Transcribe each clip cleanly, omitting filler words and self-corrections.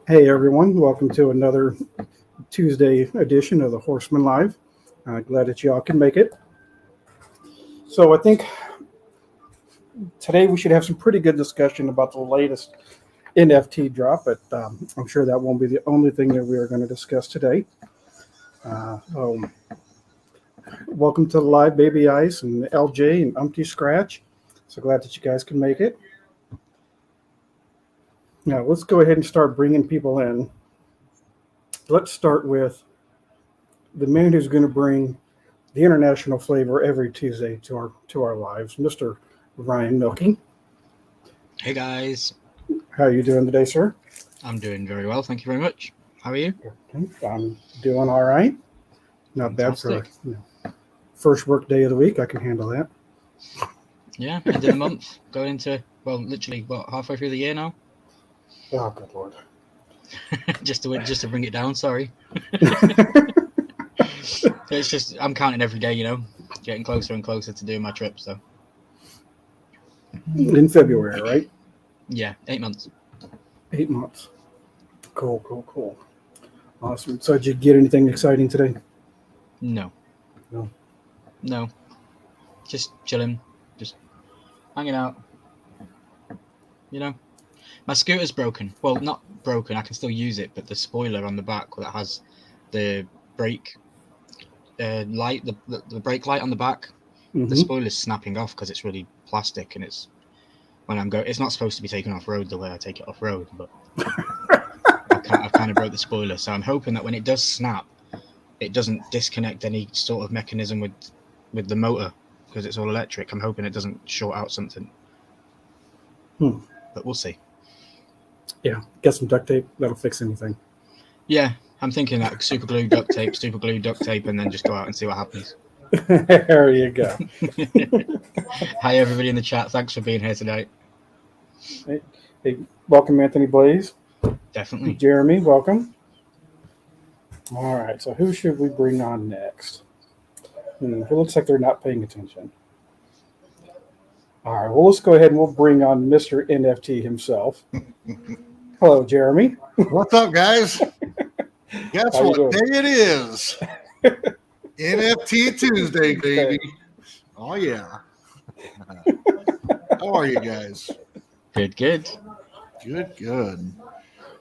Hey everyone, welcome to another Tuesday edition of the Horsemen Live. Glad that y'all can make it. So I think today we should have some pretty good discussion about the latest NFT drop, but I'm sure that won't be the only thing that we are going to discuss today. So welcome to the live, Baby Ice and LJ and Umpty Scratch. So glad that you guys can make it. Now let's go ahead and start bringing people in. Let's start with the man who's going to bring the international flavor every Tuesday to our lives, Mr. Ryan Milking. Hey guys, How are you doing today, sir? I'm doing very well, thank you very much. How are you? I'm doing all right. Not Fantastic. bad for first work day of the week. I can handle that. Yeah, end of the month, going into literally halfway through the year now. Oh, good lord! just to bring it down. Sorry. It's just I'm counting every day, getting closer and closer to doing my trip. So In February, right? yeah, 8 months. 8 months. Cool. Awesome. So, did you get anything exciting today? No, No. just chilling, just hanging out. My scooter's broken. Well, not broken. I can still use it, but the spoiler on the back that has the brake light, the brake light on the back, the spoiler's snapping off because it's really plastic, and it's not supposed to be taken off road the way I take it off road, but I've kind of broke the spoiler, so I'm hoping that when it does snap, it doesn't disconnect any sort of mechanism with the motor because it's all electric. I'm hoping it doesn't short out something, but we'll see. Yeah, get some duct tape. That'll fix anything. Yeah, I'm thinking that super glue, duct tape, and then just go out and see what happens. There you go. Hi, everybody in the chat. Thanks for being here tonight. Hey, welcome, Anthony Blaze. Definitely. Jeremy, welcome. All right, so who should we bring on next? It looks like they're not paying attention. All right, well, let's go ahead and we'll bring on Mr. NFT himself. Hello, Jeremy. What's up, guys? Guess what day it is? NFT Tuesday, baby. Oh, yeah. How are you guys? Good. Good.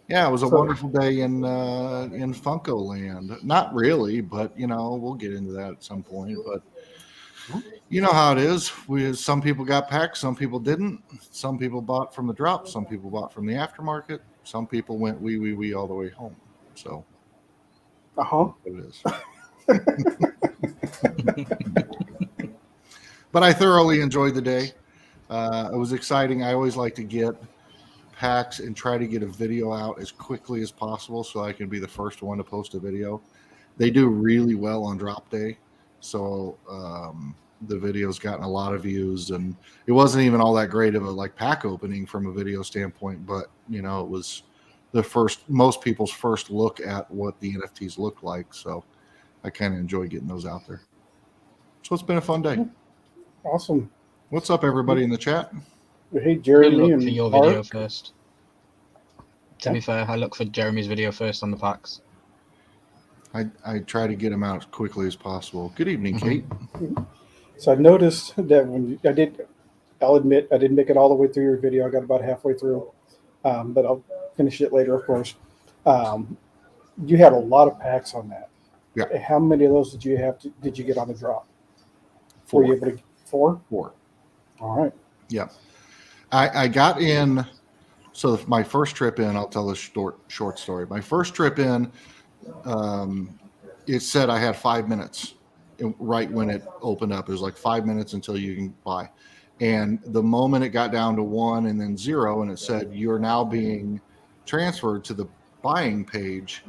Yeah, it was a wonderful day in Funko Land. Not really, but we'll get into that at some point. But you know how it is. Some people got packs, some people didn't. Some people bought from the drop, some people bought from the aftermarket. Some people went wee all the way home. So, it is. But I thoroughly enjoyed the day. It was exciting. I always like to get packs and try to get a video out as quickly as possible so I can be the first one to post a video. They do really well on drop day. So the video's gotten a lot of views, and it wasn't even all that great of a pack opening from a video standpoint, but it was most people's first look at what the NFTs look like. So I kind of enjoy getting those out there. So it's been a fun day. Awesome. What's up, everybody in the chat? Hey, Jeremy and for your Mark. video first. To be fair, I look for Jeremy's video first on the packs. I try to get them out as quickly as possible. Good evening, Kate. So I noticed that I'll admit I didn't make it all the way through your video. I got about halfway through, but I'll finish it later, of course. You had a lot of packs on that. Yeah. How many of those did you get on the drop? 4. Were you able to 4? 4. All right. Yeah. I got in. So my first trip in, I'll tell this short story. My first trip in, it said I had 5 minutes right when it opened up. It was like 5 minutes until you can buy. And the moment it got down to 1 and then 0, and it said you're now being transferred to the buying page,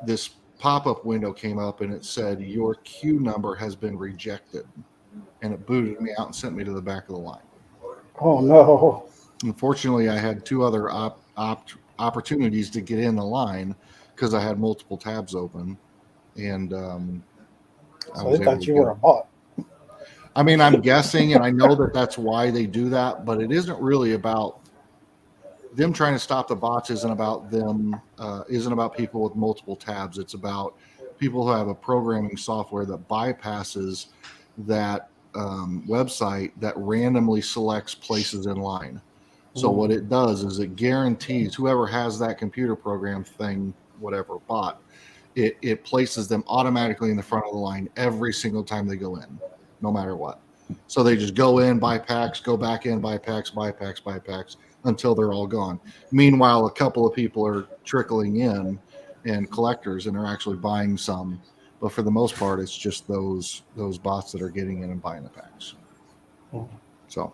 this pop-up window came up and it said your queue number has been rejected. And it booted me out and sent me to the back of the line. Oh, no. Unfortunately, I had 2 other opportunities to get in the line because I had multiple tabs open, and So they thought you were a bot. I mean, I'm guessing, and I know that that's why they do that, but it isn't really about them trying to stop the bots isn't about them, isn't about people with multiple tabs. It's about people who have a programming software that bypasses that website that randomly selects places in line. So what it does is it guarantees whoever has that computer program thing, whatever bot, it places them automatically in the front of the line every single time they go in, no matter what. So they just go in, buy packs, go back in, buy packs, buy packs, buy packs until they're all gone. Meanwhile, a couple of people are trickling in and collectors and are actually buying some. But for the most part, it's just those bots that are getting in and buying the packs. So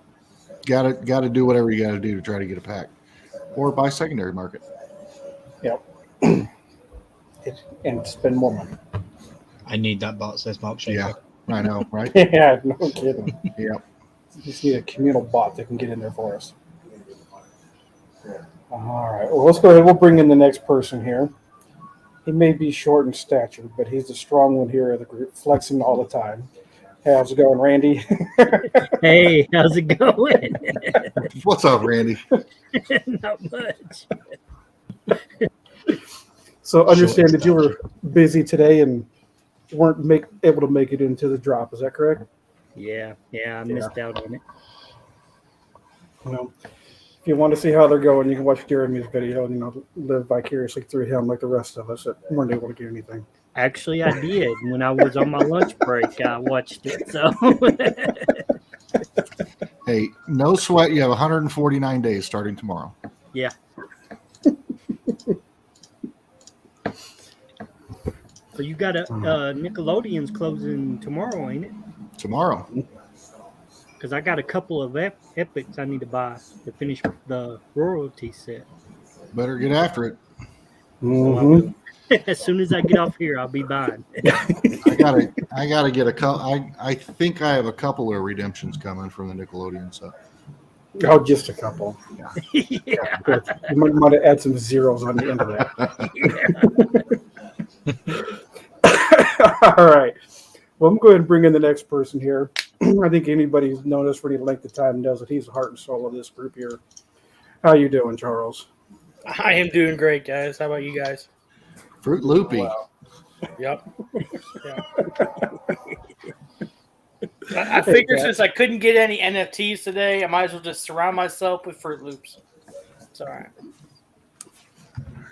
gotta do whatever you gotta do to try to get a pack or buy secondary market. Yep. And spend more money. I need that bot, says Mark Schaefer. Yeah, I know, right? Yeah, no kidding. Yep. We just need a communal bot that can get in there for us. All right. Well, let's go ahead. We'll bring in the next person here. He may be short in stature, but he's the strong one here of the group, flexing all the time. Hey, how's it going, Randy? Hey, how's it going? What's up, Randy? Not much. So understand that you were busy today and weren't able to make it into the drop. Is that correct? Yeah, I missed out on it. Well, if you want to see how they're going, you can watch Jeremy's video and live vicariously through him like the rest of us that weren't able to get anything. Actually, I did. When I was on my lunch break, I watched it. So, Hey, no sweat. You have 149 days starting tomorrow. yeah. So you got Nickelodeon's closing tomorrow, ain't it? Tomorrow. Because I got a couple of epics I need to buy to finish the royalty set. Better get after it. Mm-hmm. As soon as I get off here, I'll be buying. I gotta get a couple. I think I have a couple of redemptions coming from the Nickelodeon set. Oh, just a couple. Yeah. Good. You might add some zeros on the end of that. All right. Well, I'm going to bring in the next person here. I think anybody who's known us for any length of time knows that he's the heart and soul of this group here. How you doing, Charles? I am doing great, guys. How about you guys? Fruit Loopy. Wow. Yep. Yeah. I figured since I couldn't get any NFTs today, I might as well just surround myself with Fruit Loops. It's all right.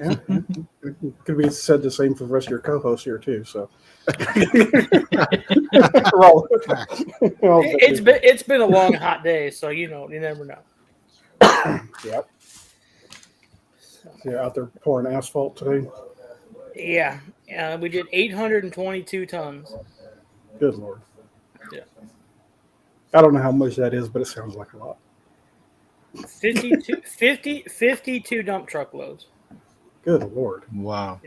Yeah. Could be said the same for the rest of your co-hosts here too. So It's been a long, hot day, so you never know. Yep. You're out there pouring asphalt today. Yeah. We did 822 tons. Good Lord. Yeah. I don't know how much that is, but it sounds like a lot. 52 dump truck loads. Good Lord. Wow.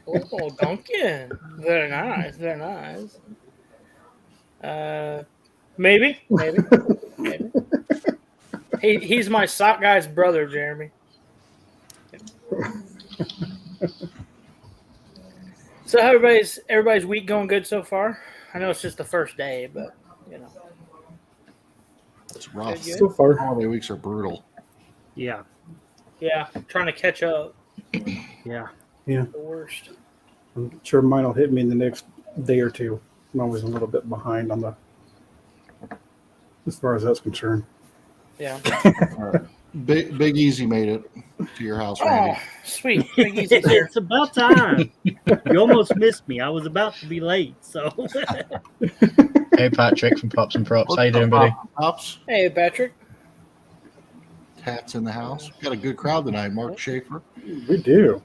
Oh, Duncan. Very nice. Very nice. Maybe. He's my sock guy's brother, Jeremy. So everybody's week going good so far? I know it's just the first day, but It's rough. So far. Holiday weeks are brutal. Yeah. Yeah, trying to catch up. Yeah. Yeah. The worst. I'm sure mine will hit me in the next day or two. I'm always a little bit behind on as far as that's concerned. Yeah. All right. Big Easy made it to your house, Randy. Oh, sweet. Big Easy's here. It's about time. You almost missed me. I was about to be late. So, Hey, Patrick from Pops and Props. How you doing, buddy? Pops, Hey, Patrick. Tats in the house. Got a good crowd tonight. Mark Schaefer. We do.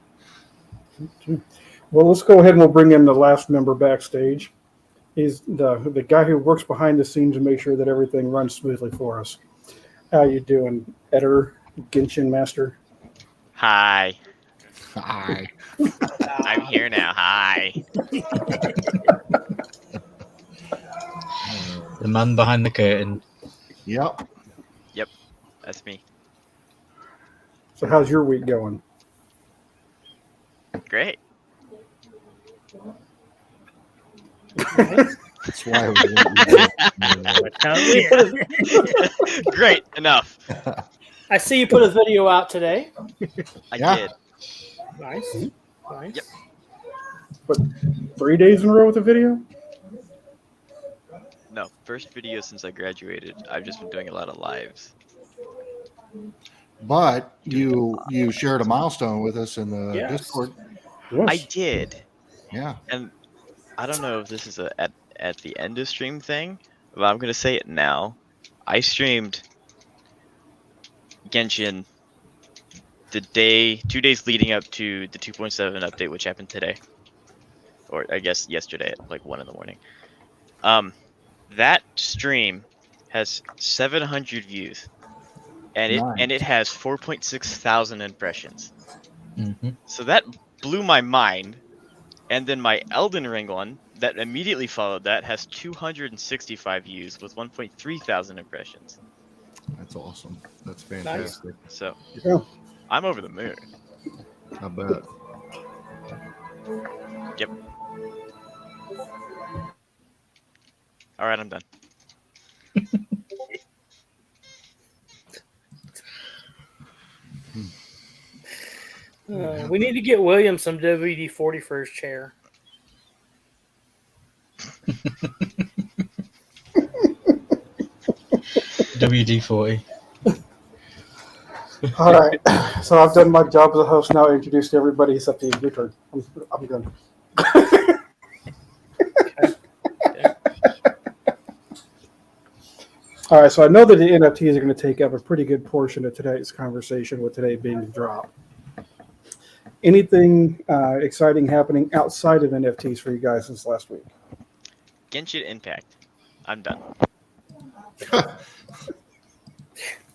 Well, let's go ahead and we'll bring in the last member backstage. He's the guy who works behind the scenes to make sure that everything runs smoothly for us. How you doing, Eder Genshin Master? Hi. Hi. I'm here now. Hi. The man behind the curtain. Yep. That's me. So how's your week going? Great. That's why I was That's how it is. Great, enough. I see you put a video out today. I Yeah. did. Nice. Nice. Yep. But 3 days in a row with a video? No, first video since I graduated. I've just been doing a lot of lives. But you shared a milestone with us in the Yes. Discord. Yes. I did, Yeah. and I don't know if this is a at the end of stream thing, but I'm gonna say it now. I streamed Genshin the 2 days leading up to the 2.7 update, which happened today, or I guess yesterday at like 1 in the morning. That stream has 700 views, and it has 4.6 thousand impressions. Mm-hmm. So that blew my mind. And then my Elden Ring one that immediately followed that has 265 views with 1.3 thousand impressions. That's awesome. That's fantastic. So Yeah. I'm over the moon. I bet. Yep. All right, I'm done. We need to get William some WD-40 for his chair. WD-40. All right. So I've done my job as a host now. I introduced everybody except you. Your turn. I'm done. All right. So I know that the NFTs are going to take up a pretty good portion of today's conversation, with today being the drop. Anything exciting happening outside of NFTs for you guys this last week? Genshin Impact. I'm done.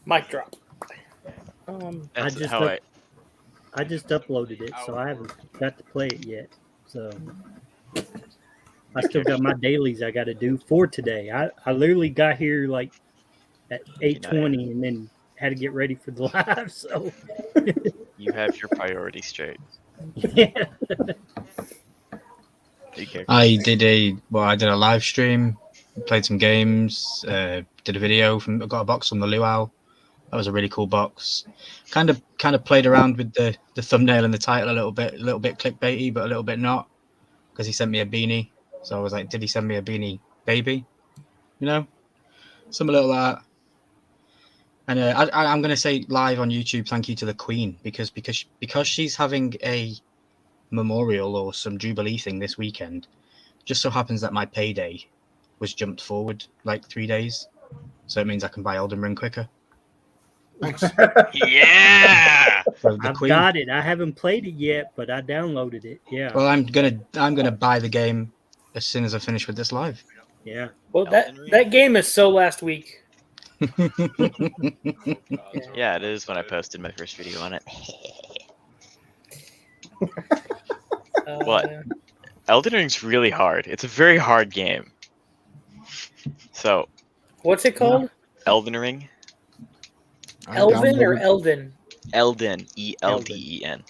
Mic drop. That's just how I just uploaded it, so I haven't got to play it yet. So I still got my dailies I got to do for today. I literally got here like at 8:20 and then had to get ready for the live. So you have your priorities straight. yeah. I did a live stream, played some games, did a video I got a box from the Luau. That was a really cool box. Kind of played around with the thumbnail and the title a little bit clickbaity, but a little bit not, because he sent me a beanie. So I was like, did he send me a beanie baby? You know, something little like that. And I'm gonna say live on YouTube, thank you to the Queen, because she's having a memorial or some jubilee thing this weekend. Just so happens that my payday was jumped forward like 3 days, so it means I can buy Elden Ring quicker. Thanks. Yeah. So the I've Queen, got it. I haven't played it yet, but I downloaded it. Yeah. well, I'm gonna buy the game as soon as I finish with this live. Yeah. Well, Elden Ring? that game is so last week. Yeah, it is when I posted my first video on it. What? Elden Ring's really hard. It's a very hard game. So, What's it called? Elden Ring. Elvin or Eldon? Elden. ELDEN.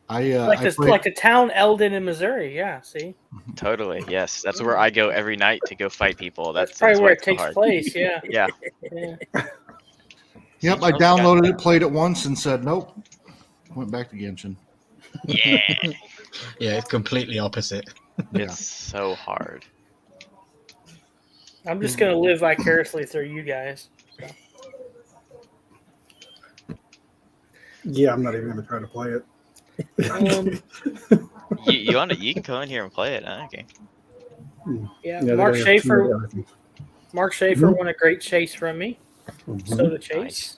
Like the town Eldon in Missouri. Yeah, see? Totally, yes. That's where I go every night to go fight people. That's probably why where it it's so takes hard. place, yeah. Yeah. Yeah. Yep, I downloaded it, played it once, and said nope. Went back to Genshin. Yeah. Yeah, it's completely opposite. It's so hard. I'm just going to live vicariously through you guys. Yeah, I'm not even going to try to play it. You can come in here and play it. Huh? Okay. Yeah, Yeah, Mark they have too many Schaefer. other things. Mark Schaefer won a great chase from me. Mhm. So the chase.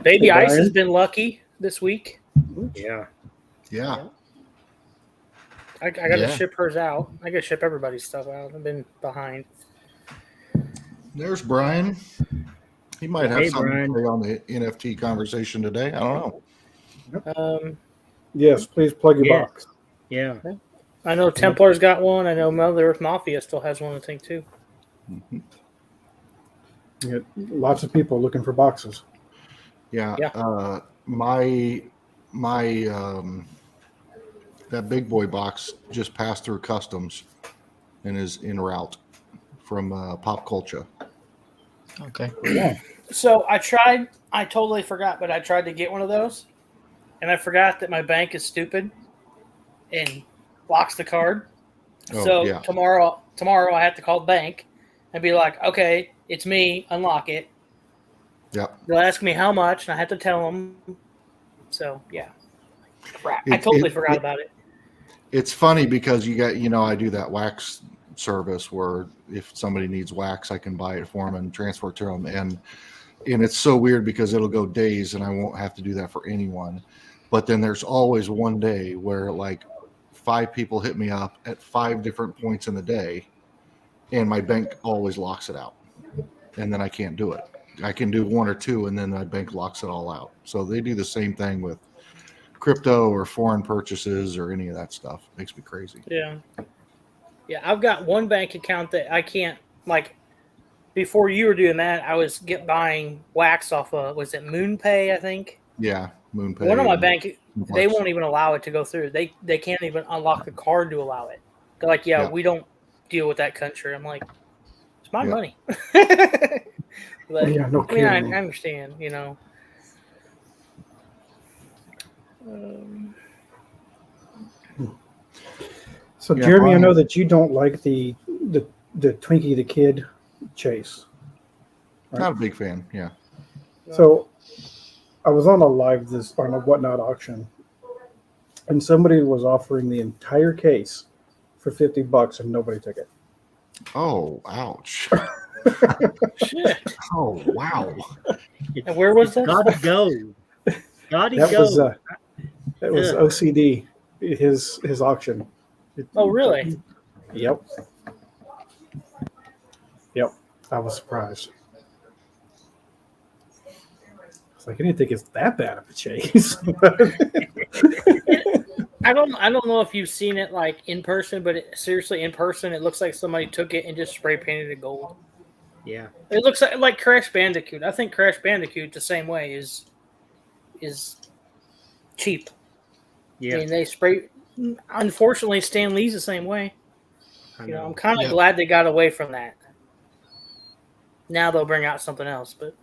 Baby Hey, Ice Brian. has been lucky this week. Yeah. Yeah. I got to Yeah. ship hers out. I got to ship everybody's stuff out. I've been behind. There's Brian. He might have Hey, something Brian. to say on the NFT conversation today. I don't know. Yes, please plug your Yeah. box. Yeah. I know Templar's got one. I know Mother Earth Mafia still has one, I think, too. Mhm. You get lots of people looking for boxes. Yeah. Yeah. My that big boy box just passed through customs and is en route from Pop Culture. Okay. Yeah. So I totally forgot, but I tried to get one of those, and I forgot that my bank is stupid and locks the card. Oh, So yeah. tomorrow I have to call the bank and be like, okay, it's me, unlock it. Yep. They'll ask me how much, and I have to tell them. So, yeah. Crap. I totally forgot about it. It's funny because I do that wax service where if somebody needs wax, I can buy it for them and transfer it to them. And it's so weird because it'll go days and I won't have to do that for anyone. But then there's always one day where like 5 people hit me up at 5 different points in the day and my bank always locks it out. And then I can't do it. I can do 1 or 2 and then my bank locks it all out. So they do the same thing with crypto or foreign purchases or any of that stuff. It makes me crazy. Yeah. Yeah, I've got one bank account that I can't, like, before you were doing that, I was buying wax off of, was it MoonPay, I think? Yeah, MoonPay. One of my bank, they won't even allow it to go through. They can't even unlock the card to allow it. They're like, yeah, we don't deal with that country. I'm like, it's my money. But, Yeah, no I mean, I kidding. understand, So, Yeah, Jeremy, I Brian- know that you don't like the Twinkie the Kid chase. Not a big fan. Yeah. So, I was on a live on a Whatnot auction, and somebody was offering the entire case for $50, and nobody took it. Oh, ouch. shit. Oh, wow. And where was that? Gotta go. Gotta That go. was OCD, his auction. Oh, really? Yep. I was surprised. It's like I didn't think it's that bad of a chase. I don't know if you've seen it like in person, but seriously, in person, it looks like somebody took it and just spray painted it gold. Yeah. It looks like Crash Bandicoot. I think Crash Bandicoot the same way is cheap. Yeah. I mean, they spray. Unfortunately, Stan Lee's the same way. I You know, know. I'm kind of Yeah. glad they got away from that. Now they'll bring out something else, but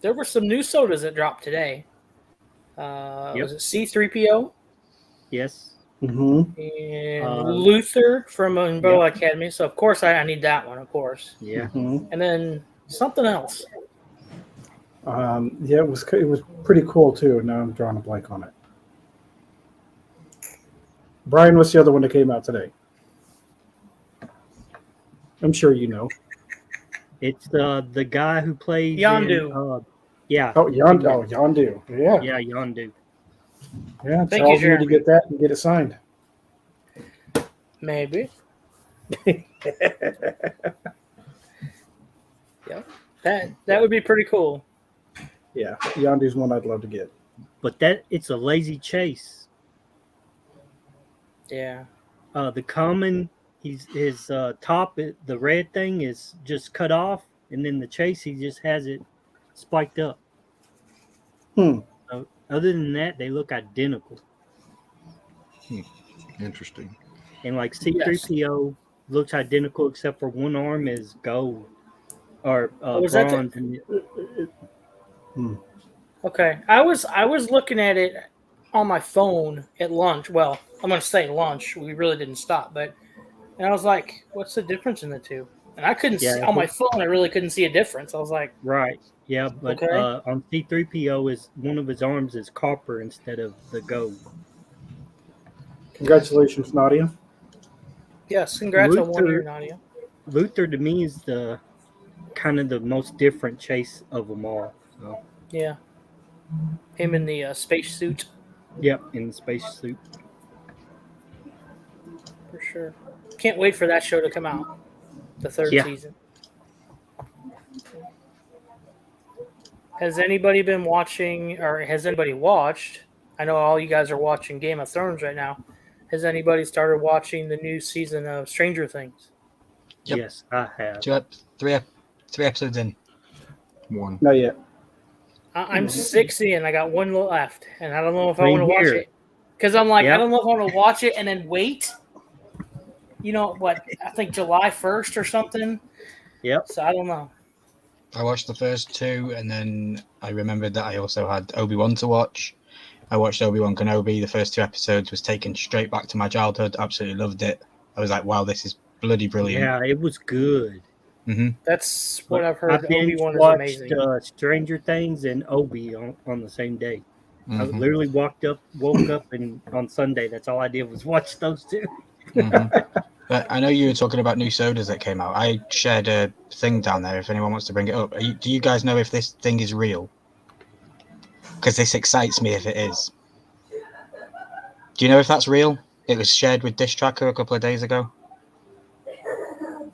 there were some new sodas that dropped today. Was it C3PO Yes. Mm-hmm. and Luther from Umbrella Academy? So of course I need that one, of course. Yeah. Mm-hmm. And then something else. Yeah, it was pretty cool too. Now I'm drawing a blank on it. Brian, what's the other one that came out today? I'm sure you know. It's the guy who plays Yondu. Yeah. Yondu. Yeah. Yeah, Yondu. Yeah. Thank Charles you, need to Jeremy. get that and get it signed. Maybe. Yeah. That would be pretty cool. Yeah, Yondu's one I'd love to get. But it's a lazy chase. Yeah. The common, his top, the red thing is just cut off, and then the chase he just has it spiked up. Hmm. So, other than that, they look identical. Interesting. And like C3PO looks identical except for one arm is gold or was that bronze. Okay. I was looking at it on my phone at lunch. Well, I'm going to say lunch. We really didn't stop, and I was like, "What's the difference in the two?" And I couldn't see on my phone. I really couldn't see a difference. I was like, Right. Yeah, but on C3PO is one of his arms is copper instead of the gold. Congratulations, Nadia. "Yes, congrats on one Luther- year, Nadia." Luther to me is the kind of the most different chase of them all. So, Yeah. Him in the space suit, yep, in the spacesuit. for sure. Can't wait for that show to come out. The third Yeah. season. Has anybody been watching, or has anybody watched? I know all you guys are watching Game of Thrones right now. Has anybody started watching the new season of Stranger Things? Yep. Yes, I have. Three episodes in. One. Not yet. I'm 6 in. I got one left, and I don't know if I Same want to watch here. it because I'm like, I Yep. don't know if I want to watch it and then wait. You know what? I think July 1st or something. Yep. So I don't know. I watched the first two, and then I remembered that I also had Obi-Wan to watch. I watched Obi-Wan Kenobi. The first 2 episodes was taken straight back to my childhood. Absolutely loved it. I was like, wow, this is bloody brilliant. Yeah, it was good. That's what I've I heard. binge Obi-Wan is watched amazing. Stranger Things and Obi on the same day. I Mhm. literally woke up, and on Sunday, that's all I did was watch those two. But I know you were talking about new sodas that came out. I shared a thing down there if anyone wants to bring it up. Do you guys know if this thing is real? Because this excites me if it is. Do you know if that's real? It was shared with Dish Tracker a couple of days ago.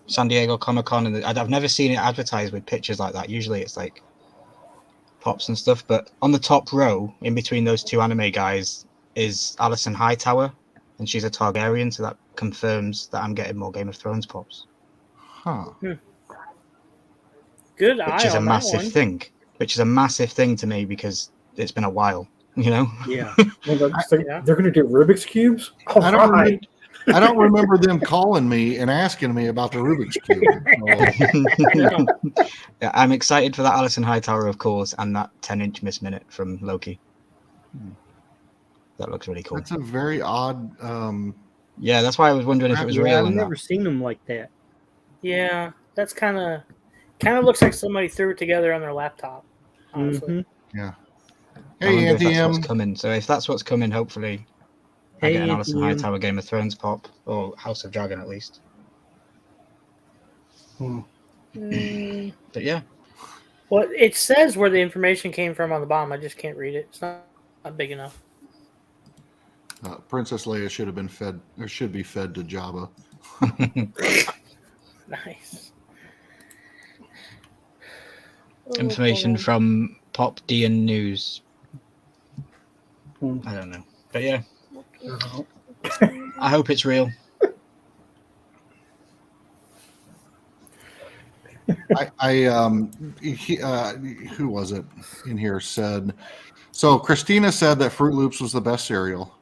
San Diego Comic-Con, and I've never seen it advertised with pictures like that. Usually it's like pops and stuff, but on the top row, in between those 2 anime guys, is Alison Hightower, and she's a Targaryen, so that confirms that I'm getting more Game of Thrones pops. Huh. Good Which eye is a on that massive one. thing. Which is a massive thing to me because it's been a while, you know? Yeah. Well, Yeah. they're going to do Rubik's cubes. All I don't right. I don't remember them calling me and asking me about the Rubik's Cube. So, Yeah, I'm excited for that Alison Hightower, of course, and that 10-inch Miss Minute from Loki. That looks really cool. that's a very odd. Yeah, that's why I was wondering if it was Yeah, real. I've And never seen them like that. Yeah, that's kind of looks like somebody threw it together on their laptop. Honestly, Yeah. I Hey, wonder if Auntie that's what's M. coming. So if that's what's coming, hopefully I get an Alison Auntie M. Hightower Game of Thrones pop, or House of Dragon at least. But yeah, well, it says where the information came from on the bottom. I just can't read it. It's not big enough. Princess Leia should have been fed, or should be fed to Jabba. Nice. information from Pop DN News. I don't know, but yeah, I hope it's real. Who was it in here said? So Christina said that Fruit Loops was the best cereal,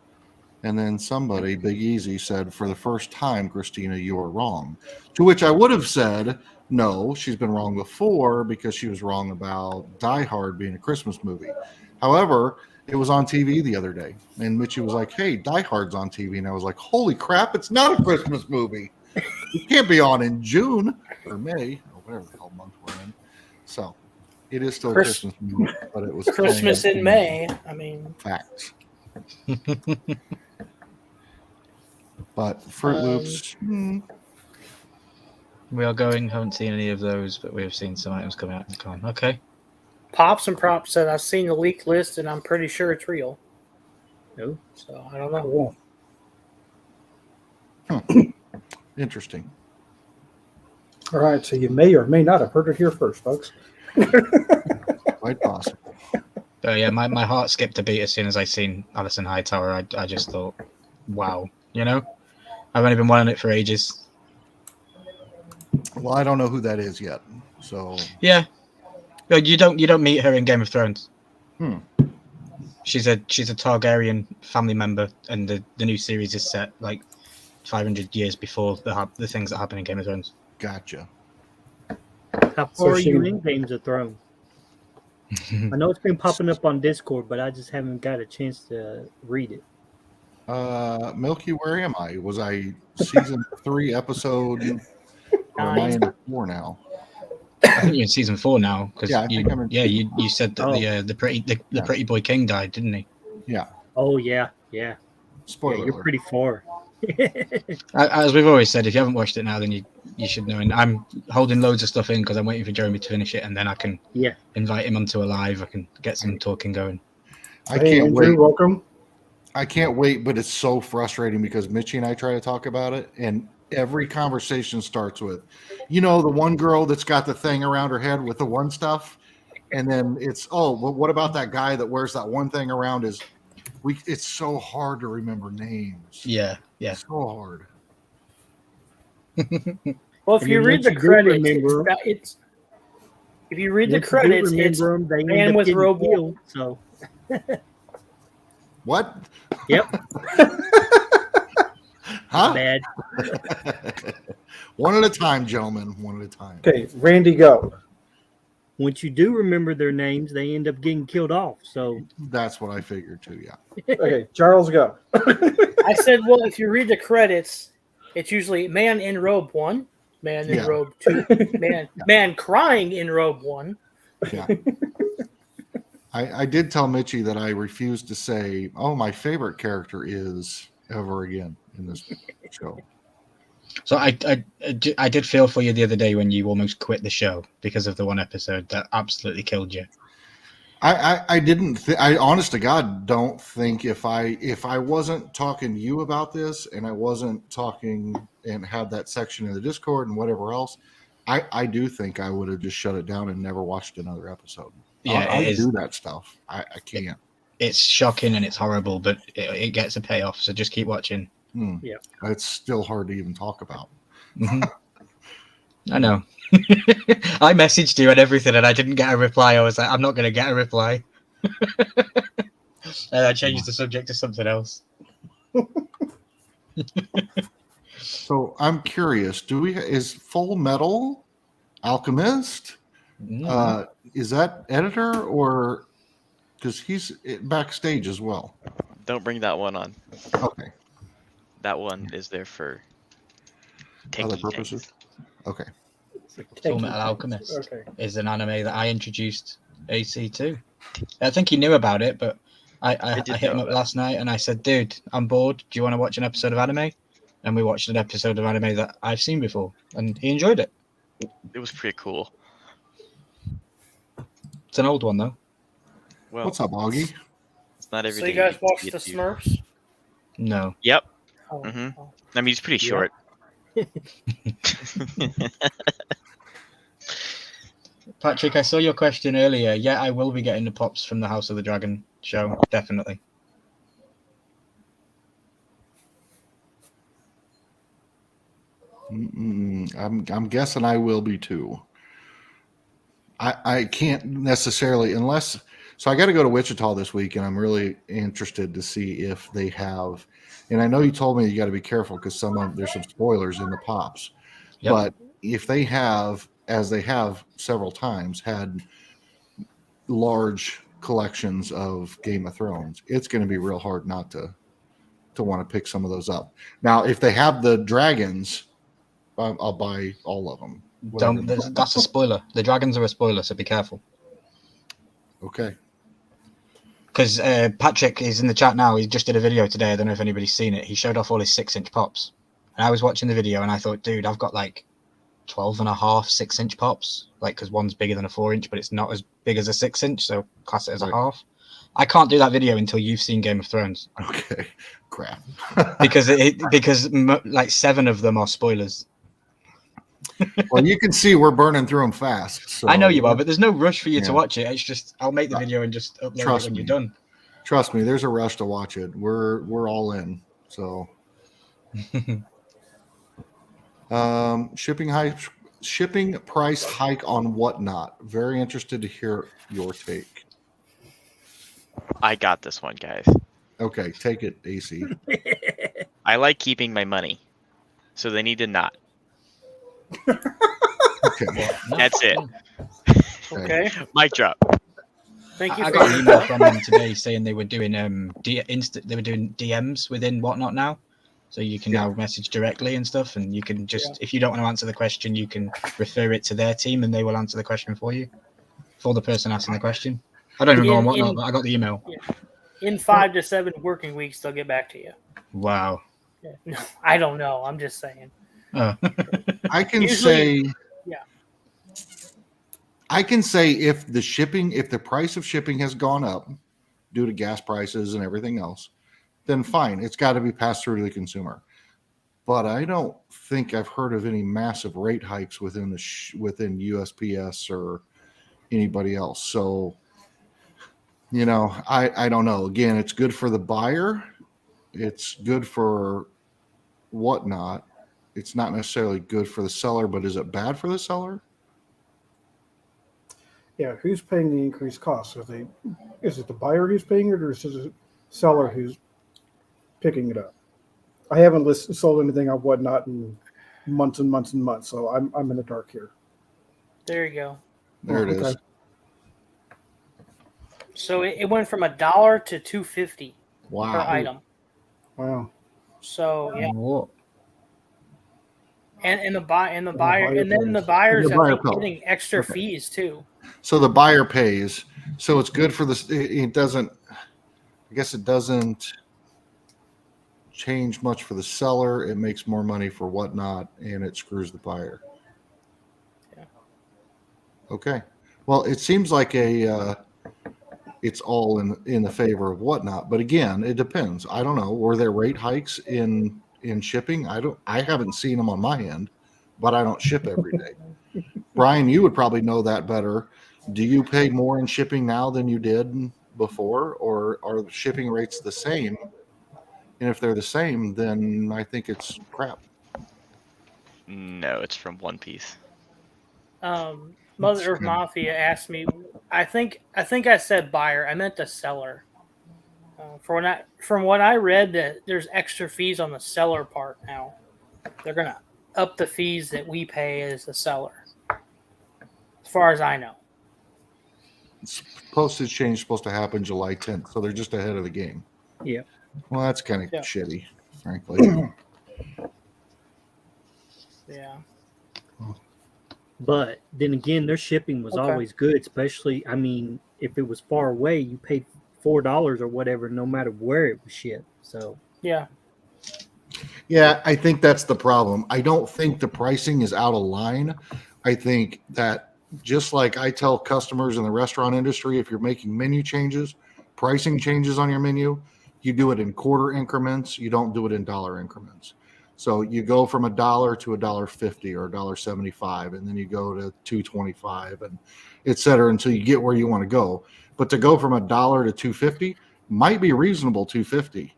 and then somebody, Big Easy, said, "For the first time, Christina, you are wrong." To which I would have said, "No, she's been wrong before because she was wrong about Die Hard being a Christmas movie." However, it was on TV the other day, and Mitchie was like, "Hey, Die Hard's on TV," and I was like, "Holy crap! It's not a Christmas movie. It can't be on in June or May or whatever the hell month we're in." So it is still a Christmas movie, but it was Christmas in May. I mean, facts. But Fruit Loops, We are going. Haven't seen any of those, but we have seen some items coming out in the con. Okay. Pops and Props said I've seen the leaked list and I'm pretty sure it's real. No. So I don't know. Cool. interesting. All right, so you may or may not have heard it here first, folks. Quite possible. But yeah, my heart skipped a beat as soon as I seen Alison Hightower. I just thought, wow, you know, I've only been wanting it for ages. Well, I don't know who that is yet. So Yeah, well, you don't meet her in Game of Thrones. She's a Targaryen family member, and the new series is set like 500 years before the things that happen in Game of Thrones. gotcha. How So far are she- you in Games of Thrones? I know it's been popping up on Discord, but I just haven't got a chance to read it. Milky, where am I? Was I season 3 episode? Or am I in 4 now? I think you're in season 4 now because Yeah, I think I'm in you said that Oh. the pretty boy king died, didn't he? Yeah. Oh yeah. Spoiler. Yeah, you're alert. pretty far. As we've always said, if you haven't watched it now, then you should know. And I'm holding loads of stuff in because I'm waiting for Jeremy to finish it, and then I can invite him onto a live. I can get some talking going. I Hey, can't Andrew, wait. welcome. I can't wait, but it's so frustrating because Mitchie and I try to talk about it, and every conversation starts with, the one girl that's got the thing around her head with the one stuff, and then it's, well, what about that guy that wears that one thing around his? It's so hard to remember names. Yeah. So hard. Well, if And you then read once the you do credits, remember- it's if you read the Once you do credits, it's remember 'em, they end Man up with getting Robo. killed, so What? Yep. Huh? Bad. One at a time, gentlemen. One at a time. Okay, Randy, go. Once you do remember their names, they end up getting killed off. So That's what I figured too. Yeah. Okay, Charles, go. I said, well, if you read the credits, it's usually man in robe 1, man in Yeah. robe 2, man crying in robe 1. Yeah. I did tell Mitchie that I refused to say, "Oh, my favorite character is," ever again in this show. So I did feel for you the other day when you almost quit the show because of the one episode that absolutely killed you. I didn't. I honest to God don't think if I wasn't talking to you about this and I wasn't talking and had that section in the Discord and whatever else, I do think I would have just shut it down and never watched another episode. Yeah, I it is. do that stuff. I can't. It's shocking and it's horrible, but it gets a payoff. So just keep watching. Yeah. It's still hard to even talk about. Mhm. I know. I messaged you and everything, and I didn't get a reply. I was like, I'm not going to get a reply. And I changed the subject to something else. So I'm curious. Is Full Metal Alchemist? Is that editor or because he's backstage as well? Don't bring that one on. Okay. That one is there for Other techie purposes? things. Okay. Full Metal Alchemist Okay. is an anime that I introduced AC to. I think he knew about it, but I did hit him know up about it. last night and I said, dude, I'm bored. Do you want to watch an episode of anime? And we watched an episode of anime that I've seen before, and he enjoyed it. It was pretty cool. It's an old one, though. Well, What's up, Augie? it's not every So day you guys get watched to the do- Smurfs? No. Yep. Oh, Mhm. oh. I mean, it's pretty Yeah. short. Patrick, I saw your question earlier. Yeah, I will be getting the pops from the House of the Dragon show, definitely. I'm guessing I will be too. I can't necessarily unless so I got to go to Wichita this week and I'm really interested to see if they have and I know you told me you got to be careful because there's some spoilers in the pops. Yep. But if they have, as they have several times, had large collections of Game of Thrones, it's going to be real hard not to want to pick some of those up. Now, if they have the dragons, I'll buy all of them. That's a spoiler. The dragons are a spoiler, so be careful. Okay. Because Patrick is in the chat now. He just did a video today. I don't know if anybody's seen it. He showed off all his 6-inch pops. And I was watching the video and I thought, dude, I've got like 12 and a half 6-inch pops. Like, because one's bigger than a 4-inch, but it's not as big as a 6-inch. So class it as a half. I can't do that video until you've seen Game of Thrones. Okay. Crap. because like 7 of them are spoilers. Well, you can see we're burning through them fast. So I know you are, but there's no rush for you to Yeah. watch it. It's just I'll make the video and just upload Trust it when me. you're done. Trust me, there's a rush to watch it. We're all in. So shipping price hike on whatnot. Very interested to hear your take. I got this one, guys. Okay, take it, AC. I like keeping my money, so they need to not. Okay. That's it. Okay. Mic drop. Thank you I for got an email from them today saying they were doing they were doing DMs within Whatnot now, so you can now message directly and stuff, and you can just if you don't want to answer the question, you can refer it to their team and they will answer the question for you, for the person asking the question. I don't even know on Whatnot, but I got the email. in 5 to 7 working weeks, they'll get back to you. Wow. Yeah. No, I don't know. I'm just saying. Oh. I can Usually- say yeah. I can say if the price of shipping has gone up due to gas prices and everything else, then fine, it's got to be passed through to the consumer. But I don't think I've heard of any massive rate hikes within within USPS or anybody else. So, I don't know. Again, it's good for the buyer. It's good for Whatnot. It's not necessarily good for the seller, but is it bad for the seller? Yeah, who's paying the increased cost? Is it the buyer who's paying it, or is it seller who's picking it up. I haven't sold anything on Whatnot in months and months and months, so I'm in the dark here. There you go. There it is. Okay. So it went from $1 to $2.50 per Wow. item. Wow. So yeah, Whoa. and the buyer buyer and then the pays. buyers And the are buyer pays. getting extra Okay. fees too. So the buyer pays. So it's good for the. It doesn't. I guess it doesn't change much for the seller. It makes more money for Whatnot, and it screws the buyer. Yeah. Okay. Well, it seems like it's all in the favor of Whatnot, but again, it depends. I don't know. Were there rate hikes in shipping? I haven't seen them on my end, but I don't ship every day. Brian, you would probably know that better. Do you pay more in shipping now than you did before, or are the shipping rates the same? And if they're the same, then I think it's crap. No, it's from One Piece. Mother Earth Mafia asked me. I think I said buyer. I meant the seller. From what I read, that there's extra fees on the seller part now. They're gonna up the fees that we pay as the seller. As far as I know. Postage change is supposed to happen July 10th, so they're just ahead of the game. Yeah. Well, that's kind of Yeah. shitty, frankly. Yeah. But then again, their shipping was Okay. always good, especially, I mean, if it was far away, you paid $4 or whatever, no matter where it was shipped. So, Yeah. Yeah, I think that's the problem. I don't think the pricing is out of line. I think that just like I tell customers in the restaurant industry, if you're making menu changes, pricing changes on your menu, you do it in quarter increments. You don't do it in dollar increments. So you go from $1 to $1.50 or $1.75, and then you go to $2.25 and et cetera until you get where you want to go. But to go from $1 to $2.50 might be reasonable, $2.50,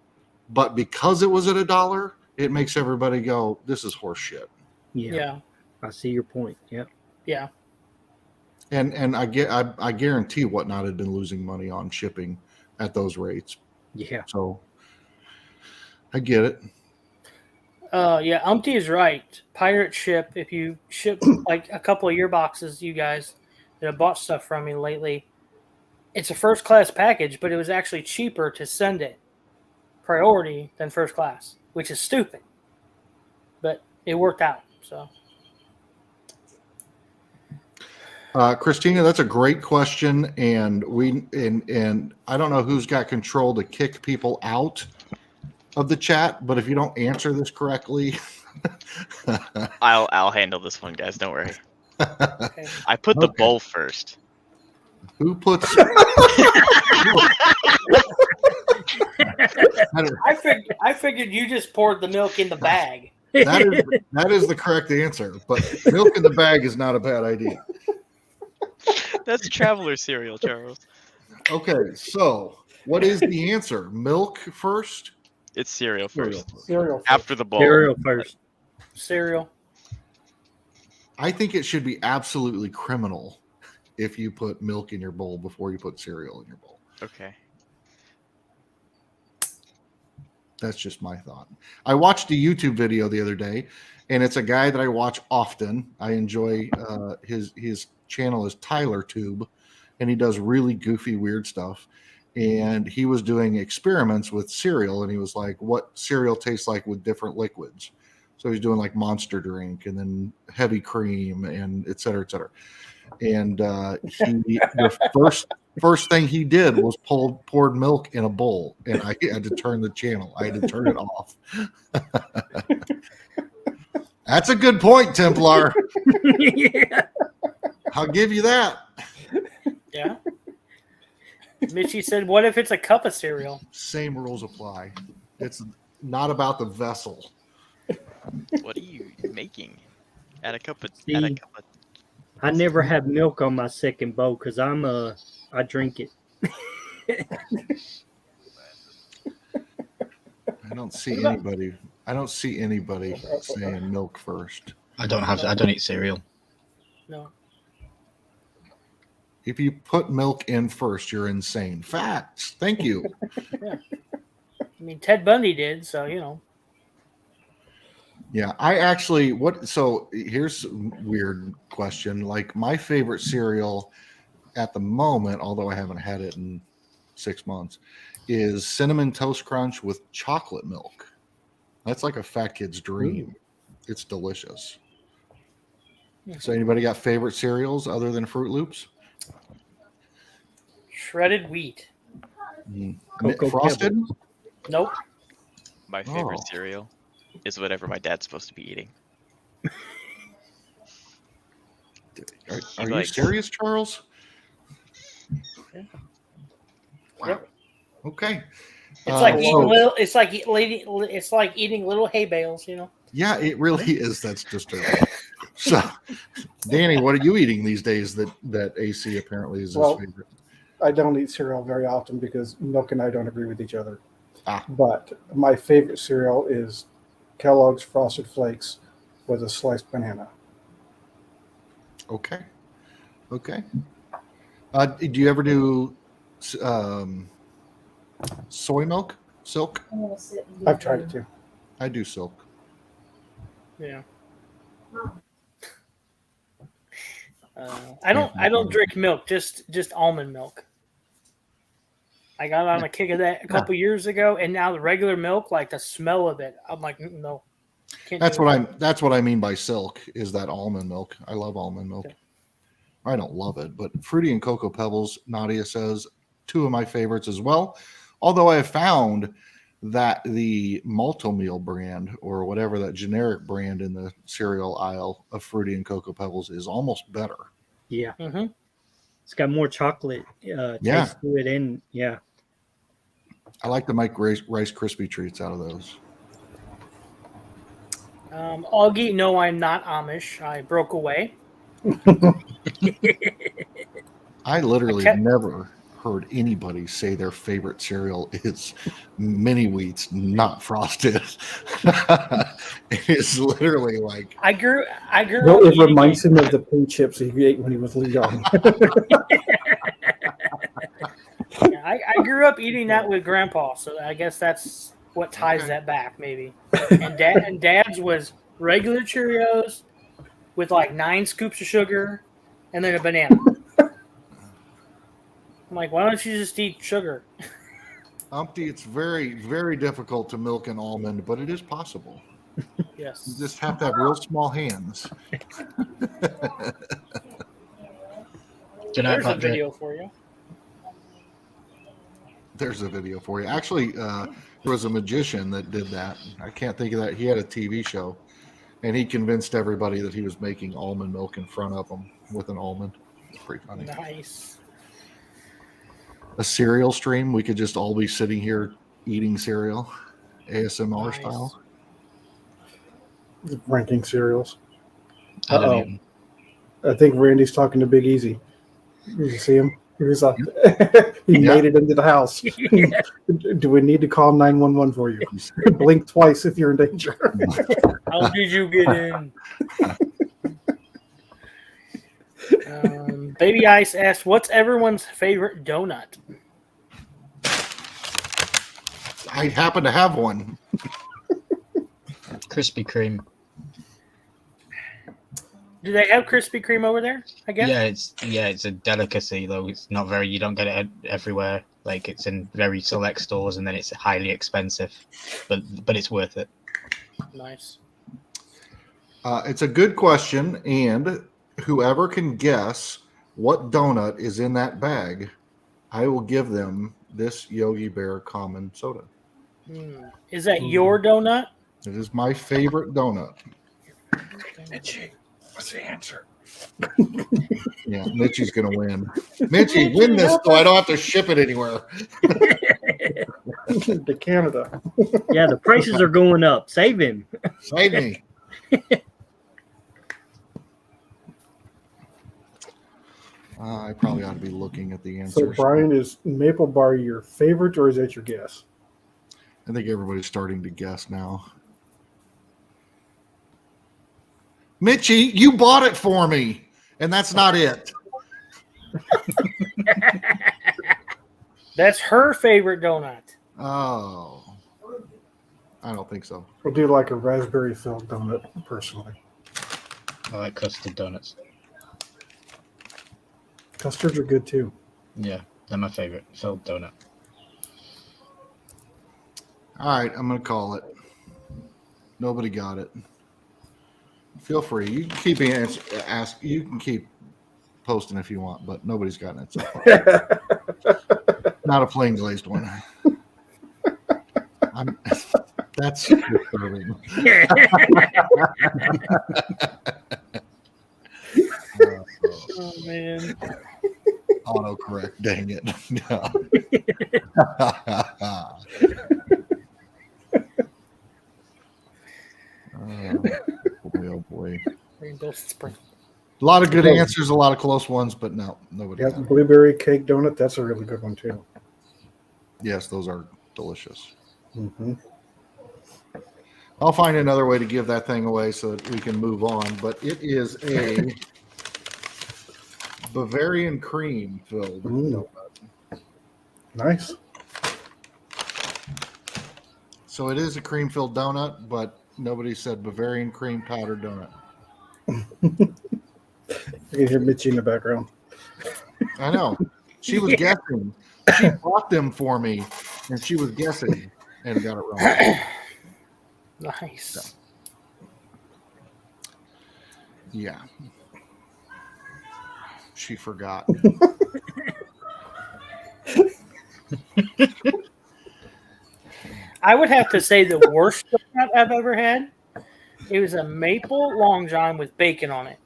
but because it was at $1, it makes everybody go, "This is horse shit." yeah, Yeah. I see your point. Yeah. Yeah. And I guarantee Whatnot had been losing money on shipping at those rates. Yeah. So I get it. Yeah, Umpty is right. Pirate ship, if you ship like a couple of your boxes, you guys that have bought stuff from me lately, it's a first class package, but it was actually cheaper to send it priority than first class, which is stupid. But it worked out. So Christina, that's a great question, and and I don't know who's got control to kick people out of the chat, but if you don't answer this correctly, I'll handle this one, guys. Don't worry. okay. I put the Okay. bowl first. who puts? I figured you just poured the milk in the bag. That is the correct answer, but milk in the bag is not a bad idea. That's traveler cereal, Charles. Okay, so what is the answer? Milk first? It's cereal first. Cereal. After the bowl. Cereal first. Cereal. I think it should be absolutely criminal if you put milk in your bowl before you put cereal in your bowl. Okay. That's just my thought. I watched a YouTube video the other day, and it's a guy that I watch often. I enjoy his channel is Tyler Tube, and he does really goofy, weird stuff. And he was doing experiments with cereal, and he was like, what cereal tastes like with different liquids. So he's doing like Monster Drink and then heavy cream and et cetera, et cetera. And the first thing he did was poured milk in a bowl, and I had to turn the channel. I had to turn it off. That's a good point, Templar. Yeah. I'll give you that. Yeah. Mitchie said, "What if it's a cup of cereal?" Same rules apply. It's not about the vessel. What are you making? Add a cup of. See, I never have milk on my second bowl because I drink it. I don't see anybody. I don't see anybody saying milk first. I don't eat cereal. No. If you put milk in first, you're insane. Facts. Thank you. I mean, Ted Bundy did, so you know. Yeah, I actually so here's a weird question. Like my favorite cereal at the moment, although I haven't had it in 6 months, is Cinnamon Toast Crunch with chocolate milk. That's like a fat kid's dream. It's delicious. So anybody got favorite cereals other than Fruit Loops? Shredded wheat. Cocoa Frosted? Pebbles. Nope. My favorite cereal is whatever my dad's supposed to be eating. Are you serious, Charles? Yeah. Wow. Yep. Okay. It's like eating little. It's like eating little hay bales, you know. Yeah, it really is. That's disturbing. So, Danny, what are you eating these days that AC apparently is his favorite? I don't eat cereal very often because Milk and I don't agree with each other. Ah. But my favorite cereal is Kellogg's Frosted Flakes with a sliced banana. Okay. Do you ever do soy milk? Silk? I've tried it too. I do silk. Yeah. I don't drink milk, just almond milk. I got on a kick of that a couple years ago, and now the regular milk, like the smell of it, I'm like, no. That's what I mean by silk is that almond milk. I love almond milk. Okay. I don't love it, but Fruity and Cocoa Pebbles, Nadia says, 2 of my favorites as well. Although I have found that the Maltomeal brand or whatever that generic brand in the cereal aisle of Fruity and Cocoa Pebbles is almost better. Yeah. Mm-hmm. It's got more chocolate taste to it. And yeah. I like to make Rice Krispie treats out of those. Augie, no, I'm not Amish. I broke away. I literally never heard anybody say their favorite cereal is mini wheats, not frosted. It's literally like I grew well, it reminds him of the pea chips he ate when he was young. I grew up eating that with Grandpa, so I guess that's what ties that back, maybe. And Dad's was regular Cheerios with like 9 scoops of sugar and then a banana. I'm like, why don't you just eat sugar? Umpty, it's very, very difficult to milk an almond, but it is possible. Yes. You just have to have real small hands. There's a video for you. There's a video for you. Actually, there was a magician that did that. I can't think of that. He had a TV show, and he convinced everybody that he was making almond milk in front of them with an almond. It's pretty funny. Nice. A cereal stream. We could just all be sitting here eating cereal, ASMR style. Ranking cereals. I think Randy's talking to Big Easy. Did you see him? He was he made it into the house. Do we need to call 911 for you? Blink twice if you're in danger. How did you get in? Baby Ice asked, "What's everyone's favorite donut?" I happen to have one. Krispy Kreme. Do they have Krispy Kreme over there? I guess. It's a delicacy though. It's not very. You don't get it everywhere. Like it's in very select stores, and then it's highly expensive, but it's worth it. Nice. It's a good question, and whoever can guess what donut is in that bag, I will give them this Yogi Bear common soda. Is that your donut? It is my favorite donut. Mitchie, what's the answer? Yeah, Mitchie's going to win. Mitchie, win this so I don't have to ship it anywhere. To Canada. Yeah, the prices are going up. Save him. Save me. I probably ought to be looking at the answers. So, Brian, is Maple Bar your favorite, or is that your guess? I think everybody's starting to guess now. Mitchie, you bought it for me, and that's not it. That's her favorite donut. Oh. I don't think so. We'll do like a raspberry filled donut, personally. I like custard donuts. Custards are good too. Yeah, they're my favorite filled donut. All right, I'm gonna call it. Nobody got it. Feel free. You can keep ask. You can keep posting if you want, but nobody's gotten it so far. Not a plain glazed one. That's disturbing. Oh man. Autocorrect, dang it. Oh boy. Rainbow sprinkle. A lot of good answers, a lot of close ones, but no, nobody Yeah, got it. blueberry cake donut. That's a really good one too. Yes, those are delicious. Mm-hmm. I'll find another way to give that thing away so that we can move on, but it is a Bavarian cream filled donut. Nice. So it is a cream filled donut, but nobody said Bavarian cream powdered donut. You can hear Mitchie in the background. I know. She was guessing. She bought them for me, and she was guessing and got it wrong. Nice. Yeah. She forgot. I would have to say the worst donut I've ever had. It was a maple long john with bacon on it.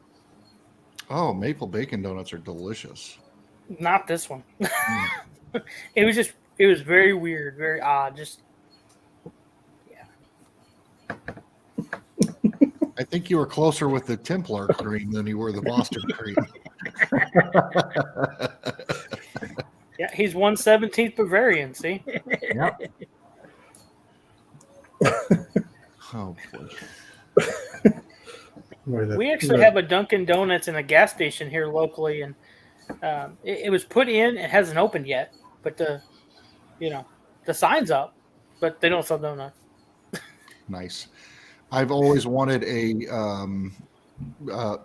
Oh, maple bacon donuts are delicious. Not this one. It was very weird, very odd. Just I think you were closer with the Templar cream than you were the Boston cream. yeah, he's 1/17th Bavarian. See, Yep. Oh boy. we actually have a Dunkin' Donuts in a gas station here locally, and it was put in. It hasn't opened yet, but the sign's up, but they don't sell donuts. Nice. I've always wanted a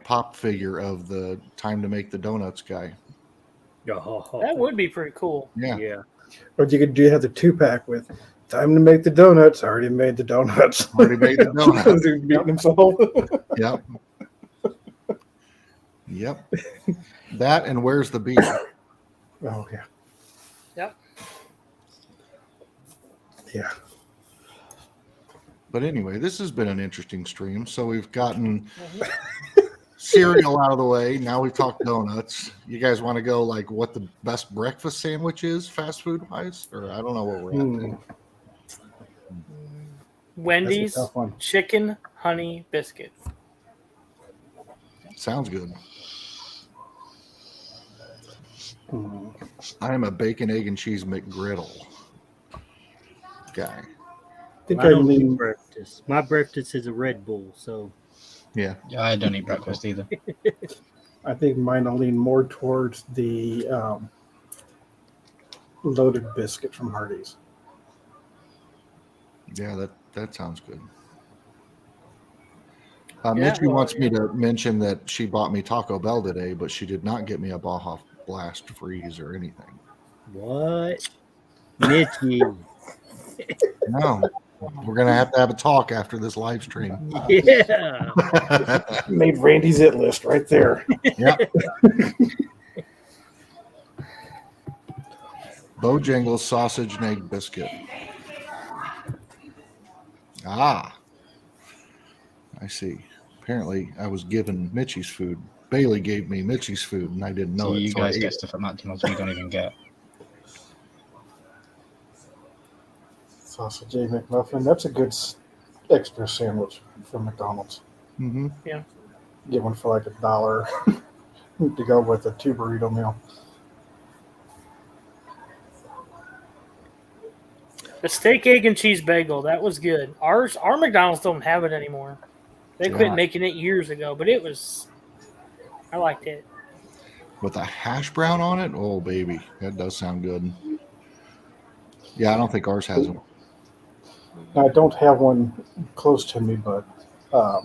pop figure of the Time to Make the Donuts guy. That would be pretty cool. Yeah. Yeah. Or you could do have the 2-pack with time to make the donuts. Already made the donuts. Already made the donuts. He's beating himself. Yep. Yep. That and Where's the Beef? Oh yeah. Yep. Yeah. But anyway, this has been an interesting stream. So we've gotten cereal out of the way. Now we've talked donuts. You guys want to go like what the best breakfast sandwich is, fast food wise? Or I don't know where we're at. Wendy's That's a tough one. chicken honey biscuit. Sounds good. Hmm. I am a bacon, egg, and cheese McGriddle guy. I think I I don't eat lean. breakfast. My breakfast is a Red Bull. So Yeah. Yeah, I don't eat breakfast either. I think mine will lean more towards the loaded biscuit from Hardee's. Yeah, that sounds good. Yeah, Mitchie well, wants me to mention that she bought me Taco Bell today, but she did not get me a Baja Blast freeze or anything. what? Mitchie. No, we're gonna have to have a talk after this live stream. Yeah. Made Randy's it list right there. Yep. Bojangles sausage and egg biscuit. Ah, I see. Apparently, I was given Mitchie's food. Bailey gave me Mitchie's food, and I didn't know So it. you so I guys ate get it. stuff at McDonald's we don't even get. Sausage egg McMuffin. That's a good extra sandwich from McDonald's. Mhm. Get one for like $1 to go with a 2 burrito meal. The steak, egg, and cheese bagel. That was good. Our McDonald's don't have it anymore. They quit Yeah. making it years ago, but I liked it. With a hash brown on it? Oh, baby. That does sound good. Yeah, I don't think ours has them. Now, I don't have one close to me, but I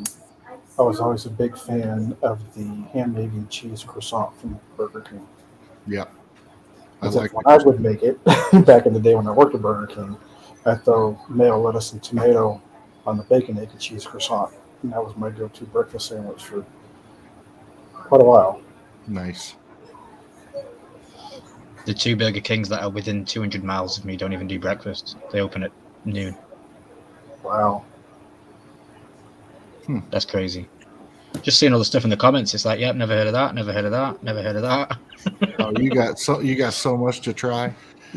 was always a big fan of the ham, egg, and cheese croissant from Burger King. Yeah. I Because like when I would make it back in the day when I worked at Burger King, I'd throw mayo, lettuce, and tomato on the bacon, egg, and cheese croissant. And that was my go-to breakfast sandwich for quite a while. Nice. The 2 Burger Kings that are within 200 miles of me don't even do breakfast. They open at noon. Wow. That's crazy. Just seeing all the stuff in the comments, it's like, yep, never heard of that, never heard of that, never heard of that. Oh, you got so much to try.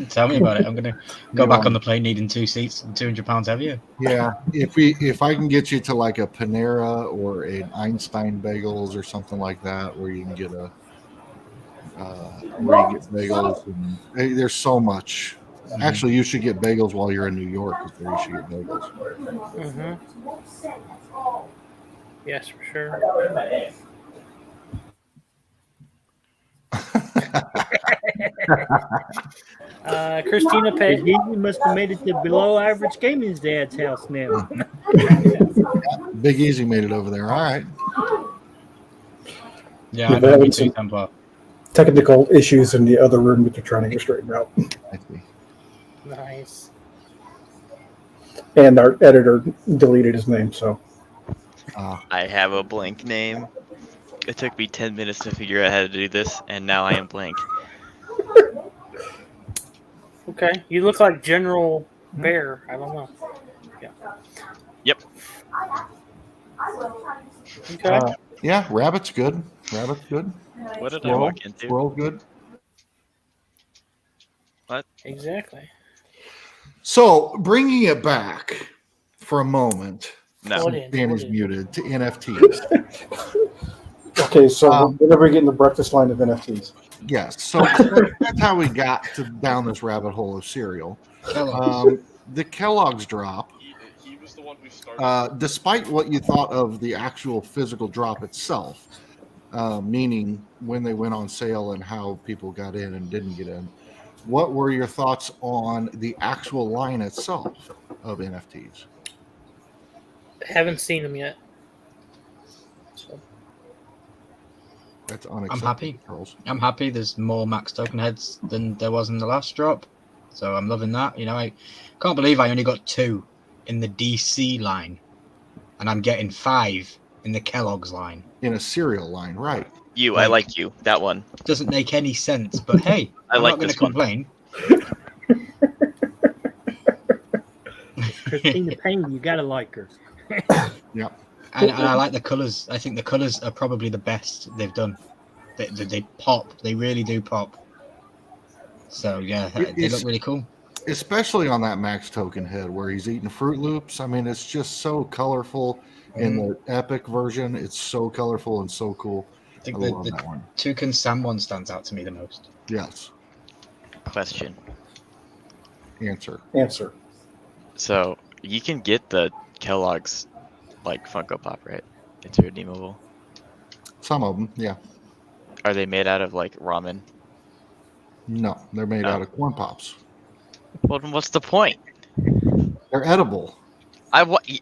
Tell me about it. I'm gonna go back on the plane needing 2 seats and 200 pounds heavier. Yeah, if I can get you to like a Panera or an Einstein Bagels or something like that, where you can get bagels, and hey, there's so much. Actually, you should get bagels while you're in New York. Is where you should get bagels. Mm-hmm. Yes, for sure. Christina Pay. He must have made it to below average gaming's dad's house now. Big Easy made it over there. All right. Yeah, Yeah, I they're know me having too, some- Templar. Technical issues in the other room that they're trying to get straightened out. I see. Nice. And our editor deleted his name, so I have a blank name. It took me 10 minutes to figure out how to do this, and now I am blank. Okay. You look like General Bear. I don't know. Yeah. Yep. Okay. Yeah, rabbit's good. Rabbit's good. What did I Squirrel, walk into? squirrel good. Exactly. So bringing it back for a moment. No. What in? Dan What is in? muted to NFTs. okay. So we're never getting the breakfast line of NFTs. Yes. So that's how we got down this rabbit hole of cereal. The Kellogg's drop. He was the one who started. Despite what you thought of the actual physical drop itself, meaning when they went on sale and how people got in and didn't get in, what were your thoughts on the actual line itself of NFTs? Haven't seen them yet. So, That's I'm unacceptable. happy. Charles. I'm happy there's more max token heads than there was in the last drop. So I'm loving that. You know, I can't believe I only got 2 in the DC line. And I'm getting 5 in the Kellogg's line. In a cereal line, right? I like you. That one. Doesn't make any sense, but hey, I I'm like not going to this one. complain. Christina Payne, you gotta like her. Yep. And I like the colors. I think the colors are probably the best they've done. They pop. They really do pop. So yeah, they look really cool. Especially on that max token head where he's eating Fruit Loops. I mean, it's just so colorful. In the epic version, it's so colorful and so cool. I think I love the that one. Toucan Sam one stands out to me the most. Yes. Question. Answer. So you can get the Kellogg's like Funko Pop, right? It's redeemable. Some of them, yeah. Are they made out of like ramen? No, they're made Oh. out of corn pops. Well, then what's the point? They're edible.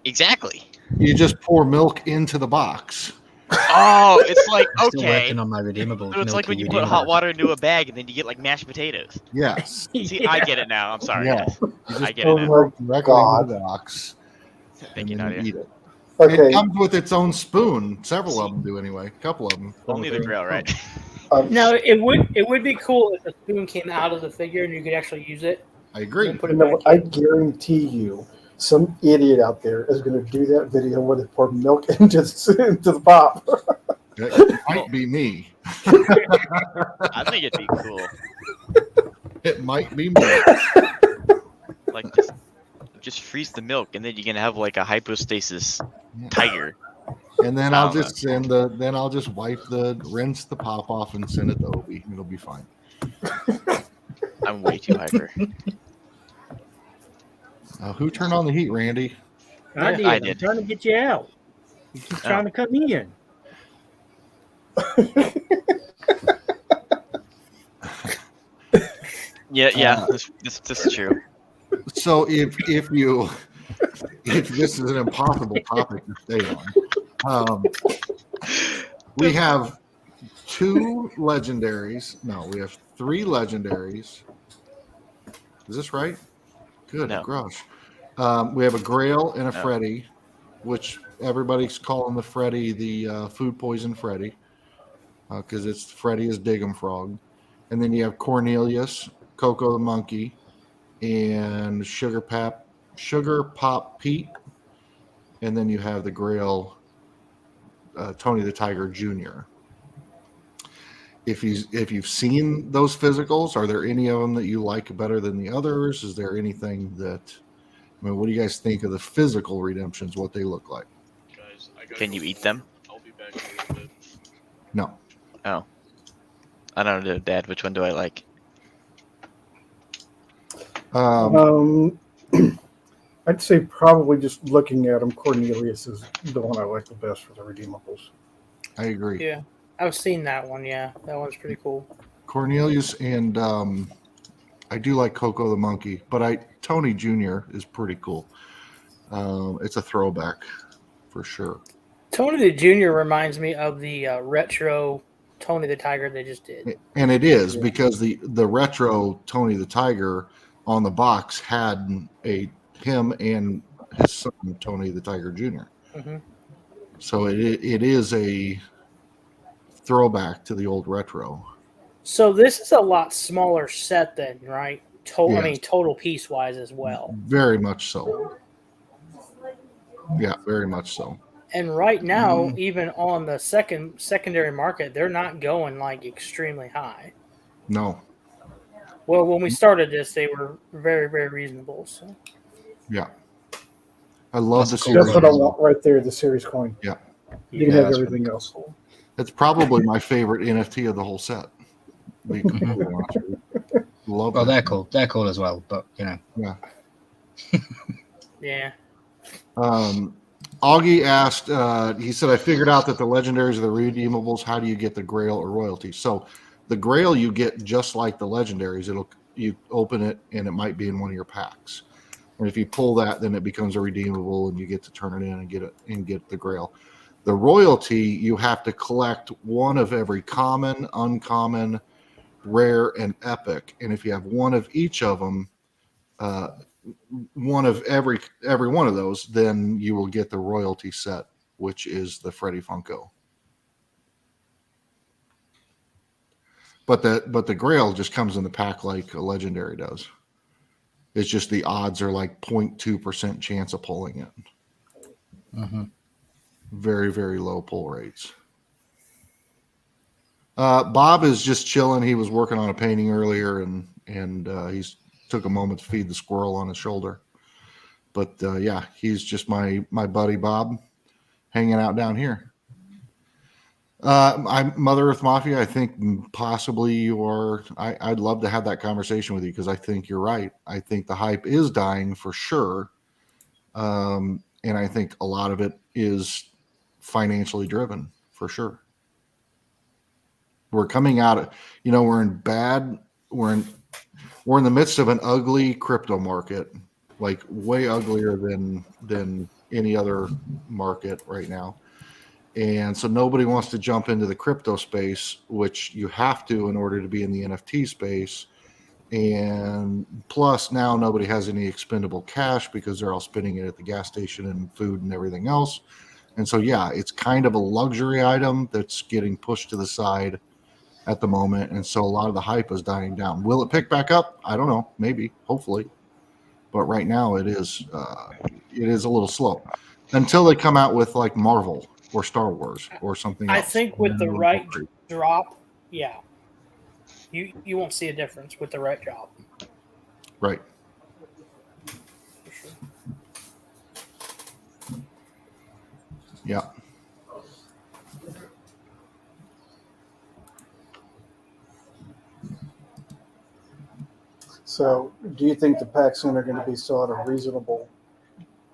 Exactly. You just pour milk into the box. Oh, it's like I'm still okay. working on my redeemable. So it's like milky when you put redeemables. hot water into a bag and then you get like mashed potatoes. Yes. See, I get it now. I'm sorry. Yeah. guys. You just I get pour it now. milk directly God. into the box. Thank you, and then Nadia. eat it. Okay. It comes with its own spoon. Several of them do anyway. A couple of them. Only the grill, right? now it would be cool if the spoon came out of the figure and you could actually use it. I agree. And put it No, back I in. guarantee you, some idiot out there is going to do that video where they pour milk into the pop. It might be me. I think it'd be cool. It might be me. Like just freeze the milk and then you can have like a hypostasis tiger. And then I I'll don't just rinse the pop off and send it to Obi. It'll be fine. I'm way too hyper. Who turned on the heat, Randy? I did. I I'm did. trying to get you out. You keep trying to come in. Yeah, this is true. So if you This is an impossible topic to stay on. We have 2 legendaries. No, we have 3 legendaries. Is this right? Good No. gosh. We have a Grail and a Freddy, which everybody's calling the Freddy the food poison Freddy, because it's Freddy is Dig'em Frog. And then you have Cornelius, Coco the Monkey, and Sugar Pop Pete. And then you have the Grail, Tony the Tiger Jr. If you've seen those physicals, are there any of them that you like better than the others? Is there anything that, I mean, what do you guys think of the physical redemptions, what they look like? Guys, I gotta Can go you eat first. them? I'll be back in a little bit. No. Oh. I don't know, Dad. Which one do I like? I'd say probably just looking at them, Cornelius is the one I like the best for the redeemables. I agree. Yeah, I've seen that one. Yeah, that one's pretty cool. Cornelius and I do like Coco the Monkey, but Tony Jr. is pretty cool. It's a throwback for sure. Tony the Jr. reminds me of the retro Tony the Tiger they just did. And it is because the retro Tony the Tiger on the box had him and his son Tony the Tiger Jr. Mm-hmm. So it is a throwback to the old retro. So this is a lot smaller set then, right? I Yes. mean, total piece wise as well. Very much so. Yeah, very much so. And right now, even on the secondary market, they're not going like extremely high. No. Well, when we started this, they were very, very reasonable. So. Yeah. I love the That's series. what I want right there, the series coin. Yeah. You can Yeah, have that's everything else. It's probably my favorite NFT of the whole set. To be completely honest with you. Love Well, it. they're cool. They're cool as well, but you know. Yeah. Yeah. Augie asked, he said, I figured out that the legendaries are the redeemables. How do you get the Grail or royalty? So the Grail you get just like the legendaries. You open it and it might be in one of your packs. And if you pull that, then it becomes a redeemable and you get to turn it in and get the Grail. The royalty, you have to collect one of every common, uncommon, rare, and epic. And if you have one of each of them, one of every one of those, then you will get the royalty set, which is the Freddy Funko. But the Grail just comes in the pack like a legendary does. It's just the odds are like 0.2% chance of pulling it. Mm-hmm. Very, very low pull rates. Bob is just chilling. He was working on a painting earlier, and he's took a moment to feed the squirrel on his shoulder. But yeah, he's just my buddy Bob, hanging out down here. I'm Mother Earth Mafia. I think possibly you are. I'd love to have that conversation with you because I think you're right. I think the hype is dying for sure, and I think a lot of it is financially driven for sure. We're coming out of, we're in the midst of an ugly crypto market, like way uglier than any other market right now. And so nobody wants to jump into the crypto space, which you have to in order to be in the NFT space. And plus now nobody has any expendable cash because they're all spending it at the gas station and food and everything else. And so, yeah, it's kind of a luxury item that's getting pushed to the side at the moment. And so a lot of the hype is dying down. Will it pick back up? I don't know. Maybe, hopefully. But right now it is a little slow until they come out with like Marvel or Star Wars or something else. I think with the right drop, yeah, you won't see a difference with the right drop. Right. For sure. Yeah. So, do you think the packs in are going to be still at a reasonable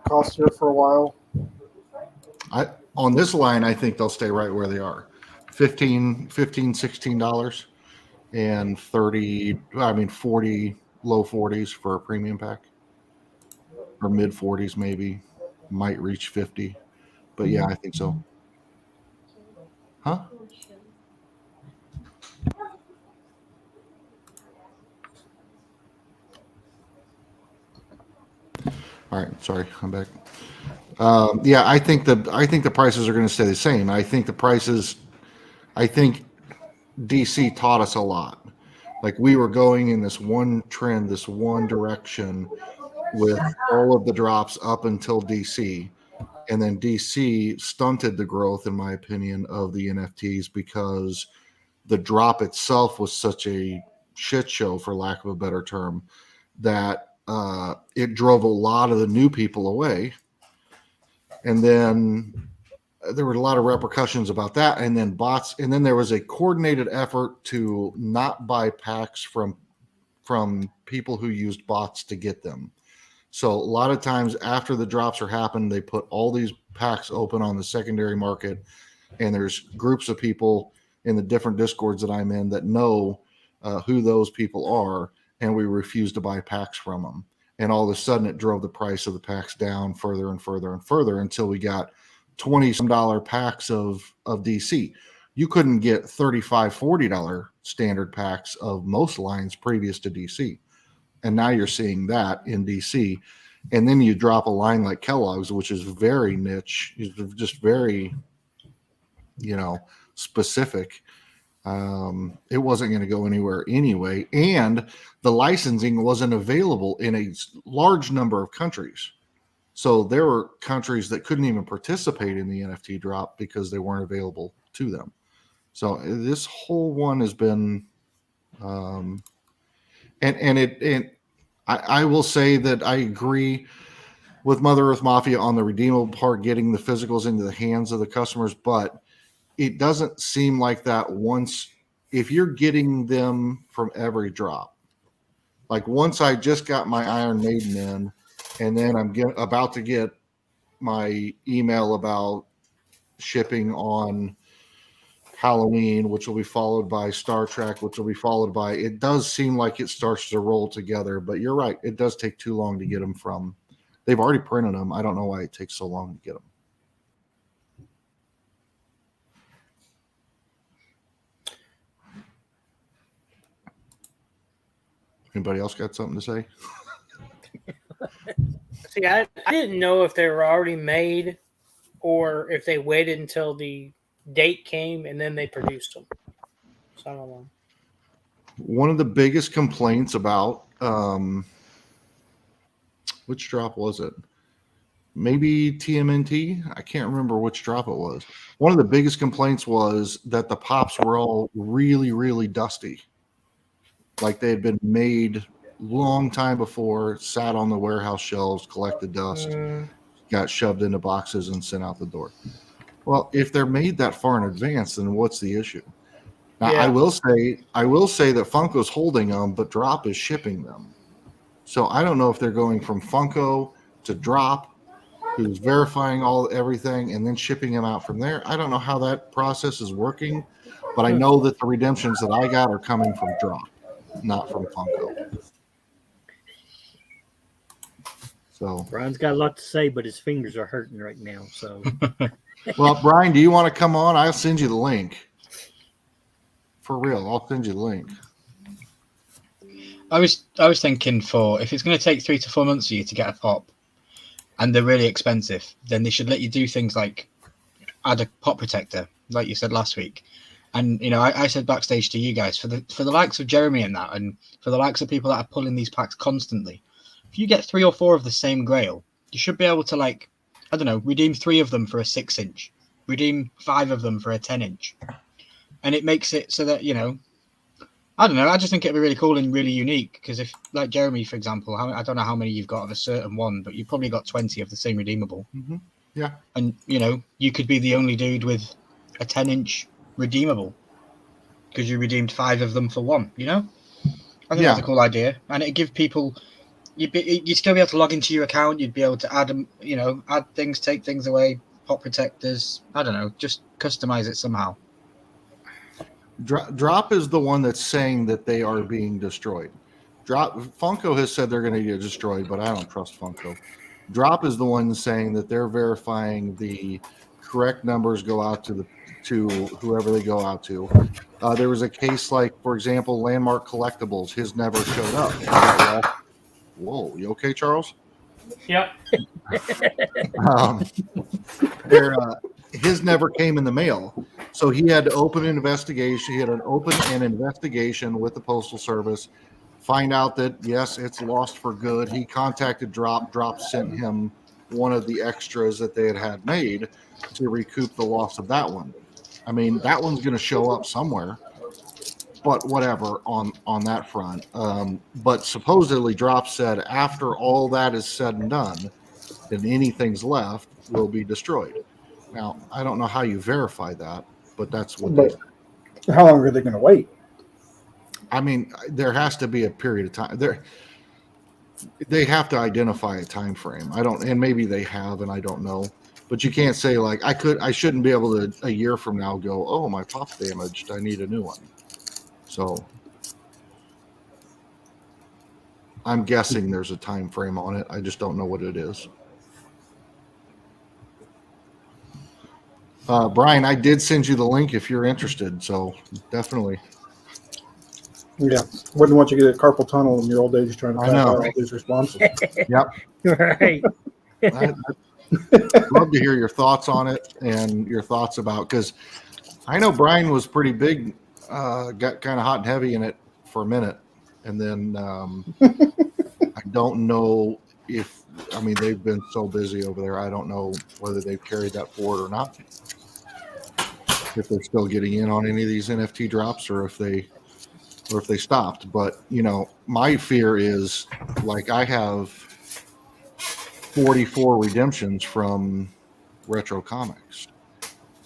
cost here for a while? On this line, I think they'll stay right where they are. $16 and 40, low 40s for a premium pack. or mid 40s, maybe, might reach 50. But yeah, I think so. Huh? All right, sorry, I'm back. Yeah, I think the prices are going to stay the same. I think DC taught us a lot. Like we were going in this one trend, this one direction with all of the drops up until DC. And then DC stunted the growth, in my opinion, of the NFTs because the drop itself was such a shit show, for lack of a better term, that it drove a lot of the new people away. And then there were a lot of repercussions about that. And then bots, and then there was a coordinated effort to not buy packs from people who used bots to get them. So a lot of times after the drops are happened, they put all these packs open on the secondary market, and there's groups of people in the different discords that I'm in that know who those people are, and we refuse to buy packs from them. And all of a sudden it drove the price of the packs down further and further and further until we got $20 packs of DC. You couldn't get $35, $40 standard packs of most lines previous to DC. And now you're seeing that in DC. And then you drop a line like Kellogg's, which is very niche, just very, specific. It wasn't going to go anywhere anyway. And the licensing wasn't available in a large number of countries. So there were countries that couldn't even participate in the NFT drop because they weren't available to them. So this whole one has been, I will say that I agree with Mother Earth Mafia on the redeemable part, getting the physicals into the hands of the customers, but it doesn't seem like that if you're getting them from every drop. Like once I just got my Iron Maiden in, and then I'm about to get my email about shipping on Halloween, which will be followed by Star Trek, which will be followed by, it does seem like it starts to roll together, but you're right. It does take too long to get them from, they've already printed them. I don't know why it takes so long to get them. Anybody else got something to say? See, I didn't know if they were already made or if they waited until the date came and then they produced them. So I don't know. One of the biggest complaints about which drop was it? Maybe TMNT? I can't remember which drop it was. One of the biggest complaints was that the pops were all really, really dusty. Like they had been made long time before, sat on the warehouse shelves, collected dust, got shoved into boxes and sent out the door. Well, if they're made that far in advance, then what's the issue? Now, yeah. I will say that Funko's holding them, but Drop is shipping them. So I don't know if they're going from Funko to Drop, who's verifying everything and then shipping them out from there. I don't know how that process is working, but I know that the redemptions that I got are coming from Drop, not from Funko. So Brian's got a lot to say, but his fingers are hurting right now. So, well, Brian, do you want to come on? I'll send you the link. For real, I'll send you the link. I was thinking if it's going to take 3 to 4 months for you to get a pop, and they're really expensive, then they should let you do things like add a pop protector, like you said last week. And I said backstage to you guys, for the likes of Jeremy and that, and for the likes of people that are pulling these packs constantly, if you get 3 or 4 of the same grail, you should be able to redeem 3 of them for a 6-inch, redeem 5 of them for a 10-inch, and it makes it so that I don't know. I just think it'd be really cool and really unique because if, like Jeremy, for example, I don't know how many you've got of a certain one, but you've probably got 20 of the same redeemable. Mm-hmm. Yeah. And, you could be the only dude with a 10-inch redeemable because you redeemed 5 of them for 1, I think that's a cool idea. And it'd give people, you'd still be able to log into your account. You'd be able to add them, add things, take things away, pop protectors. I don't know, just customize it somehow. Drop is the one that's saying that they are being destroyed. Funko has said they're going to get destroyed, but I don't trust Funko. Drop is the one saying that they're verifying the correct numbers go out to whoever they go out to. There was a case like, for example, Landmark Collectibles. His never showed up. He got lost. Whoa, you okay, Charles? Yep. His never came in the mail, so he had to open an investigation. He had to open an investigation with the Postal Service, find out that yes, it's lost for good. He contacted Drop. Drop sent him one of the extras that they had made to recoup the loss of that one. I mean, that one's going to show up somewhere, but whatever on that front. But supposedly Drop said after all that is said and done, and anything's left will be destroyed. Now, I don't know how you verify that, but that's what they But how long are they going to wait? I mean, there has to be a period of time. They have to identify a time frame. I don't, and maybe they have, and I don't know. But you can't say like I shouldn't be able to a year from now go, oh, my pop's damaged, I need a new one. So I'm guessing there's a time frame on it. I just don't know what it is. Brian, I did send you the link if you're interested. So definitely. Yeah, wouldn't want you to get a carpal tunnel in your old age trying to I type know. out all these responses. Yep. Right. I'd love to hear your thoughts on it and your thoughts about, because I know Brian was pretty big, got kind of hot and heavy in it for a minute. And then I don't know if, I mean, they've been so busy over there. I don't know whether they've carried that forward or not. If they're still getting in on any of these NFT drops or if they stopped. But, you know, my fear is like I have 44 redemptions from Retro Comics.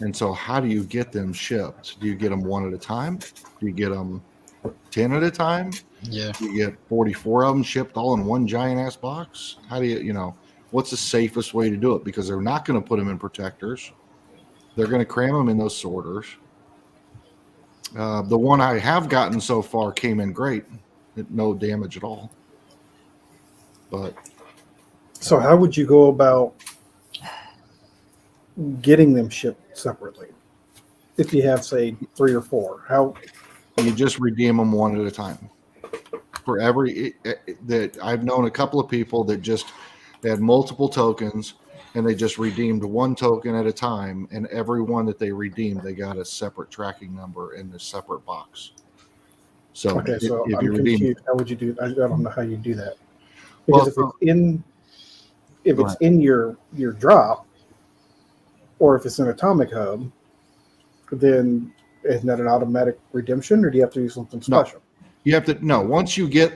And so how do you get them shipped? Do you get them one at a time? Do you get them 10 at a time? Yeah. Do you get 44 of them shipped all in one giant ass box? How do you know, what's the safest way to do it? Because they're not going to put them in protectors. They're going to cram them in those sorters. The one I have gotten so far came in great. No damage at all. But So how would you go about getting them shipped separately? If you have, say, 3 or 4, how? you just redeem them one at a time. For every that I've known a couple of people that they had multiple tokens and they just redeemed one token at a time, and every one that they redeemed, they got a separate tracking number in a separate box. So Okay, so if I'm you redeem, confused. How would you do? I don't know how you do that. Because well, if it's in your drop, or if it's an Atomic Hub, then isn't that an automatic redemption, or do you have to do something special? you have to once you get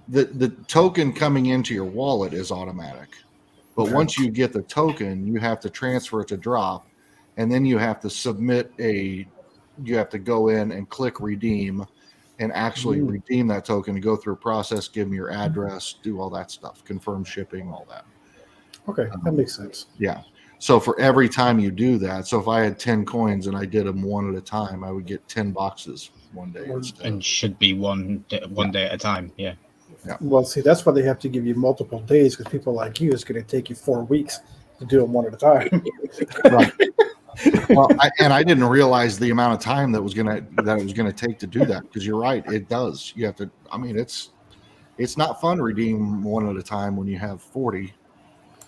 the token coming into your wallet is automatic. But Okay. once you get the token, you have to transfer it to Drop, and then you have to submit you have to go in and click redeem and actually redeem that token and go through a process, give them your address, do all that stuff, confirm shipping, all that. Okay, that makes sense. Yeah. So for every time you do that, so if I had 10 coins and I did them one at a time, I would get 10 boxes one day. And should be one day at a time. Yeah. Yeah. Well, see, that's why they have to give you multiple days, because people like you, it's going to take you 4 weeks to do them one at a time. Right. Well, I didn't realize the amount of time that it was gonna take to do that, because you're right, it does. You have to. I mean, it's not fun to redeem one at a time when you have 40.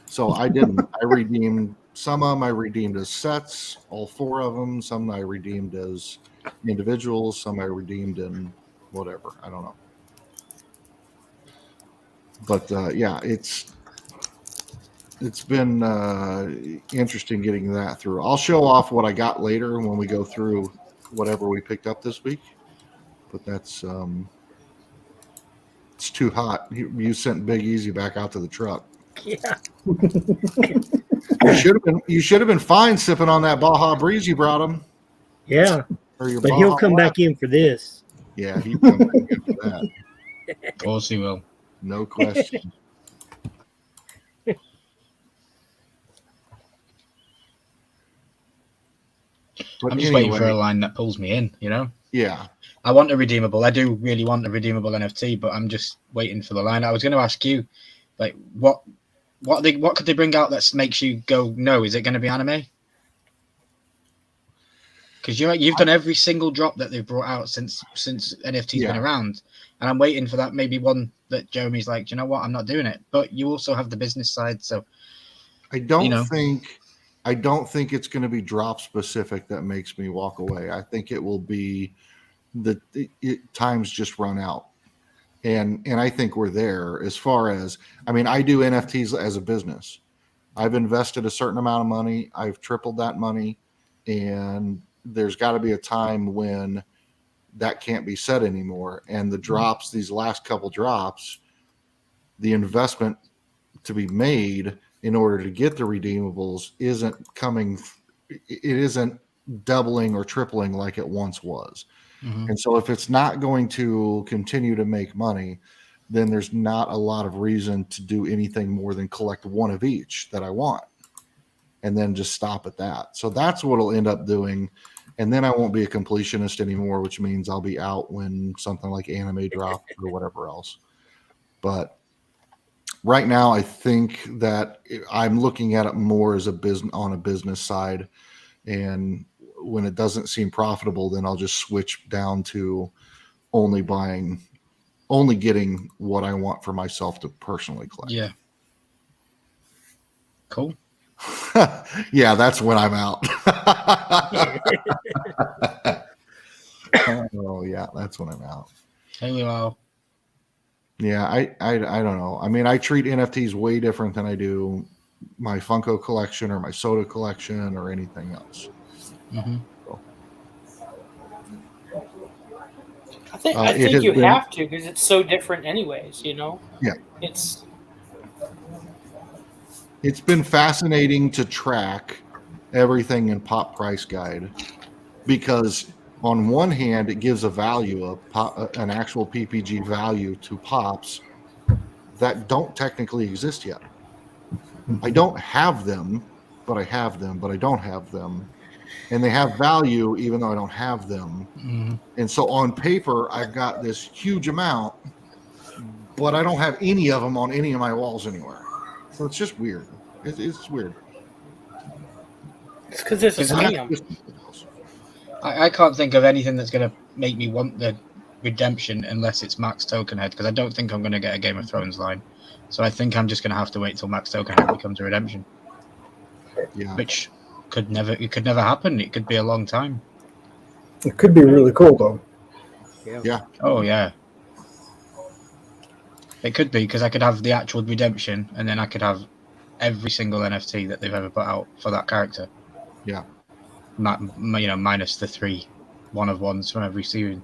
So I didn't. I redeemed some of them. I redeemed as sets, all 4 of them. Some I redeemed as individuals. Some I redeemed in whatever. I don't know. But yeah, it's been interesting getting that through. I'll show off what I got later when we go through whatever we picked up this week. But that's it's too hot. You sent Big Easy back out to the truck. Yeah. You should have been fine sipping on that Baja Breeze you brought him. Yeah. Or your But Baja he'll come Blast. back in for this. Yeah, he'll come back in for that. Of course he will. No question. But I'm just waiting for anyway, a line that pulls me in, you know? yeah. I want a redeemable. I do really want a redeemable NFT, but I'm just waiting for the line. I was going to ask you, like, what What could they bring out that makes you go, no? Is it going to be anime? Because you've done every single drop that they've brought out since NFT's been around, and I'm waiting for that maybe one that Jeremy's like, do you know what? I'm not doing it. But you also have the business side, so I don't think it's going to be drop specific that makes me walk away. I think it will be times just run out. And I think we're there as far as, I mean, I do NFTs as a business. I've invested a certain amount of money. I've tripled that money. And there's got to be a time when that can't be said anymore. And the drops, these last couple drops, the investment to be made in order to get the redeemables isn't doubling or tripling like it once was. Mm-hmm. And so if it's not going to continue to make money, then there's not a lot of reason to do anything more than collect one of each that I want and then just stop at that. So that's what it'll end up doing. And then I won't be a completionist anymore, which means I'll be out when something like anime drops or whatever else. But right now, I think that I'm looking at it more as a business side. And when it doesn't seem profitable, then I'll just switch down to only getting what I want for myself to personally collect. Yeah. Cool. Yeah, that's when I'm out. Oh yeah, that's when I'm out. Hey, well. Yeah, I don't know. I mean, I treat NFTs way different than I do my Funko collection or my soda collection or anything else. Mm-hmm. So. I think you have to, because it's so different anyways, you know? Yeah. It's been fascinating to track everything in Pop Price Guide because on one hand, it gives a value an actual PPG value to pops that don't technically exist yet. I don't have them, but I have them, but I don't have them. And they have value even though I don't have them. Mm-hmm. And so on paper, I've got this huge amount, but I don't have any of them on any of my walls anywhere. So it's just weird. It's weird. It's because it's a scam. I can't think of anything that's going to make me want the redemption unless it's Max Tokenhead, because I don't think I'm going to get a Game of Thrones line. So I think I'm just going to have to wait till Max Tokenhead becomes a redemption. Yeah. Which could never happen. It could be a long time. It could be really cool though. Yeah. Oh yeah. It could be, because I could have the actual redemption and then I could have every single NFT that they've ever put out for that character. Yeah. Minus the 3 1-of-1s from every series.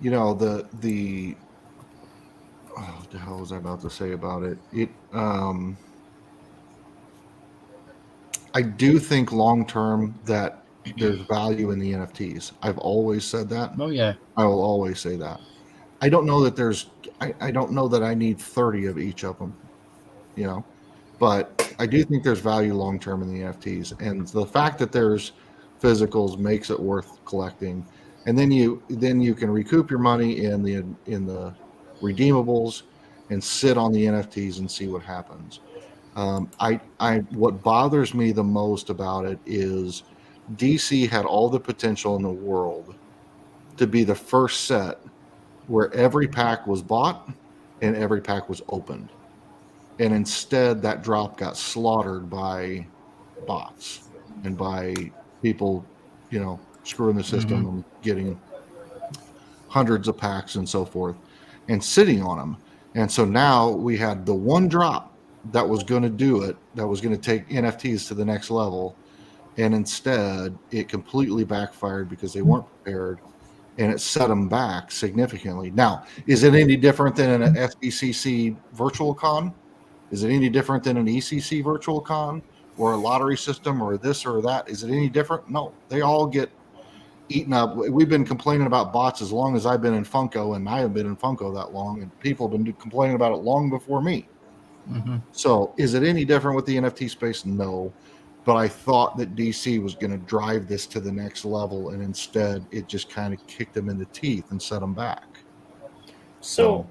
You know, what the hell was I about to say about it? I do think long term that there's value in the NFTs. I've always said that. Oh yeah. I will always say that. I don't know that I don't know that I need 30 of each of them, you know, but I do think there's value long term in the NFTs, and the fact that there's physicals makes it worth collecting. And then you can recoup your money in the redeemables and sit on the NFTs and see what happens. What bothers me the most about it is DC had all the potential in the world to be the first set where every pack was bought and every pack was opened. And instead that drop got slaughtered by bots and by people, you know, screwing the system and getting hundreds of packs and so forth and sitting on them. And so now we had the one drop that was going to do it, that was going to take NFTs to the next level. And instead it completely backfired because they weren't prepared, and it set them back significantly. Now, is it any different than an SBCC virtual con? Is it any different than an ECC virtual con or a lottery system or this or that? Is it any different? No, they all get eaten up. We've been complaining about bots as long as I've been in Funko, and I haven't been in Funko that long, and people have been complaining about it long before me. Mm-hmm. So is it any different with the NFT space? No. But I thought that DC was going to drive this to the next level, and instead it just kind of kicked them in the teeth and set them back. So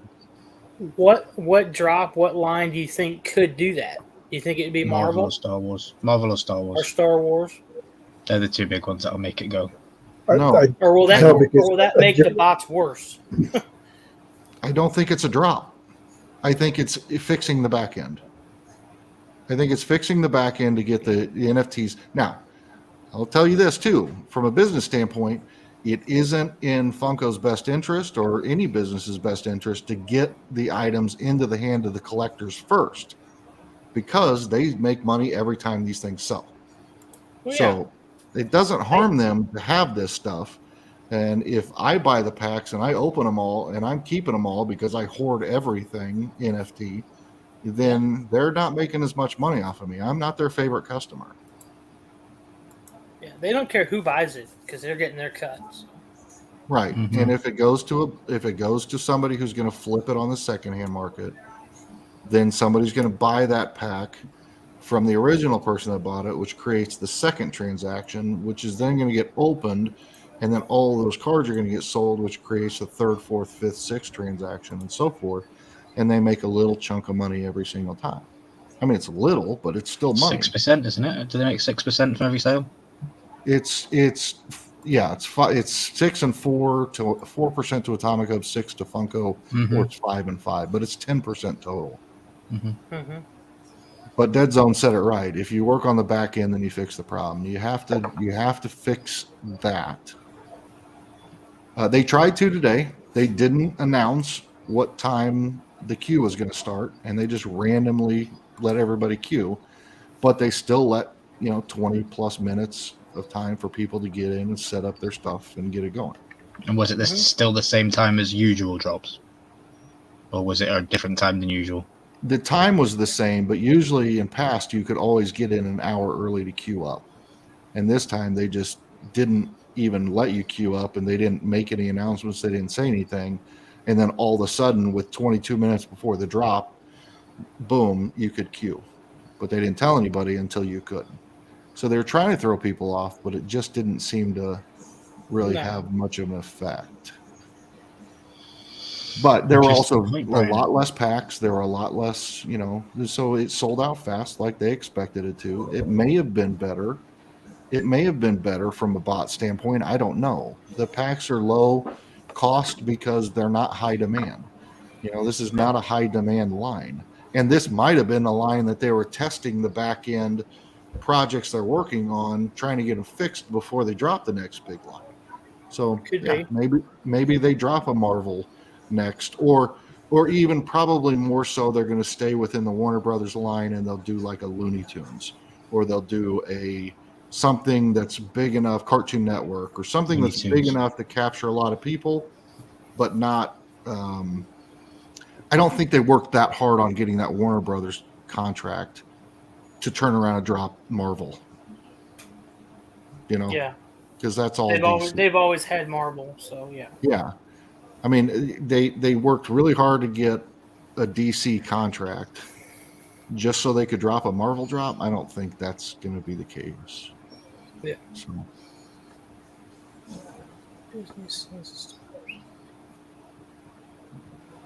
What drop, what line do you think could do that? Do you think it'd be Marvel Marvel or Star Wars. Marvel or Star or Wars. Star Wars? They're the two big ones that'll make it go. No. Or will that No, because- make the bots worse? I don't think it's a drop. I think it's fixing the back end. I think it's fixing the back end to get the NFTs. Now, I'll tell you this too, from a business standpoint, it isn't in Funko's best interest or any business's best interest to get the items into the hand of the collectors first, because they make money every time these things sell. Well, So it doesn't harm them to have this stuff. And if I buy the packs and I open them all and I'm keeping them all because I hoard everything NFT, then they're not making as much money off of me. I'm not their favorite customer. yeah, they don't care who buys it because they're getting their cuts. Right. Mhm. And if it goes to somebody who's going to flip it on the secondhand market, then somebody's going to buy that pack from the original person that bought it, which creates the second transaction, which is then going to get opened, and then all those cards are going to get sold, which creates the third, fourth, fifth, sixth transaction, and so forth. And they make a little chunk of money every single time. I mean, it's little, but it's still money. 6%, isn't it? Do they make 6% from every sale? It's 6 and 4% to Atomic Hub, 6 to Funko, Mhm. or it's 5 and 5, but it's 10% total. Mm-hmm. But Dead Zone said it right. If you work on the back end, then you fix the problem. You have to fix that. They tried to today. They didn't announce what time the queue was going to start, and they just randomly let everybody queue. But they still let 20 plus minutes of time for people to get in and set up their stuff and get it going. And was it still the same time as usual drops? Or was it a different time than usual? The time was the same, but usually in past you could always get in an hour early to queue up. And this time they just didn't even let you queue up, and they didn't make any announcements. They didn't say anything. And then all of a sudden, with 22 minutes before the drop, boom, you could queue. But they didn't tell anybody until you couldn't. So they were trying to throw people off, but it just didn't seem to really have much of an effect. But there were also a lot less packs. There were a lot less, so it sold out fast like they expected it to. It may have been better. It may have been better from a bot standpoint. I don't know. The packs are low cost because they're not high demand. This is not a high demand line. And this might have been a line that they were testing the back end projects they're working on, trying to get them fixed before they drop the next big line. So maybe they drop a Marvel next, or even probably more so they're going to stay within the Warner Brothers line, and they'll do like a Looney Tunes, or they'll do something that's big enough, Cartoon Network, or something Looney that's Tunes. big enough to capture a lot of people, but not. I don't think they worked that hard on getting that Warner Brothers contract to turn around and drop Marvel. Yeah, because that's all they've always had Marvel, so yeah. Yeah. I mean, they worked really hard to get a DC contract just so they could drop a Marvel drop. I don't think that's going to be the case. Yeah. So.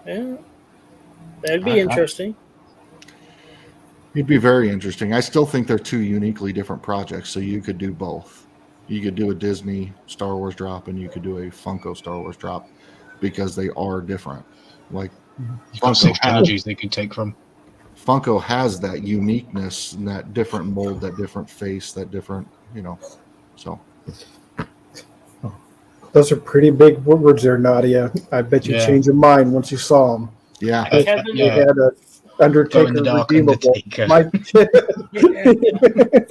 Yeah, that'd be interesting. It'd be very interesting. I still think they're two uniquely different projects, so you could do both. You could do a Disney Star Wars drop, and you could do a Funko Star Wars drop, because they are different. Like You've got 6 trilogies they could take from. Funko has that uniqueness and that different mold, that different face, that different, so. Those are pretty big words there, Nadia. I bet you changed your mind once you saw them. Yeah. They had a Undertaker redeemable.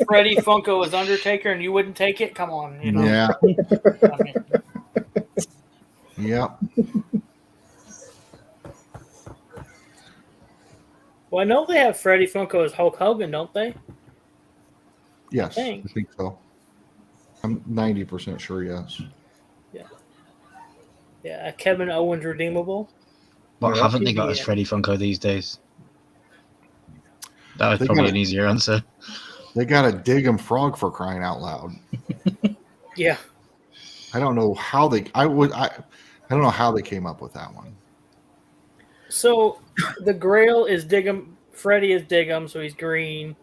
Freddy Funko is Undertaker, and you wouldn't take it? Come on, Yeah. I mean, Yeah. well, I know they have Freddy Funko as Hulk Hogan, don't they? Yes, I think so. I'm 90% sure. Yes. Yeah, Kevin Owens redeemable. What haven't they got as Freddy Funko these days? That was probably an easier answer. They got a Dig 'em Frog, for crying out loud. Yeah. I don't know how they. I don't know how they came up with that one. So the Grail is Diggum. Freddy is Diggum, so he's green.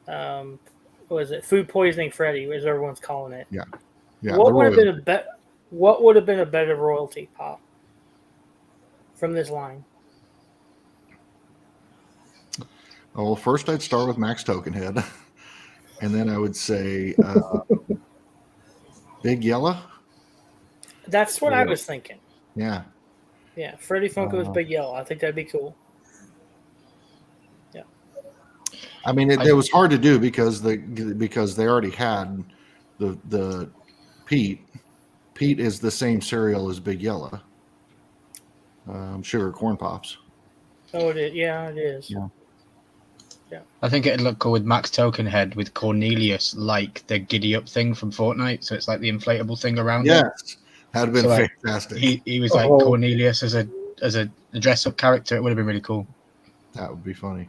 What is it? Food poisoning Freddy, as everyone's calling it. Yeah, What the would have royal. been What would have been a better royalty pop from this line? Oh, well, first I'd start with Max Tokenhead, and then I would say Big Yellow. That's what I was thinking. Yeah. Yeah, Freddy Funko's Big Yellow. I think that'd be cool. Yeah. I mean, it was hard to do because they already had the Pete. Pete is the same cereal as Big Yellow. Sugar Corn Pops. Oh, it is. Yeah, it is. Yeah. I think it'd look cool with Max Tokenhead with Cornelius, like the giddy up thing from Fortnite. So it's like the inflatable thing around it. Yes, that'd have been So, fantastic. He was like Cornelius as a dress up character. It would have been really cool. That would be funny.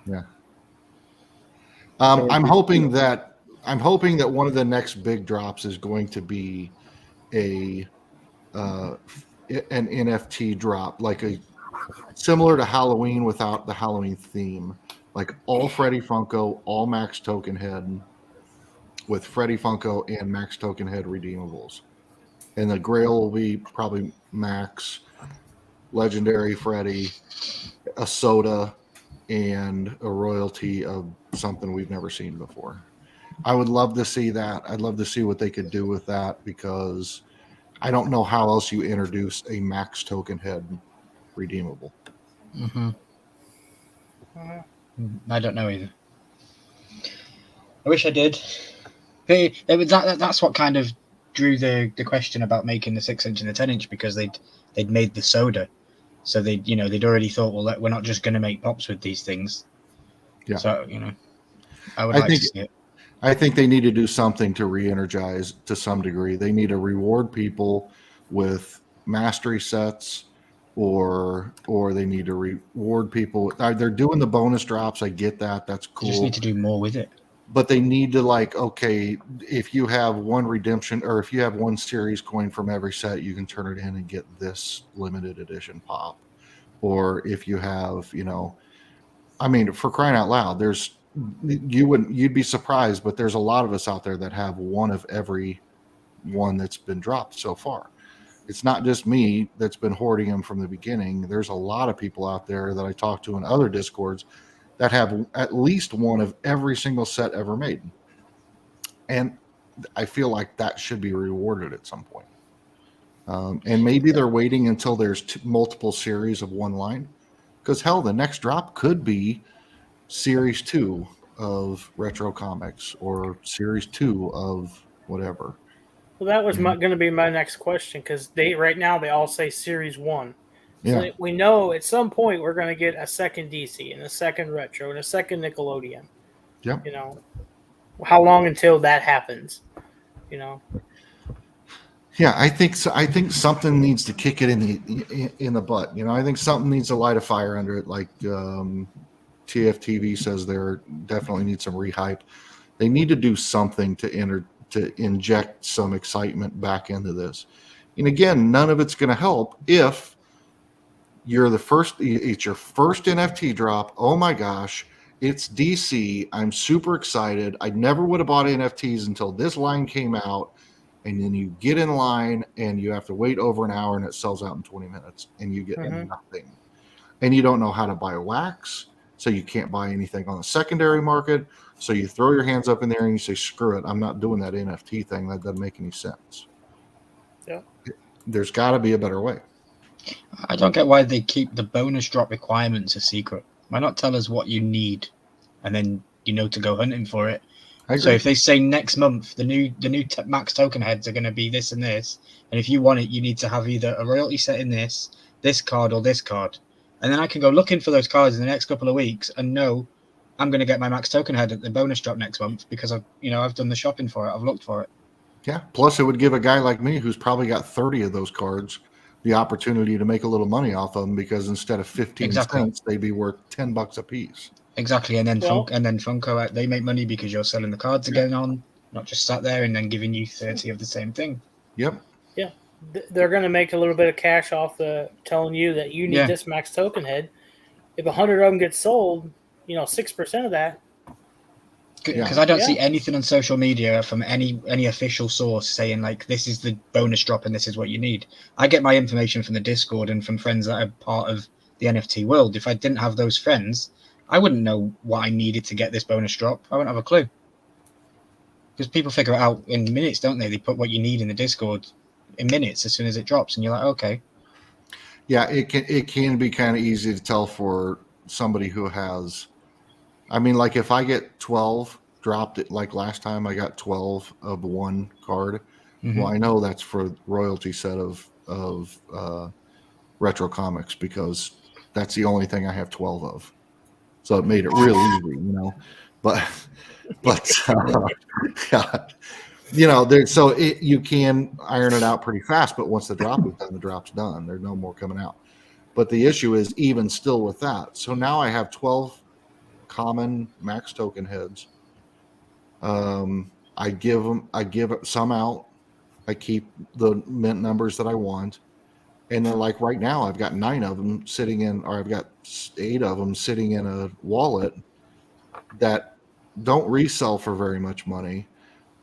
Yeah. I'm hoping that one of the next big drops is going to be an NFT drop, like a similar to Halloween without the Halloween theme, like all Freddy Funko, all Max Tokenhead, with Freddy Funko and Max Tokenhead redeemables, and the Grail will be probably Max, Legendary Freddy, a soda, and a royalty of something we've never seen before. I would love to see that. I'd love to see what they could do with that, because I don't know how else you introduce a Max Tokenhead redeemable. Mm-hmm. I don't know either. I wish I did. That's what kind of drew the question about making the 6-inch and the 10-inch, because they'd made the soda, so they'd already thought, well, we're not just going to make pops with these things. Yeah. So I would like to see it. I think they need to do something to re-energize to some degree. They need to reward people with mastery sets, or they need to reward people. They're doing the bonus drops. I get that. That's cool. You just need to do more with it. But they need to, like, okay, if you have one redemption, or if you have one series coin from every set, you can turn it in and get this limited edition pop. Or if you have, I mean, for crying out loud, you'd be surprised, but there's a lot of us out there that have one of every one that's been dropped so far. It's not just me that's been hoarding them from the beginning. There's a lot of people out there that I talk to in other Discords that have at least one of every single set ever made. And I feel like that should be rewarded at some point. And maybe they're waiting until there's multiple series of one line. Because hell, the next drop could be Series 2 of Retro Comics, or Series 2 of whatever. Well, that was going to be my next question, because right now they all say Series 1. So we know at some point we're going to get a second DC and a second Retro and a second Nickelodeon. Yep. How long until that happens? Yeah, I think so. I think something needs to kick it in the butt. I think something needs to light a fire under it. Like TFTV says, there definitely needs some rehype. They need to do something to inject some excitement back into this. And again, none of it's going to help if you're it's your first NFT drop. Oh my gosh, it's DC. I'm super excited. I never would have bought NFTs until this line came out. And then you get in line and you have to wait over an hour and it sells out in 20 minutes and you get nothing. And you don't know how to buy wax. So you can't buy anything on the secondary market. So you throw your hands up in there and you say, screw it, I'm not doing that NFT thing. That doesn't make any sense. Yeah. There's got to be a better way. I don't get why they keep the bonus drop requirements a secret. Why not tell us what you need, and then to go hunting for it? So if they say next month the new Max Token heads are going to be this and this, and if you want it, you need to have either a royalty set in this card, or this card, and then I can go looking for those cards in the next couple of weeks and know I'm going to get my Max Token head at the bonus drop next month because I've done the shopping for it. I've looked for it. Yeah. Plus, it would give a guy like me who's probably got 30 of those cards the opportunity to make a little money off of them, because instead of 15 cents, they'd be worth $10 a piece. Exactly, and then Funko, they make money because you're selling the cards again on, not just sat there and then giving you 30 of the same thing. Yep. Yeah, they're going to make a little bit of cash off telling you that you need Yeah. this max token head. If 100 of them get sold, 6% of that. Because I don't Yeah. see anything on social media from any official source saying like this is the bonus drop and this is what you need. I get my information from the Discord and from friends that are part of the NFT world. If I didn't have those friends, I wouldn't know what I needed to get this bonus drop. I wouldn't have a clue. Because people figure it out in minutes, don't they? They put what you need in the Discord in minutes as soon as it drops, and you're like, okay. Yeah, it can be kind of easy to tell for somebody who has. I mean, like if I get 12 dropped, it like last time I got 12 of one card. Mm-hmm. Well, I know that's for royalty set of retro comics because that's the only thing I have 12 of. So it made it real easy, But you can iron it out pretty fast. But once the drop is done, the drop's done. There's no more coming out. But the issue is even still with that. So now I have 12 common max token heads. I give some out. I keep the mint numbers that I want. And then like right now I've got 9 of them sitting in, or I've got 8 of them sitting in a wallet that don't resell for very much money,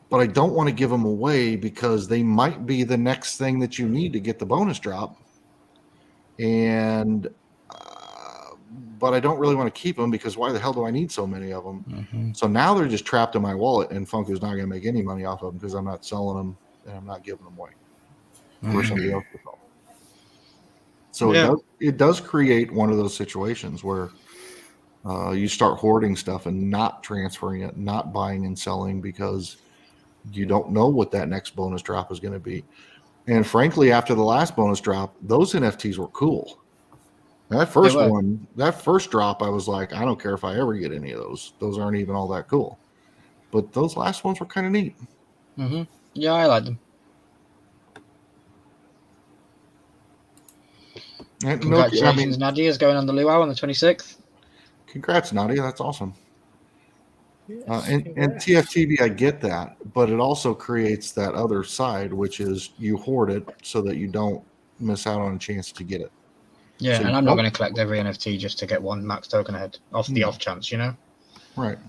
but I don't want to give them away because they might be the next thing that you need to get the bonus drop. And, but I don't really want to keep them because why the hell do I need so many of them? Mm-hmm. So now they're just trapped in my wallet, and Funko's not going to make any money off of them because I'm not selling them and I'm not giving them away for somebody else to sell. So it does create one of those situations where you start hoarding stuff and not transferring it, not buying and selling because you don't know what that next bonus drop is going to be. And frankly, after the last bonus drop, those NFTs were cool. That first drop, I was like, I don't care if I ever get any of those. Those aren't even all that cool. But those last ones were kind of neat. Mm-hmm. Yeah, I like them. Congratulations, Nadia's going on the luau on the 26th. Congrats, Nadia. That's awesome. Yes, and TFTV, I get that, but it also creates that other side, which is you hoard it so that you don't miss out on a chance to get it. Yeah, so and I'm not going to collect every NFT just to get one max token ahead off the off chance, Right.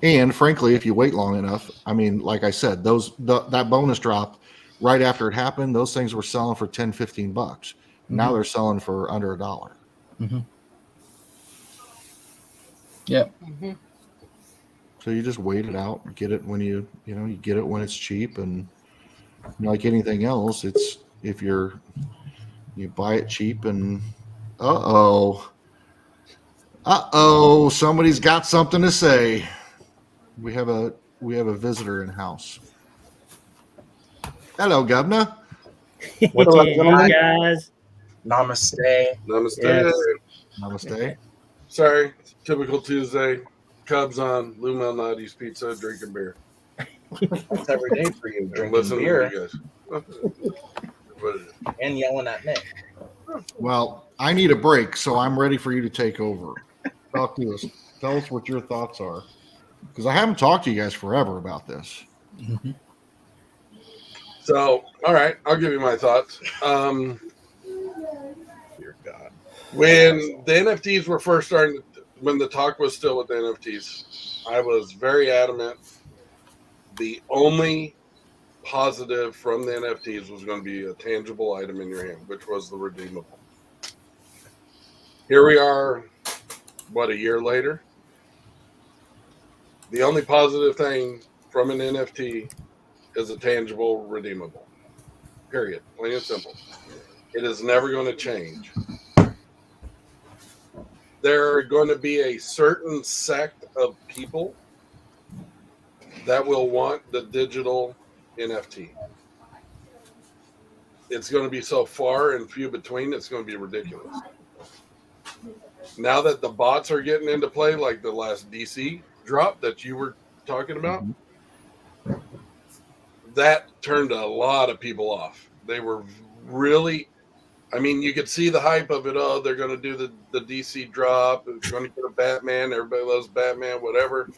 And frankly, if you wait long enough, I mean, like I said, that bonus drop right after it happened, those things were selling for $10, $15. Mm-hmm. Now they're selling for under $1. Mm-hmm. Yeah. Mm-hmm. So you just wait it out, get it when you get it when it's cheap, and like anything else, it's if you buy it cheap and somebody's got something to say. We have a visitor in house. Hello, Governor. What's up, gentlemen? Guys? Namaste. Namaste. Yes. Namaste. Sorry, typical Tuesday. Cubs on, Lou Malnati's Pizza, drinking beer. That's every day for you, And drinking listening beer to you guys. and yelling at Nick. Well, I need a break, so I'm ready for you to take over. Talk to us. Tell us what your thoughts are, because I haven't talked to you guys forever about this. Mm-hmm. So, all right, I'll give you my thoughts. Dear God. When the NFTs were first starting, when the talk was still with the NFTs, I was very adamant. The only positive from the NFTs was going to be a tangible item in your hand, which was the redeemable. Here we are, a year later? The only positive thing from an NFT is a tangible redeemable. Period. Plain and simple. It is never going to change. There are going to be a certain sect of people that will want the digital NFT. It's going to be so far and few between, it's going to be ridiculous. Now that the bots are getting into play, like the last DC drop that you were talking about, that turned a lot of people off. They were really, I mean, you could see the hype of it. Oh, they're going to do the DC drop. It's going to get a Batman. Everybody loves Batman, whatever.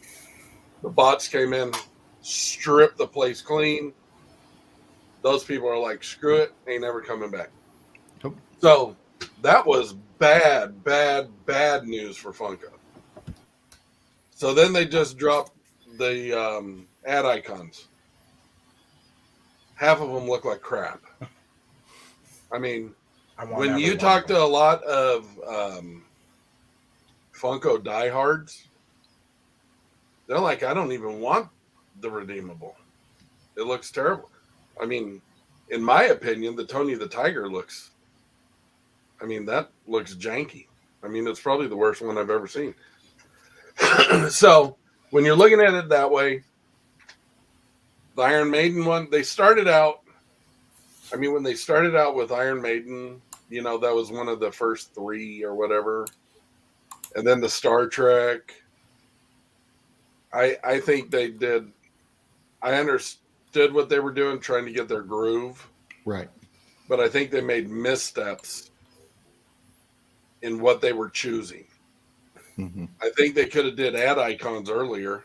The bots came in, stripped the place clean. those people are like, screw it, ain't never coming back. Nope. So that was bad news for Funko. So then they just dropped the ad icons. Half of them look like crap. I mean, when you talk to a lot of Funko diehards, they're like, I don't even want the redeemable. It looks terrible. I mean, in my opinion, the Tony the Tiger looks, I mean, that looks janky. I mean, it's probably the worst one I've ever seen. So when you're looking at it that way, the Iron Maiden one, they started out, I mean, when they started out with Iron Maiden, you know, that was one of the first 3 or whatever. And then the Star Trek, I think they did, I understood what they were doing, trying to get their groove. Right. But I think they made missteps in what they were choosing. Mm-hmm. I think they could have did ad icons earlier.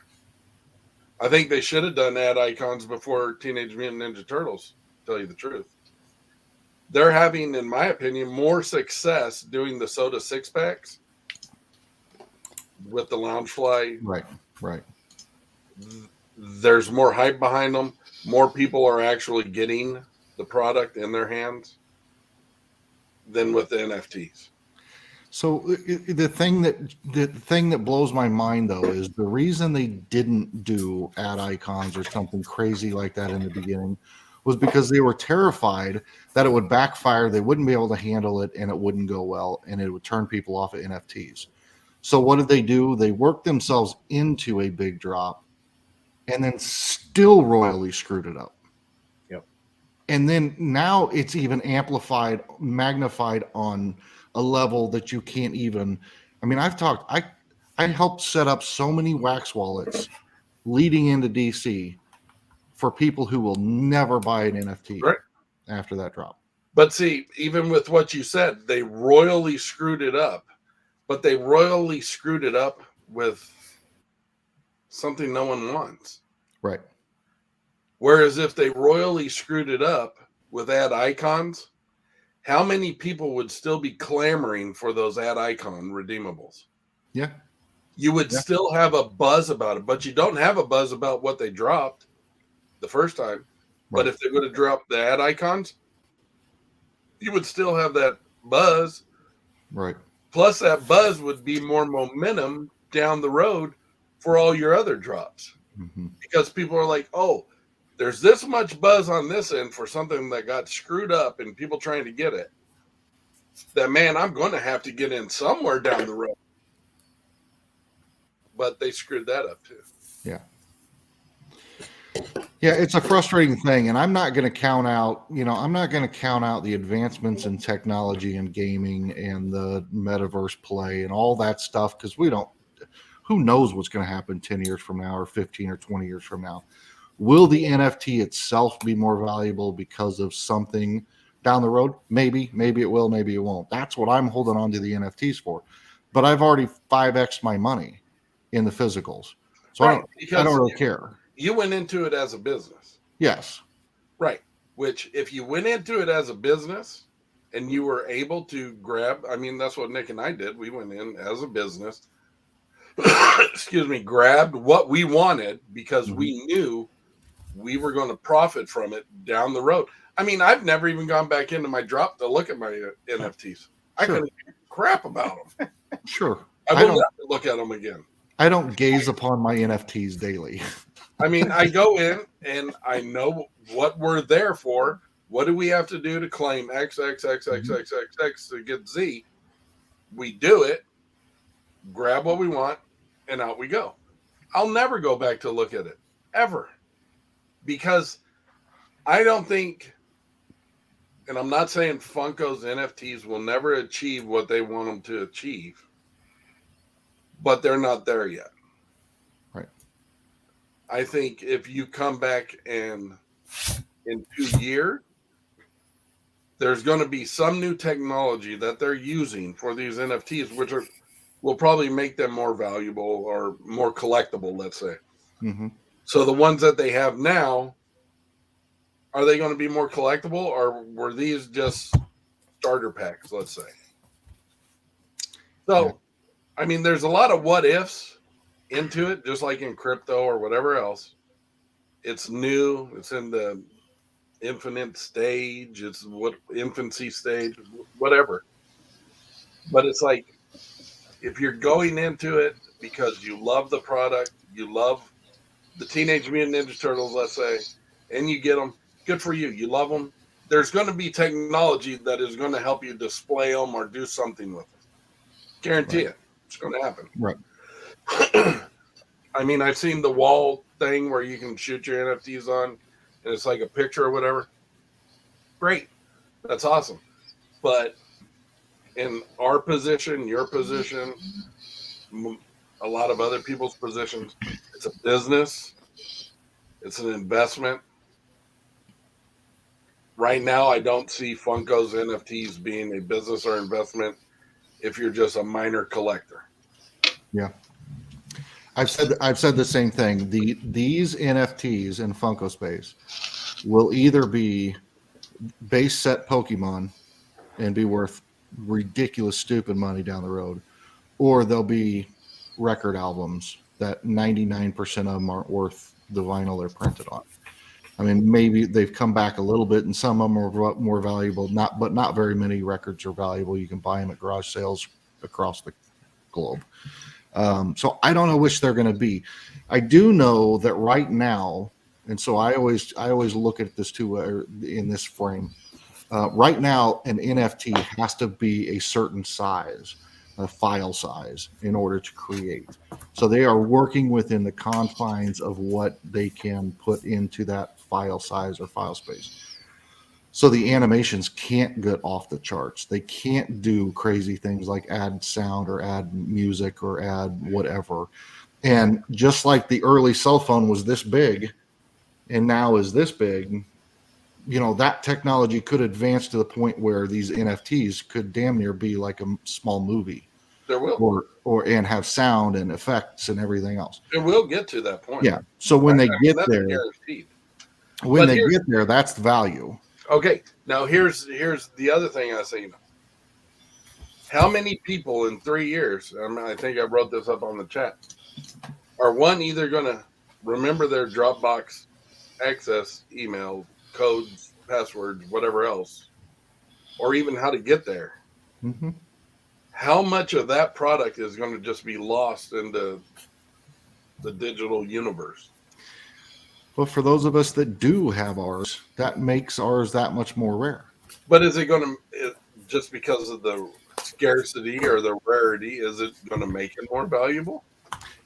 I think they should have done ad icons before Teenage Mutant Ninja Turtles, to tell you the truth. They're having, in my opinion, more success doing the soda 6-packs with the Loungefly. Right. There's more hype behind them. More people are actually getting the product in their hands than with the NFTs. So the thing that blows my mind though is the reason they didn't do ad icons or something crazy like that in the beginning was because they were terrified that it would backfire, they wouldn't be able to handle it, and it wouldn't go well, and it would turn people off at NFTs. So what did they do? They worked themselves into a big drop and then still royally screwed it up. Yep. And then now it's even amplified, magnified on a level that you can't even. I mean, I helped set up so many wax wallets leading into DC for people who will never buy an NFT after that drop. But see, even with what you said, they royally screwed it up, but they royally screwed it up with something no one wants. Right. Whereas if they royally screwed it up with ad icons, how many people would still be clamoring for those ad icon redeemables? Yeah. You would still have a buzz about it, but you don't have a buzz about what they dropped the first time. But if they would have dropped the ad icons, you would still have that buzz. Right. Plus, that buzz would be more momentum down the road for all your other drops. Mm-hmm. Because people are like, oh, there's this much buzz on this end for something that got screwed up and people trying to get it. That, man, I'm going to have to get in somewhere down the road. But they screwed that up too. Yeah. Yeah, it's a frustrating thing. And I'm not going to count out the advancements in technology and gaming and the metaverse play and all that stuff, because who knows what's going to happen 10 years from now or 15 or 20 years from now. Will the NFT itself be more valuable because of something down the road? Maybe it will, maybe it won't. That's what I'm holding on to the NFTs for. But I've already 5x my money in the physicals. So I don't really care. You went into it as a business. Yes. Right. Which, if you went into it as a business and you were able to grab, I mean, that's what Nick and I did. We went in as a business, grabbed what we wanted because we knew we were going to profit from it down the road. I mean, I've never even gone back into my drop to look at my NFTs. I couldn't give a crap about them. Sure. I will never look at them again. I don't gaze upon my NFTs daily. I mean, I go in and I know what we're there for. What do we have to do to claim X to get Z? We do it, grab what we want, and out we go. I'll never go back to look at it, ever. Because I don't think, and I'm not saying Funko's NFTs will never achieve what they want them to achieve, but they're not there yet. Right. I think if you come back and in 2 years, there's going to be some new technology that they're using for these NFTs, which will probably make them more valuable or more collectible, let's say. Mm-hmm. So the ones that they have now, are they going to be more collectible, or were these just starter packs? Let's say. So, Yeah. I mean, there's a lot of what ifs into it, just like in crypto or whatever else. It's new. It's in the infinite stage. It's what infancy stage, whatever. But it's like if you're going into it because you love the product, you love the Teenage Mutant Ninja Turtles, let's say, and you get them, good for you. You love them. There's going to be technology that is going to help you display them or do something with them. Guarantee it. It's going to happen. Right. I mean, I've seen the wall thing where you can shoot your NFTs on, and it's like a picture or whatever. Great. That's awesome. But in our position, your position, a lot of other people's positions, it's a business. It's an investment. Right now, I don't see Funko's NFTs being a business or investment if you're just a minor collector. Yeah. I've said the same thing. These NFTs in Funko space will either be base set Pokemon and be worth ridiculous, stupid money down the road, or they'll be record albums that 99% of them aren't worth the vinyl they're printed on. I mean, maybe they've come back a little bit, and some of them are more valuable. But not very many records are valuable. You can buy them at garage sales across the globe. So I don't know which they're going to be. I do know that right now, and so I always look at this too in this frame. Right now, an NFT has to be a certain size, a file size, in order to create. So they are working within the confines of what they can put into that file size or file space. So the animations can't get off the charts. They can't do crazy things like add sound or add music or add whatever. And just like the early cell phone was this big and now is this big, you know, that technology could advance to the point where these NFTs could damn near be like a small movie. There will. Or and have sound and effects and everything else. It will get to that point. Yeah. So when they get there, guaranteed. when they get there, that's the value. Okay, now here's the other thing I say. How many people in 3 years, I think I wrote this up on the chat, are either going to remember their Dropbox access email, codes, passwords, whatever else, or even how to get there? Mm-hmm. How much of that product is going to just be lost into the digital universe? Well, for those of us that do have ours, that makes ours that much more rare. But is it going to, just because of the scarcity or the rarity, is it going to make it more valuable?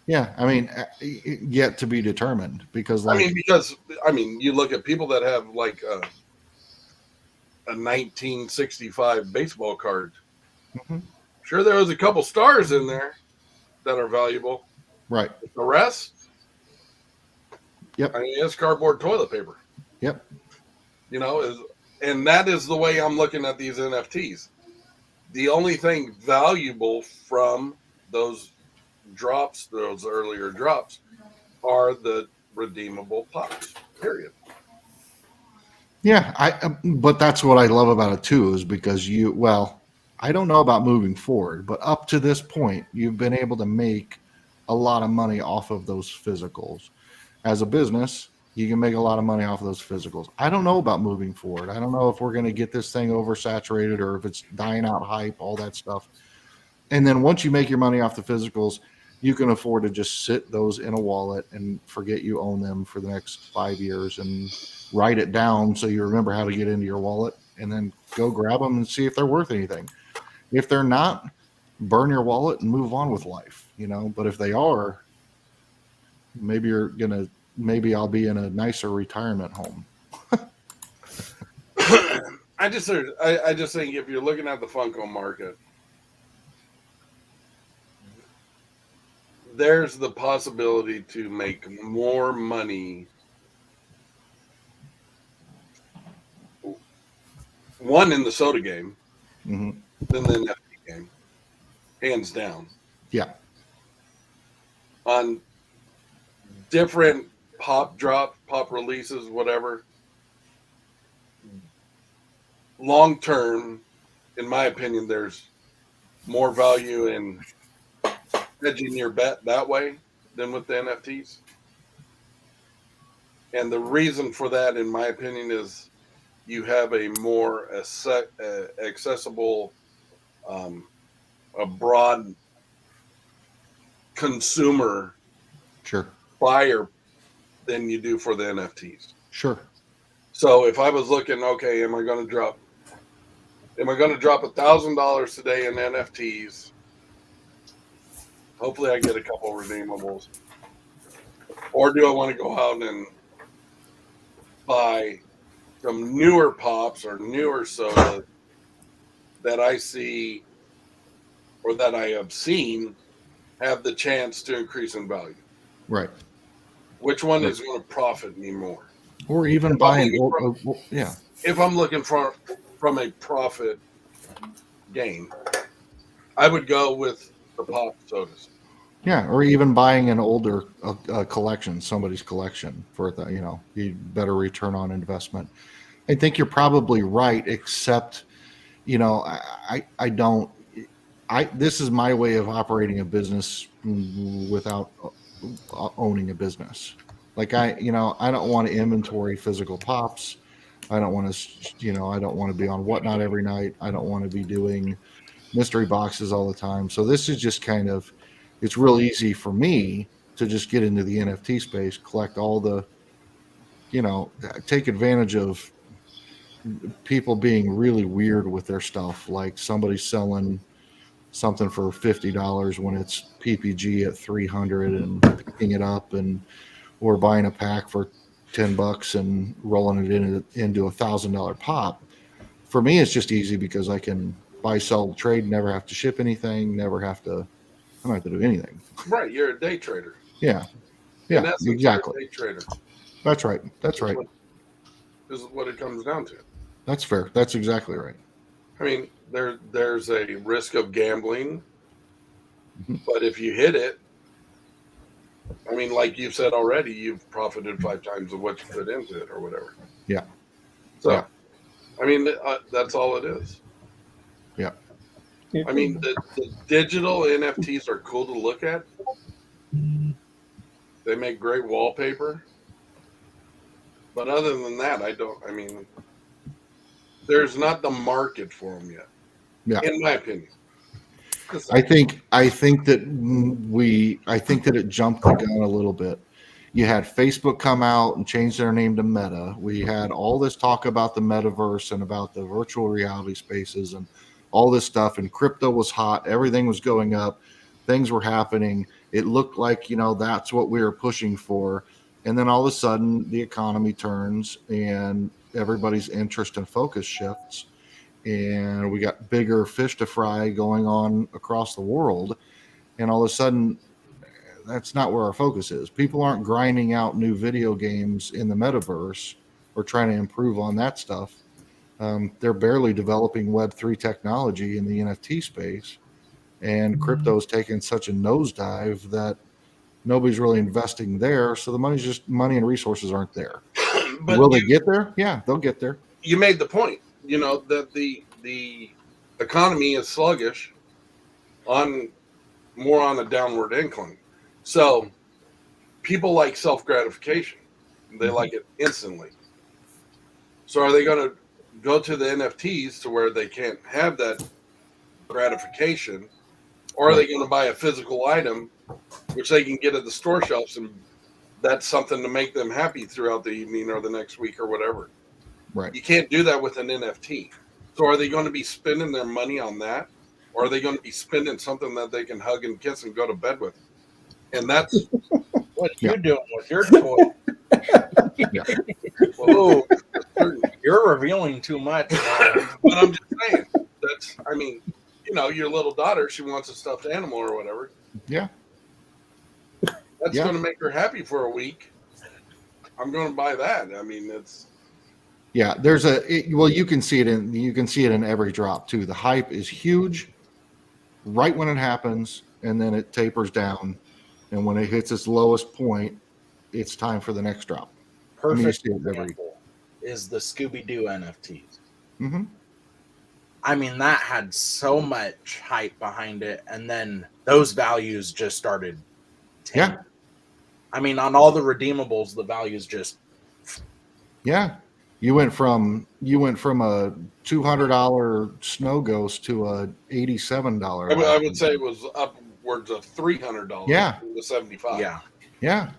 Yeah, I mean, yet to be determined. Because, like, you look at people that have like a 1965 baseball card. Mm-hmm. Sure, there was a couple stars in there that are valuable. Right. The rest. Yep. I mean, it's cardboard toilet paper. Yep. You know, and that is the way I'm looking at these NFTs. The only thing valuable from those drops, those earlier drops, are the redeemable pops. Period. Yeah, but that's what I love about it too, is because I don't know about moving forward, but up to this point, you've been able to make a lot of money off of those physicals. As a business, you can make a lot of money off of those physicals. I don't know about moving forward. I don't know if we're going to get this thing oversaturated or if it's dying out hype, all that stuff. And then once you make your money off the physicals, you can afford to just sit those in a wallet and forget you own them for the next 5 years and write it down so you remember how to get into your wallet, and then go grab them and see if they're worth anything. If they're not, burn your wallet and move on with life, you know. But if they are, maybe I'll be in a nicer retirement home. I just think if you're looking at the Funko market, there's the possibility to make more money. One, in the soda game, Mm-hmm. than the NFT game, hands down. Yeah. On different pop releases, whatever, long term, in my opinion, there's more value in hedging your bet that way than with the NFTs. And the reason for that, in my opinion, is you have a more accessible, a broad consumer Sure. buyer than you do for the NFTs. Sure. So if I was looking, okay, am I going to drop $1,000 today in NFTs? Hopefully I get a couple redeemables. Or do I want to go out and buy some newer pops or newer sodas that I see or that I have seen have the chance to increase in value? Right. Which one is going to profit me more? Or even buying, yeah. If I'm looking from a profit gain, I would go with the pop sodas. Yeah, or even buying an older collection, somebody's collection for the, you better return on investment. I think you're probably right, except, I don't, this is my way of operating a business without owning a business. Like I don't want to inventory physical pops. I don't want to, I don't want to be on Whatnot every night. I don't want to be doing mystery boxes all the time. So this is just kind of, it's real easy for me to just get into the NFT space, collect all the, take advantage of people being really weird with their stuff. Like somebody selling something for $50 when it's PPG at 300 and picking it up, or buying a pack for $10 and rolling it into $1,000 pop. For me, it's just easy because I can buy, sell, trade, never have to ship anything, I don't have to do anything. Right, you're a day trader. Yeah, exactly. Day trader. That's right. That's right. This is what it comes down to. That's fair. That's exactly right. I mean, there's a risk of gambling, but if you hit it, I mean, like you've said already, you've profited 5 times of what you put into it or whatever. Yeah. So, yeah. I mean, that's all it is. Yeah. I mean, the digital NFTs are cool to look at. They make great wallpaper. But other than that, there's not the market for them yet. Yeah. In my opinion. I think that it jumped the gun a little bit. You had Facebook come out and change their name to Meta. We had all this talk about the metaverse and about the virtual reality spaces and all this stuff, and crypto was hot. Everything was going up. Things were happening. It looked like, that's what we were pushing for. And then all of a sudden the economy turns and everybody's interest and focus shifts. And we got bigger fish to fry going on across the world. And all of a sudden, that's not where our focus is. People aren't grinding out new video games in the metaverse or trying to improve on that stuff. They're barely developing Web3 technology in the NFT space. And crypto is taking such a nosedive that nobody's really investing there. So the money and resources aren't there. But will they get there? Yeah, they'll get there. You made the point, that the economy is sluggish more on a downward incline. So people like self-gratification. They like it instantly. So are they going to go to the NFTs to where they can't have that gratification? Or are they going to buy a physical item, which they can get at the store shelves, and that's something to make them happy throughout the evening or the next week or whatever? Right. You can't do that with an NFT. So are they going to be spending their money on that? Or are they going to be spending something that they can hug and kiss and go to bed with? And that's what you're doing with your toy. Whoa, you're revealing too much. But I'm just saying, your little daughter, she wants a stuffed animal or whatever. Yeah. That's going to make her happy for a week. I'm going to buy that. I mean, it's. Yeah, you can see it in every drop too. The hype is huge right when it happens, and then it tapers down. And when it hits its lowest point, it's time for the next drop. Perfect. I mean, is the Scooby Doo NFTs. Mm-hmm. I mean, that had so much hype behind it, and then those values just started tanking. Yeah. I mean, on all the redeemables, the values just Yeah. You went from a $200 snow ghost to a $87. I would say it was upwards of $300. Yeah. To 75. yeah. Yeah.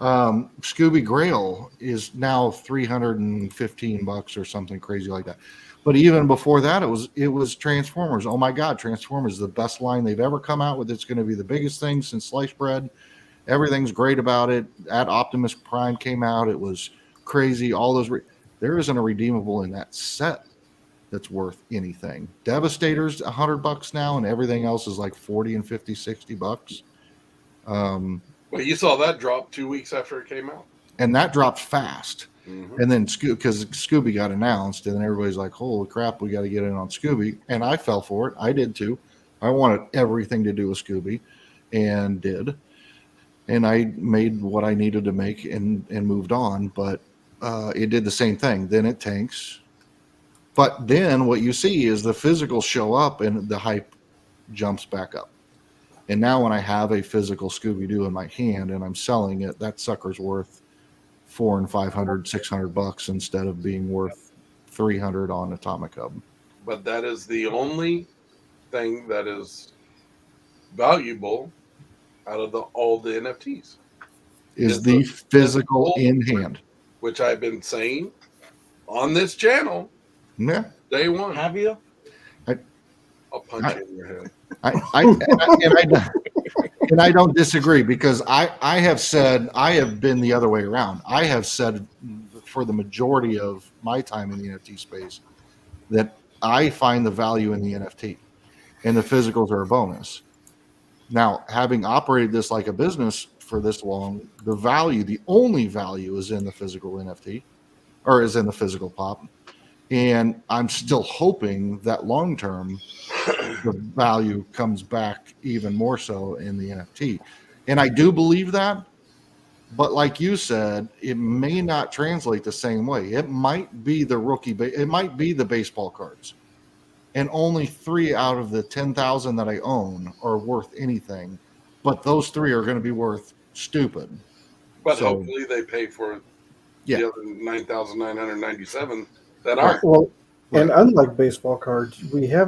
Scooby Grail is now $315 or something crazy like that. But even before that, it was Transformers. Oh my God, Transformers is the best line they've ever come out with. It's going to be the biggest thing since sliced bread. Everything's great about it. At Optimus Prime came out, it was crazy. All those there isn't a redeemable in that set that's worth anything. Devastator's $100 now, and everything else is like 40 and 50, $60. Well, you saw that drop 2 weeks after it came out. And that dropped fast. Mm-hmm. And then because Scooby got announced, and then everybody's like, holy crap, we got to get in on Scooby. And I fell for it. I did too. I wanted everything to do with Scooby, and did. And I made what I needed to make and moved on. But it did the same thing. Then it tanks. But then what you see is the physicals show up and the hype jumps back up. And now when I have a physical Scooby-Doo in my hand and I'm selling it, that sucker's worth $400 and $500, $600 instead of being worth $300 on Atomic Hub. But that is the only thing that is valuable out of all the NFTs. Is the physical in hand. Which I've been saying on this channel. Yeah. Day one. Have you? I'll punch you in your head. And I don't disagree, because I have said, I have been the other way around. I have said for the majority of my time in the NFT space that I find the value in the NFT, and the physicals are a bonus. Now, having operated this like a business for this long, the only value is in the physical NFT, or is in the physical pop. And I'm still hoping that long term, the value comes back even more so in the NFT. And I do believe that. But like you said, it may not translate the same way. It might be the it might be the baseball cards. And only 3 out of the 10,000 that I own are worth anything. But those 3 are going to be worth stupid. But hopefully they pay for the other 9,997 that aren't. Well, and unlike baseball cards, we have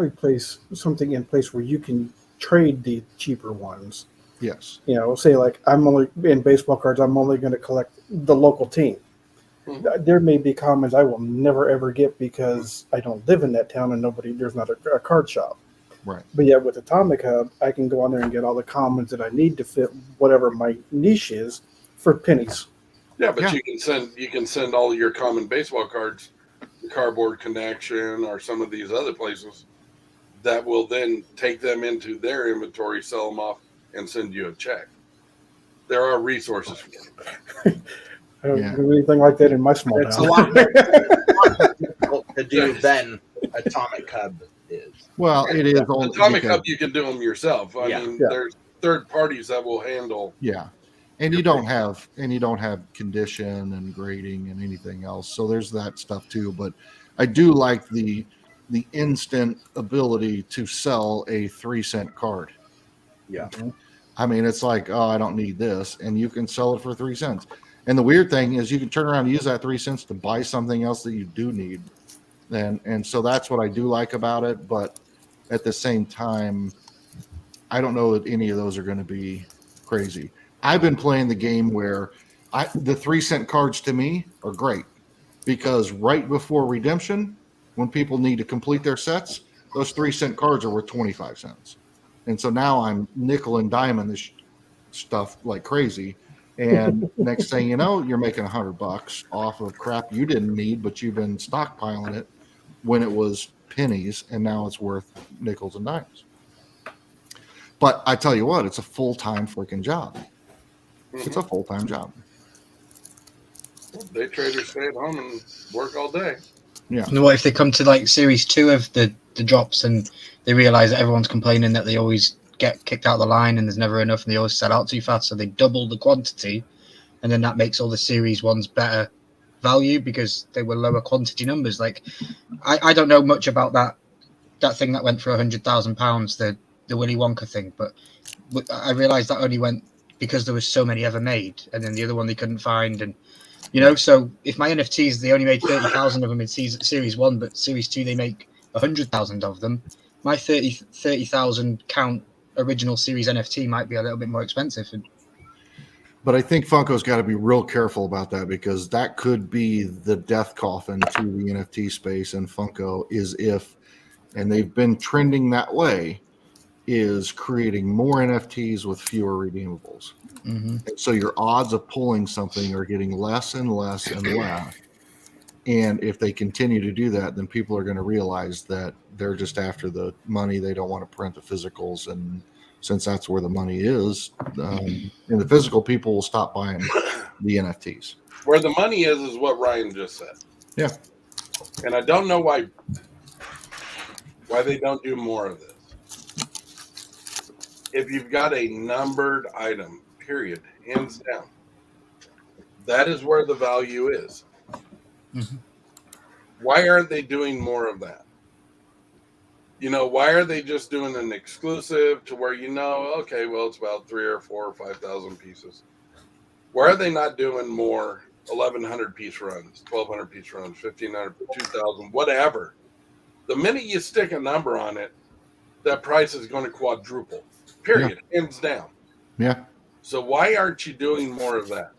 something in place where you can trade the cheaper ones. Yes. You know, say like I'm only in baseball cards, I'm only going to collect the local team. Mm-hmm. There may be commons I will never ever get because I don't live in that town and there's not a card shop. Right. But yet with Atomic Hub, I can go on there and get all the commons that I need to fit whatever my niche is for pennies. Yeah, but you can send all your common baseball cards, Cardboard Connection, or some of these other places that will then take them into their inventory, sell them off, and send you a check. There are resources for it. I don't do anything like that in my small town. It's a lot more difficult to do than Atomic Hub is. Well, it is. Atomic Hub, you can do them yourself. I mean, there's third parties that will handle. Yeah. And you don't have condition and grading and anything else. So there's that stuff too. But I do like the instant ability to sell a 3-cent card. Yeah. I mean, it's like, oh, I don't need this, and you can sell it for 3 cents. And the weird thing is you can turn around and use that 3 cents to buy something else that you do need. And so that's what I do like about it. But at the same time, I don't know that any of those are going to be crazy. I've been playing the game where the 3-cent cards to me are great, because right before redemption, when people need to complete their sets, those 3-cent cards are worth 25 cents. And so now I'm nickel and diming this stuff like crazy. And next thing you know, you're making $100 off of crap you didn't need, but you've been stockpiling it when it was pennies, and now it's worth nickels and dimes. But I tell you what, it's a full-time freaking job. It's a full-time job. Day traders stay at home and work all day. Yeah. And what if they come to like series 2 of the drops and they realize that everyone's complaining that they always get kicked out of the line and there's never enough and they always sell out too fast, so they double the quantity, and then that makes all the series ones better value because they were lower quantity numbers. Like, I don't know much about that thing that went for £100,000, the Willy Wonka thing, but I realized that only went because there was so many ever made, and then the other one they couldn't find, and so if my NFTs, they only made 30,000 of them in series 1, but series 2 they make 100,000 of them, my 30,000 count original series NFT might be a little bit more expensive. But I think Funko's got to be real careful about that, because that could be the death coffin to the NFT space. And Funko and they've been trending that way, is creating more NFTs with fewer redeemables. Mm-hmm. And so your odds of pulling something are getting less and less and less. And if they continue to do that, then people are going to realize that they're just after the money. They don't want to print the physicals. And since that's where the money is, in the physical, people will stop buying the NFTs. Where the money is what Ryan just said. Yeah. And I don't know why they don't do more of this. If you've got a numbered item, period, hands down, that is where the value is. Mm-hmm. Why aren't they doing more of that? Why are they just doing an exclusive to where okay, well, it's about 3,000 or 4,000 or 5,000 pieces? Why are they not doing more 1,100 piece runs, 1,200 piece runs, 1,500, 2,000, whatever? The minute you stick a number on it, that price is going to quadruple. Period. Yeah. Hands down. Yeah. So why aren't you doing more of that?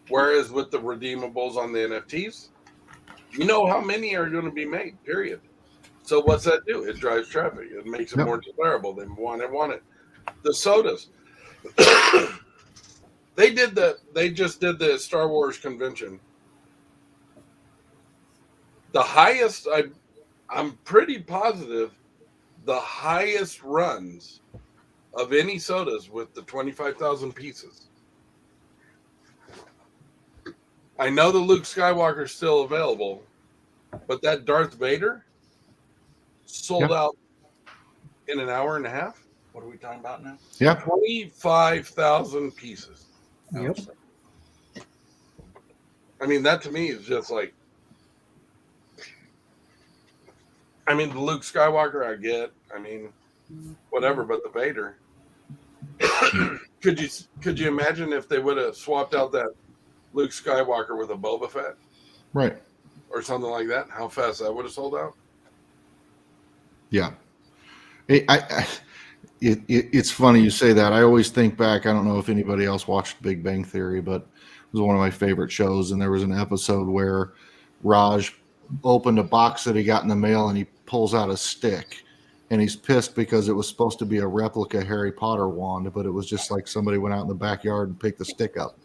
Whereas with the redeemables on the NFTs, you know how many are going to be made, period. So what's that do? It drives traffic. It makes it more desirable. They want it. The sodas. They just did the Star Wars convention. The highest, I'm pretty positive, the highest runs of any sodas with the 25,000 pieces. I know the Luke Skywalker is still available, but that Darth Vader sold out in an hour and a half. What are we talking about now? Yeah. 25,000 pieces. Yep. I mean, that to me is just like, the Luke Skywalker I get, whatever, but the Vader. Could you imagine if they would have swapped out that Luke Skywalker with a Boba Fett? Right. Or something like that? How fast that would have sold out? Yeah. It's funny you say that. I always think back, I don't know if anybody else watched Big Bang Theory, but it was one of my favorite shows. And there was an episode where Raj opened a box that he got in the mail and he pulls out a stick. And he's pissed because it was supposed to be a replica Harry Potter wand, but it was just like somebody went out in the backyard and picked the stick up.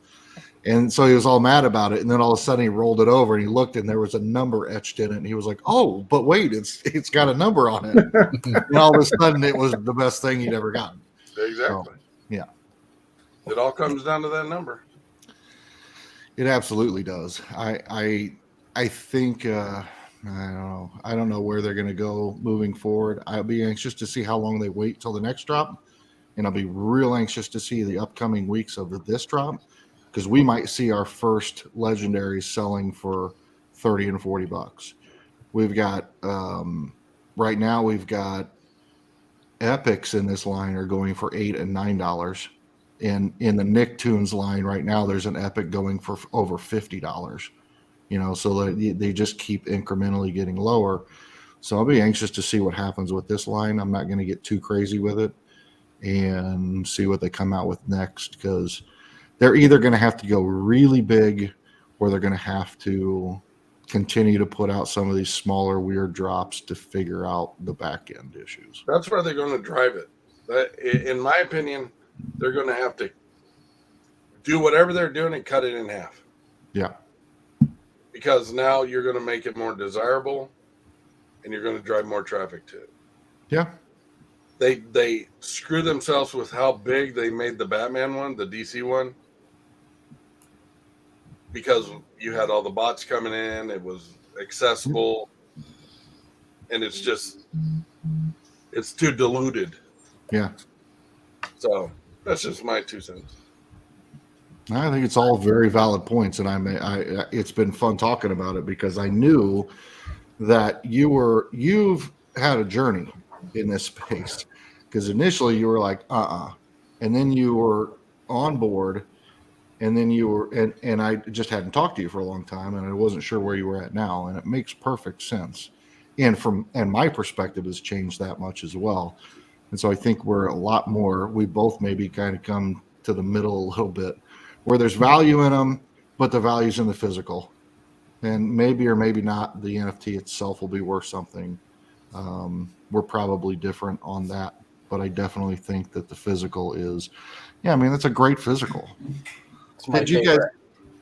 And so he was all mad about it. And then all of a sudden he rolled it over and he looked and there was a number etched in it. And he was like, oh, but wait, it's got a number on it. And all of a sudden it was the best thing he'd ever gotten. Exactly. So, yeah. It all comes down to that number. It absolutely does. I think, I don't know where they're going to go moving forward. I'll be anxious to see how long they wait till the next drop. And I'll be real anxious to see the upcoming weeks of this drop, because we might see our first legendaries selling for $30 and $40. We've got, right now we've got epics in this line are going for $8 and $9. And in the Nicktoons line right now, there's an epic going for over $50. So they just keep incrementally getting lower. So I'll be anxious to see what happens with this line. I'm not going to get too crazy with it and see what they come out with next, because they're either going to have to go really big or they're going to have to continue to put out some of these smaller weird drops to figure out the back end issues. That's where they're going to drive it. In my opinion, they're going to have to do whatever they're doing and cut it in half. Yeah. Because now you're going to make it more desirable and you're going to drive more traffic to it. Yeah. They screw themselves with how big they made the Batman one, the DC one, because you had all the bots coming in. It was accessible, and it's too diluted. Yeah. So that's just my 2 cents. I think it's all very valid points, and it's been fun talking about it because I knew that you've had a journey in this space, because initially you were like, and then you were on board, and then you were, and I just hadn't talked to you for a long time, and I wasn't sure where you were at now, and it makes perfect sense. And my perspective has changed that much as well. And so I think we're a lot more, we both maybe kind of come to the middle a little bit, where there's value in them, but the value's in the physical. And maybe or maybe not, the NFT itself will be worth something. We're probably different on that, but I definitely think that the physical is, that's a great physical. It's my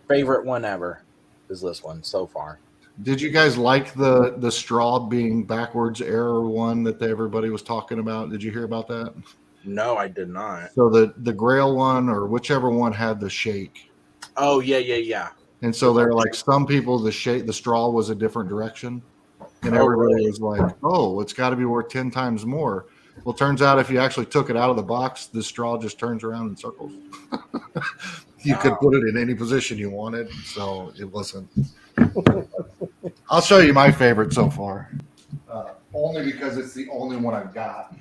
favorite one ever is this one so far. Did you guys like the straw being backwards error one that everybody was talking about? Did you hear about that? No, I did not. So the Grail one, or whichever one, had the shake. Oh, yeah. And so they're like, some people, the straw was a different direction. And everybody was like, oh, it's got to be worth 10 times more. Well, turns out if you actually took it out of the box, the straw just turns around in circles. You could put it in any position you wanted. So it wasn't. I'll show you my favorite so far. Only because it's the only one I've got.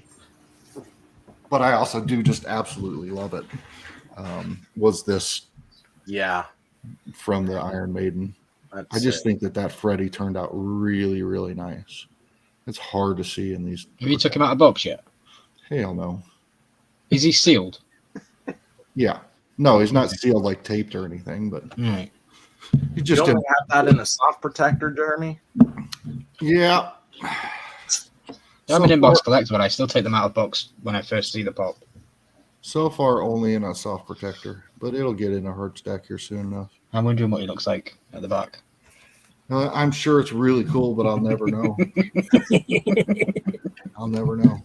But I also do just absolutely love it. Was this from the Iron Maiden? I just think that Freddy turned out really, really nice. It's hard to see in these. Have you took him out of box yet? Hell no. Is he sealed? Yeah. No, he's not sealed like taped or anything, but right. He just you don't have that in a soft protector, Jeremy? Yeah. I'm an inbox collector, but I still take them out of box when I first see the pop. So far, only in a soft protector, but it'll get in a hard stack here soon enough. I'm wondering what he looks like at the back. I'm sure it's really cool, but I'll never know. I'll never know.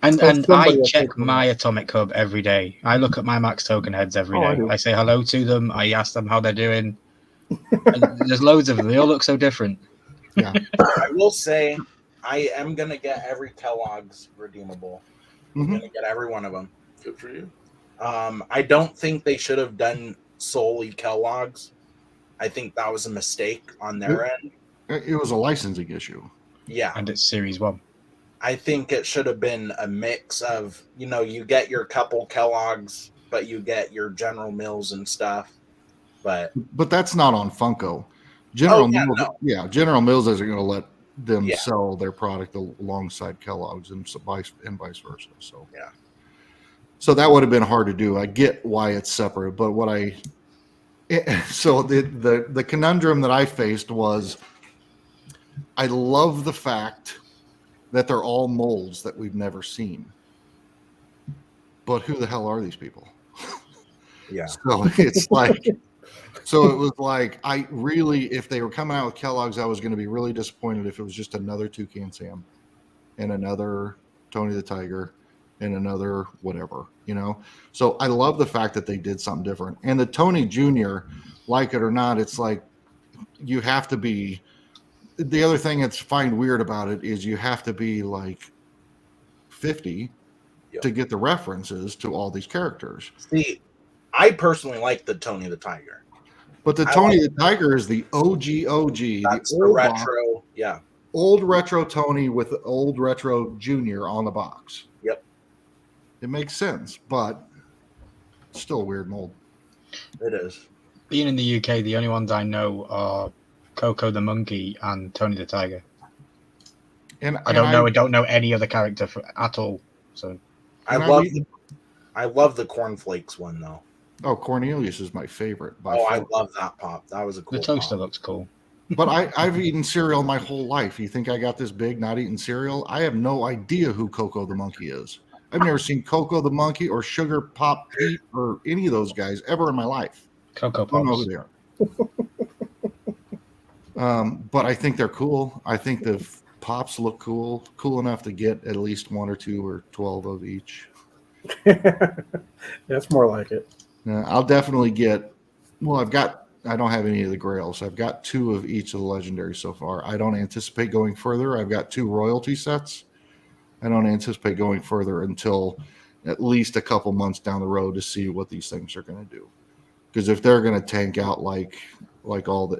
And I check my Atomic Hub every day. I look at my max token heads every day. I say hello to them. I ask them how they're doing. There's loads of them. They all look so different. Yeah. I will say I am going to get every Kellogg's redeemable. I'm going to get every one of them. Good for you. I don't think they should have done solely Kellogg's. I think that was a mistake on their end. It was a licensing issue. Yeah. And it's Series 1. I think it should have been a mix of, you get your couple Kellogg's, but you get your General Mills and stuff. But that's not on Funko. General Mills isn't going to let them sell their product alongside Kellogg's and vice versa. So so that would have been hard to do. I get why it's separate, but the conundrum that I faced was, I love the fact that they're all molds that we've never seen, but who the hell are these people? Yeah. So it's like. So it was like, if they were coming out with Kellogg's, I was going to be really disappointed if it was just another Toucan Sam and another Tony the Tiger and another whatever, So I love the fact that they did something different. And the Tony Jr., like it or not, it's like you have to be. The other thing that's find weird about it is you have to be like 50 to get the references to all these characters. See, I personally like the Tony the Tiger. But the Tony the Tiger is the OG. That's the retro, old retro Tony with the old retro Junior on the box. Yep. It makes sense, but it's still a weird mold. It is. Being in the UK, the only ones I know are Coco the Monkey and Tony the Tiger. And I don't know any other character at all. So I love the cornflakes one though. Oh, Cornelius is my favorite. I love that pop. That was a cool. The toaster pop. looks cool. But I've eaten cereal my whole life. You think I got this big not eating cereal? I have no idea who Coco the Monkey is. I've never seen Coco the Monkey or Sugar Pop Pete or any of those guys ever in my life. Coco Pops. I don't know who they are. But I think they're cool. I think the pops look cool enough to get at least 1 or 2 or 12 of each. That's more like it. I'll definitely get. Well, I don't have any of the Grails. I've got 2 of each of the legendaries so far. I don't anticipate going further. I've got 2 royalty sets. I don't anticipate going further until at least a couple months down the road to see what these things are going to do. Because if they're going to tank out like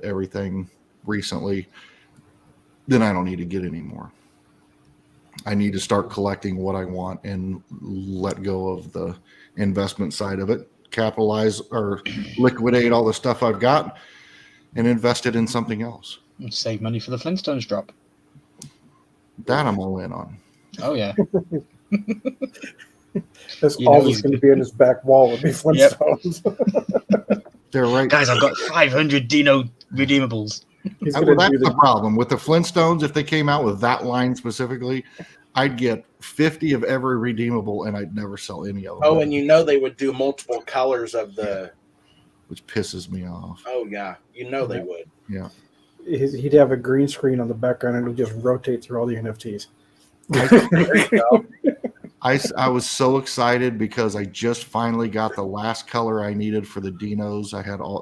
everything recently, then I don't need to get any more. I need to start collecting what I want and let go of the investment side of it, capitalize or liquidate all the stuff I've got and invest it in something else. Save money for the Flintstones drop. That I'm all in on. Oh, yeah. That's You all know that's he's going to be in his back wall would be Flintstones. They're right. Guys, I've got 500 Dino redeemables. He's Well, going to that's do the the problem with the Flintstones. If they came out with that line specifically, I'd get 50 of every redeemable, and I'd never sell any of them. Oh, and you know they would do multiple colors of the. Which pisses me off. Oh yeah, you know they would. Yeah. he'd have a green screen on the background and it would just rotate through all the NFTs. There you go. I was so excited because I just finally got the last color I needed for the Dinos.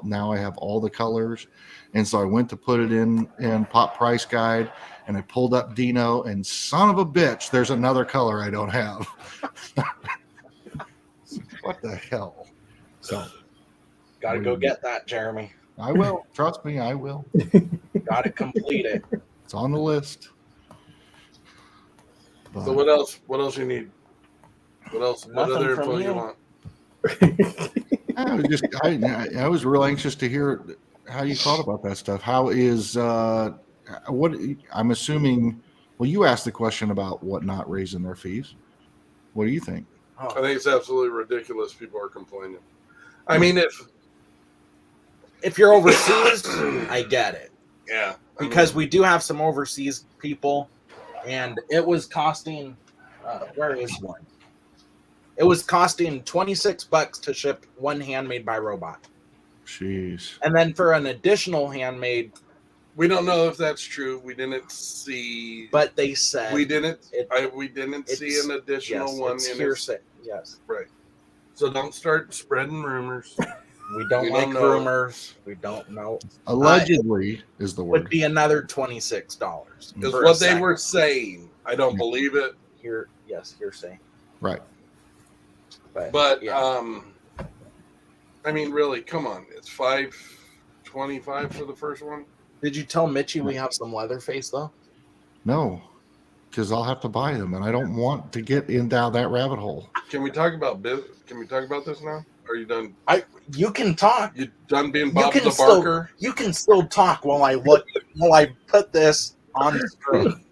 Now I have all the colors. And so I went to put it in Pop Price Guide, and I pulled up Dino, and son of a bitch, there's another color I don't have. What the hell? So Gotta go get that, Jeremy. I will. Trust me, I will. Gotta complete it. It's on the list. But So what else? What else you need? What else? What Nothing other from info you you. want? I was real anxious to hear how you thought about that stuff. How is what I'm assuming? Well, you asked the question about what not raising their fees. What do you think? I think it's absolutely ridiculous. People are complaining. I mean, If you're overseas, I get it. yeah, Because we do have some overseas people, and it was costing where is one? It was costing $26 to ship one handmade by robot. Jeez. And then for an additional handmade, we don't know if that's true. We didn't see. but they said we didn't. it- we didn't see it's- an additional yes, one. it's in it. hearsay. Yes. Right. So don't start spreading rumors. We don't We like don't know. rumors. We don't know. Allegedly is the Would word. be another $26. Is for a what they second. were saying. I don't believe it. Hearsay. Right. But yeah. I mean, really, come on. It's $5.25 for the first one. Did you tell Mitchie we have some Leatherface though? No, because I'll have to buy them, and I don't want to get down that rabbit hole. Can we talk about Can we talk about this now? Are you done? You can talk. You done being You Bob can the still Barker? you can still talk while I put this on the screen.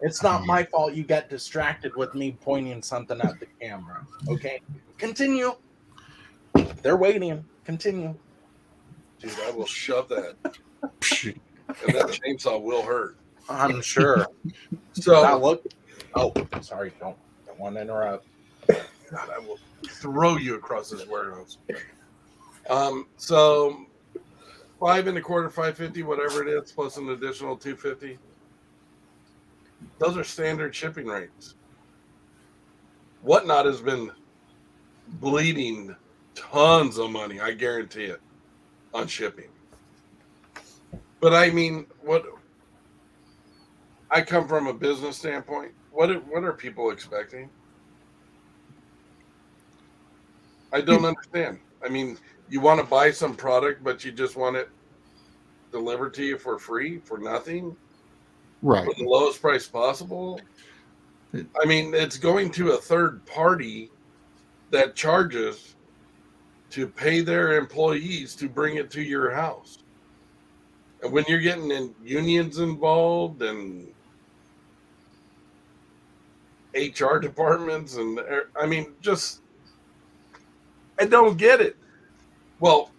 It's not my fault you get distracted with me pointing something at the camera. Okay? Continue. They're waiting. Continue. Dude, I will shove that. And that chainsaw will hurt. I'm sure. So Now look. Oh, sorry. Don't want to interrupt. God, I will throw you across this warehouse. So $5.25, $5.50, whatever it is, plus an additional $2.50. Those are standard shipping rates. Whatnot has been bleeding tons of money, I guarantee it, on shipping. But I mean, I come from a business standpoint. What are people expecting? I don't understand. I mean, you want to buy some product, but you just want it delivered to you for free, for nothing, Right. for the lowest price possible. I mean, it's going to a third party that charges to pay their employees to bring it to your house. And when you're getting in unions involved and HR departments, and I mean, just I don't get it. Well,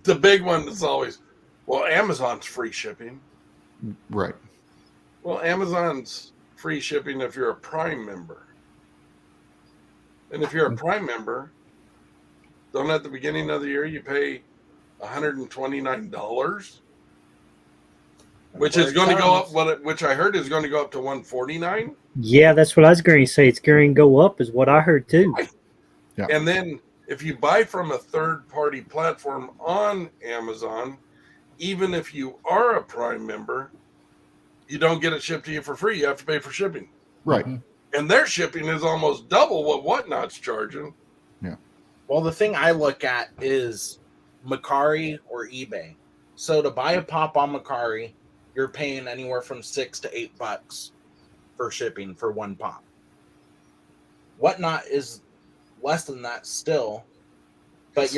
the big one is always, well, Amazon's free shipping. Right. Well, Amazon's free shipping if you're a Prime member. And if you're a Prime member, don't at the beginning of the year you pay $129, which is going to go up. Which I heard is going to go up to $149. Yeah, that's what I was going to say. It's going to go up, is what I heard too. Yeah. And then if you buy from a third-party platform on Amazon, even if you are a Prime member, you don't get it shipped to you for free. You have to pay for shipping. Right. and their shipping is almost double what Whatnot's charging. Well, the thing I look at is Macari or eBay. So to buy a pop on Macari, you're paying anywhere from $6 to $8 for shipping for one pop. Whatnot is less than that still, but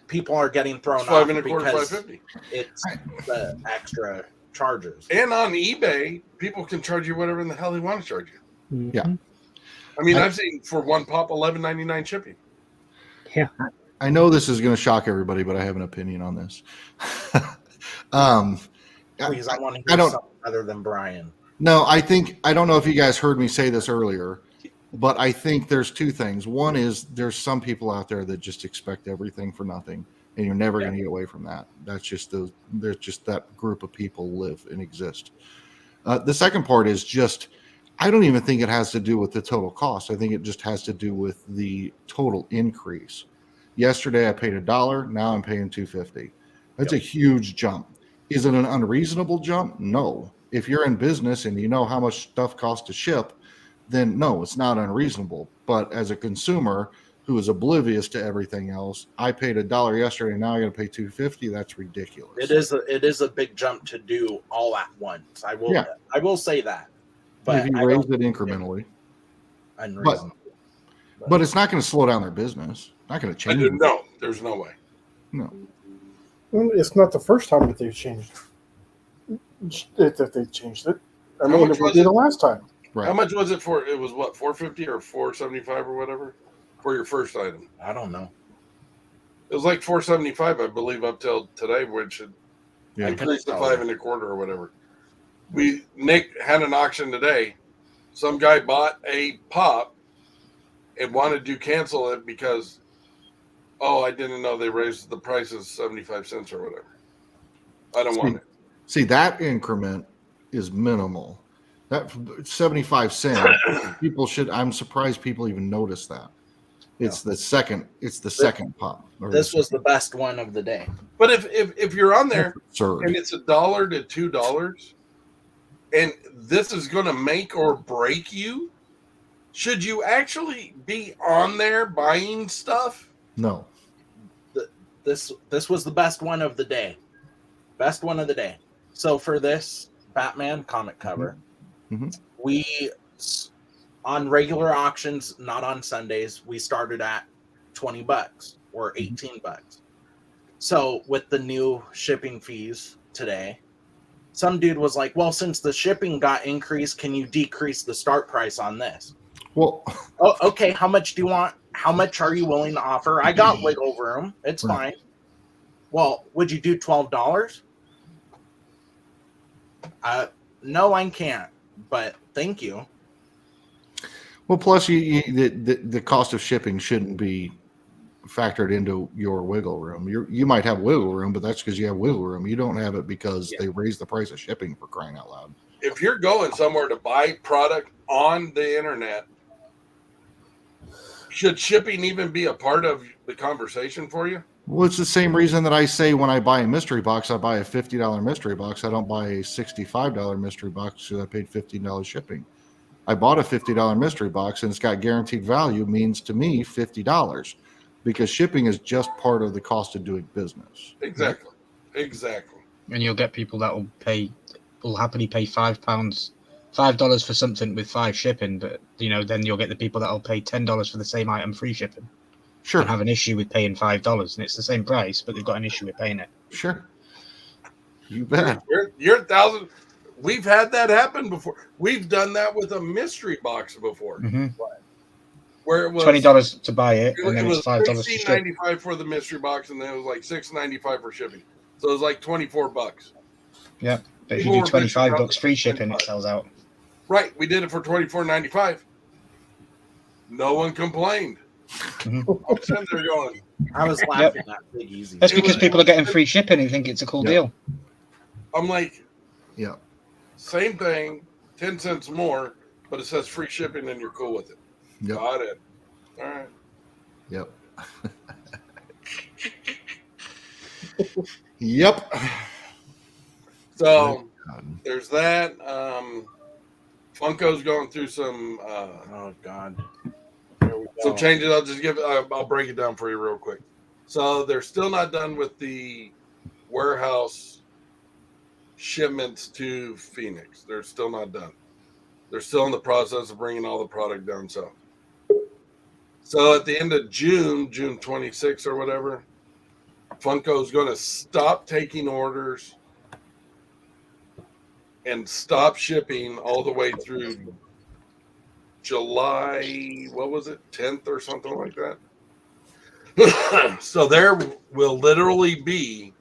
people are getting thrown It's off $5.25, because $5.50. it's the extra charges. And on eBay, people can charge you whatever in the hell they want to charge you. Yeah. I mean, I've seen for one pop $11.99 shipping. Yeah. I know this is going to shock everybody, but I have an opinion on this. Please, I want to hear something other than Brian. No, I don't know if you guys heard me say this earlier, but I think there's two things. One is there's some people out there that just expect everything for nothing, and you're never going to get away from that. That's just there's just that group of people live and exist. The second part is just, I don't even think it has to do with the total cost. I think it just has to do with the total increase. Yesterday I paid $1. Now I'm paying $2.50. That's a huge jump. Is it an unreasonable jump? No. If you're in business and you know how much stuff costs to ship, then no, it's not unreasonable. But as a consumer who is oblivious to everything else, I paid $1 yesterday. Now I got to pay $2.50. That's ridiculous. It is a big jump to do all at once. I will say that. But if you raise it incrementally, unreasonable. But it's not going to slow down their business. Not going to change it. No, there's no way. No. Well, it's not the first time that they've changed it. That they changed it. I mean, it was the last time. Right. How much was it for? It was what, $4.50 or $4.75 or whatever for your first item? I don't know. It was like $4.75, I believe, up till today, which increased to $5.25 or whatever. Nick had an auction today. Some guy bought a pop and wanted to cancel it because, I didn't know they raised the prices 75 cents or whatever. I don't want it. See, that increment is minimal. That 75 cents, I'm surprised people even notice that. It's the second pop. This was the best one of the day. But if you're on there and it's $1 to $2, and this is going to make or break you, should you actually be on there buying stuff? No. This was the best one of the day. Best one of the day. So for this Batman comic cover, we, on regular auctions, not on Sundays, we started at $20 or $18. So with the new shipping fees today, some dude was like, well, since the shipping got increased, can you decrease the start price on this? Well, okay. How much do you want? How much are you willing to offer? I got wiggle room. It's fine. Well, would you do $12? No, I can't, but thank you. Well, plus the cost of shipping shouldn't be factored into your wiggle room. You might have wiggle room, but that's because you have wiggle room. You don't have it because they raised the price of shipping, for crying out loud. If you're going somewhere to buy product on the internet, should shipping even be a part of the conversation for you? Well, it's the same reason that I say when I buy a mystery box, I buy a $50 mystery box. I don't buy a $65 mystery box because I paid $15 shipping. I bought a $50 mystery box and it's got guaranteed value, means to me $50, because shipping is just part of the cost of doing business. Exactly. And you'll get people that will happily pay $5 for something with 5 shipping, but then you'll get the people that'll pay $10 for the same item free shipping. Sure. And have an issue with paying $5, and it's the same price, but they've got an issue with paying it. Sure. You bet. You're 1,000. We've had that happen before. We've done that with a mystery box before. Mm-hmm. Where it was $20 to buy it, and then it was it's $5 to ship. $16.95 for the mystery box, and then it was like $6.95 for shipping. So it was like $24. Yeah, but if you do $25 free shipping, it sells out. Right, we did it for $24.95. No one complained. Mm-hmm. They're going. I was laughing at Big Easy. That's because people are getting free shipping and think it's a cool deal. I'm like, yeah, same thing, 10 cents more, but it says free shipping and you're cool with it. Yep. Got it. All right. Yep. Yep. So there's that. Funko's going through some Oh God. Here we some go. changes. I'll break it down for you real quick. So they're still not done with the warehouse shipments to Phoenix. They're still not done. They're still in the process of bringing all the product down south. So at the end of June 26th or whatever, Funko's going to stop taking orders and stop shipping all the way through July, what was it, 10th or something like that. So there will literally be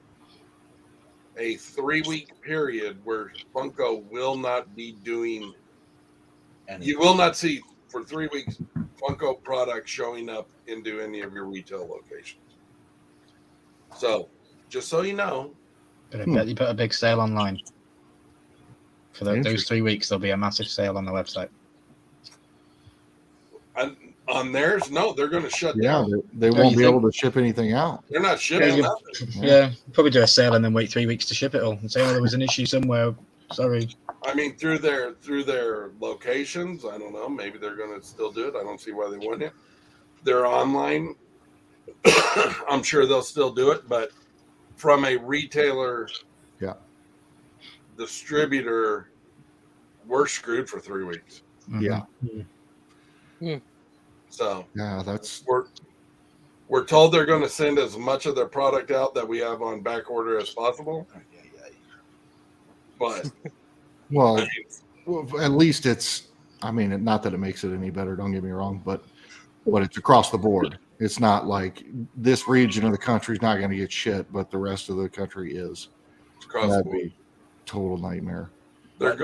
a 3-week period where Funko will not be doing, you will not see for 3 weeks Funko products showing up into any of your retail locations. So just so you know. But I bet you put a big sale online. For those 3 weeks, there'll be a massive sale on the website. On theirs, no, they're going to shut Yeah, down. they won't be able to ship anything out. They're not shipping nothing. Yeah, probably do a sale and then wait 3 weeks to ship it all and say, oh, there was an issue somewhere. Sorry. I mean, through their locations, I don't know. Maybe they're going to still do it. I don't see why they wouldn't. They're online. I'm sure they'll still do it, but from a retailer, distributor, we're screwed for 3 weeks. Yeah. So yeah, that's we're told they're going to send as much of their product out that we have on back order as possible. But well, at least it's. I mean, not that it makes it any better. Don't get me wrong, but it's across the board. It's not like this region of the country is not going to get shit, but the rest of the country is. That'd be a total nightmare. They're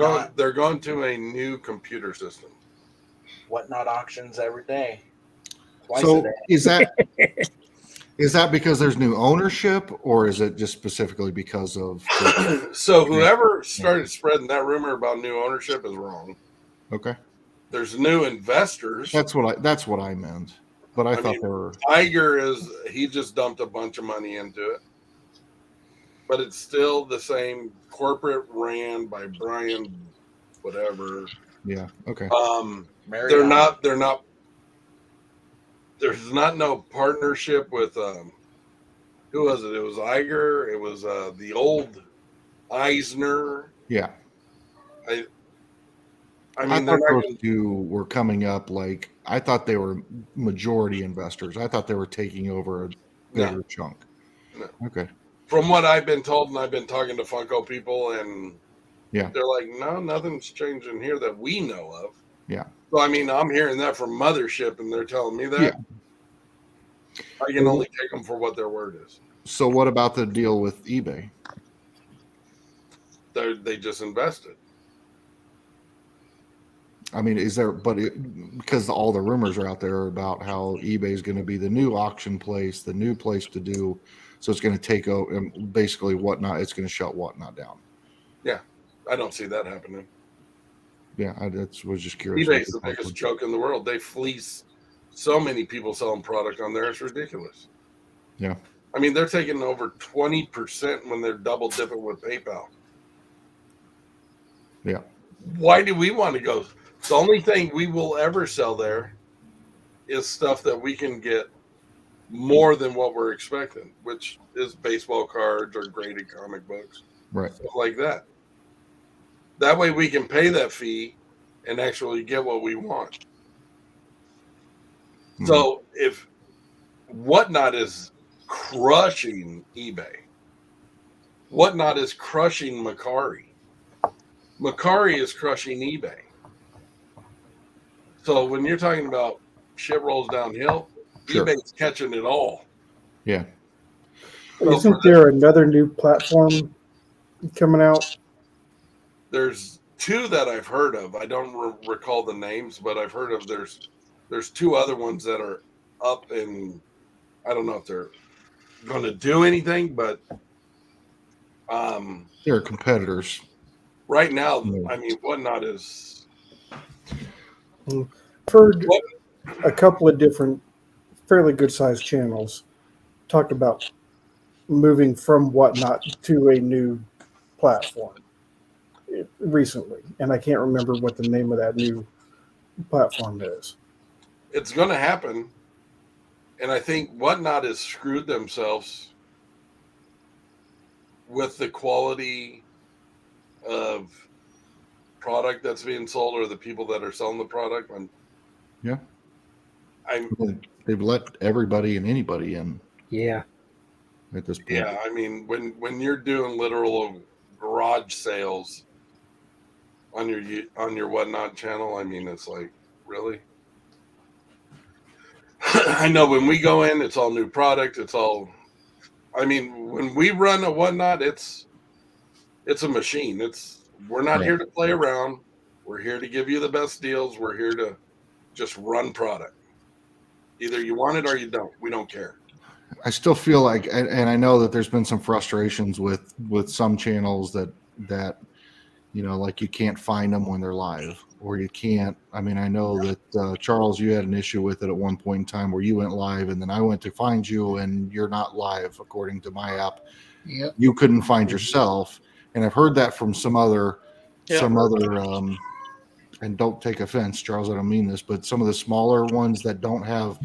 going to a new computer system. Whatnot auctions every day. Twice So a day. is that because there's new ownership, or is it just specifically because of? So whoever started spreading that rumor about new ownership is wrong. Okay. There's new investors. That's what I meant. But I thought mean, they were. Tiger he just dumped a bunch of money into it. But it's still the same corporate ran by Brian, whatever. Yeah. Okay. They're not. There's not no partnership with. Who was it? It was Iger. It was the old Eisner. Yeah. I mean, thought those two were coming up like I thought they were majority investors. I thought they were taking over a bigger chunk. No. Okay. From what I've been told, and I've been talking to Funko people, and yeah, they're like, no, nothing's changing here that we know of. Yeah. So I mean, I'm hearing that from Mothership, and they're telling me that. Yeah. I can only take them for what their word is. So what about the deal with eBay? They just invested. I mean, because all the rumors are out there about how eBay is going to be the new auction place, the new place to do. So it's going to take over and basically Whatnot. It's going to shut Whatnot down. Yeah, I don't see that happening. Yeah, I was just curious. eBay's the biggest joke in the world. They fleece so many people selling product on there. It's ridiculous. Yeah. I mean, they're taking over 20% when they're double dipping with PayPal. Yeah. Why do we want to go? The only thing we will ever sell there is stuff that we can get more than what we're expecting, which is baseball cards or graded comic books, right? Stuff like that. That way we can pay that fee and actually get what we want. Mm-hmm. So if Whatnot is crushing eBay, Whatnot is crushing Macari. Macari is crushing eBay. So when you're talking about shit rolls downhill, sure. eBay's catching it all. Yeah. So isn't there another new platform coming out? There's two that I've heard of. I don't recall the names, but I've heard of there's two other ones that are up, and I don't know if they're going to do anything, but they're competitors. Right now, I mean, Whatnot is. I've heard a couple of different fairly good-sized channels talk about moving from Whatnot to a new platform. recently, and I can't remember what the name of that new platform is. It's going to happen, and I think Whatnot has screwed themselves with the quality of product that's being sold or the people that are selling the product. Yeah. I'm They've let everybody and anybody in Yeah. at this point. Yeah, I mean, when you're doing literal garage sales on your Whatnot channel, I mean, it's like, really? I know when we go in, it's all new product. It's all, I mean, when we run a Whatnot, it's a machine. We're not here to play around. We're here to give you the best deals. We're here to just run product. Either you want it or you don't. We don't care. I still feel like, and I know that there's been some frustrations with some channels that like you can't find them when they're live, or you can't. I mean, I know that Charles, you had an issue with it at one point in time where you went live, and then I went to find you, and you're not live according to my app. Yep. You couldn't find yourself, and I've heard that from some other. And don't take offense, Charles, I don't mean this, but some of the smaller ones that don't have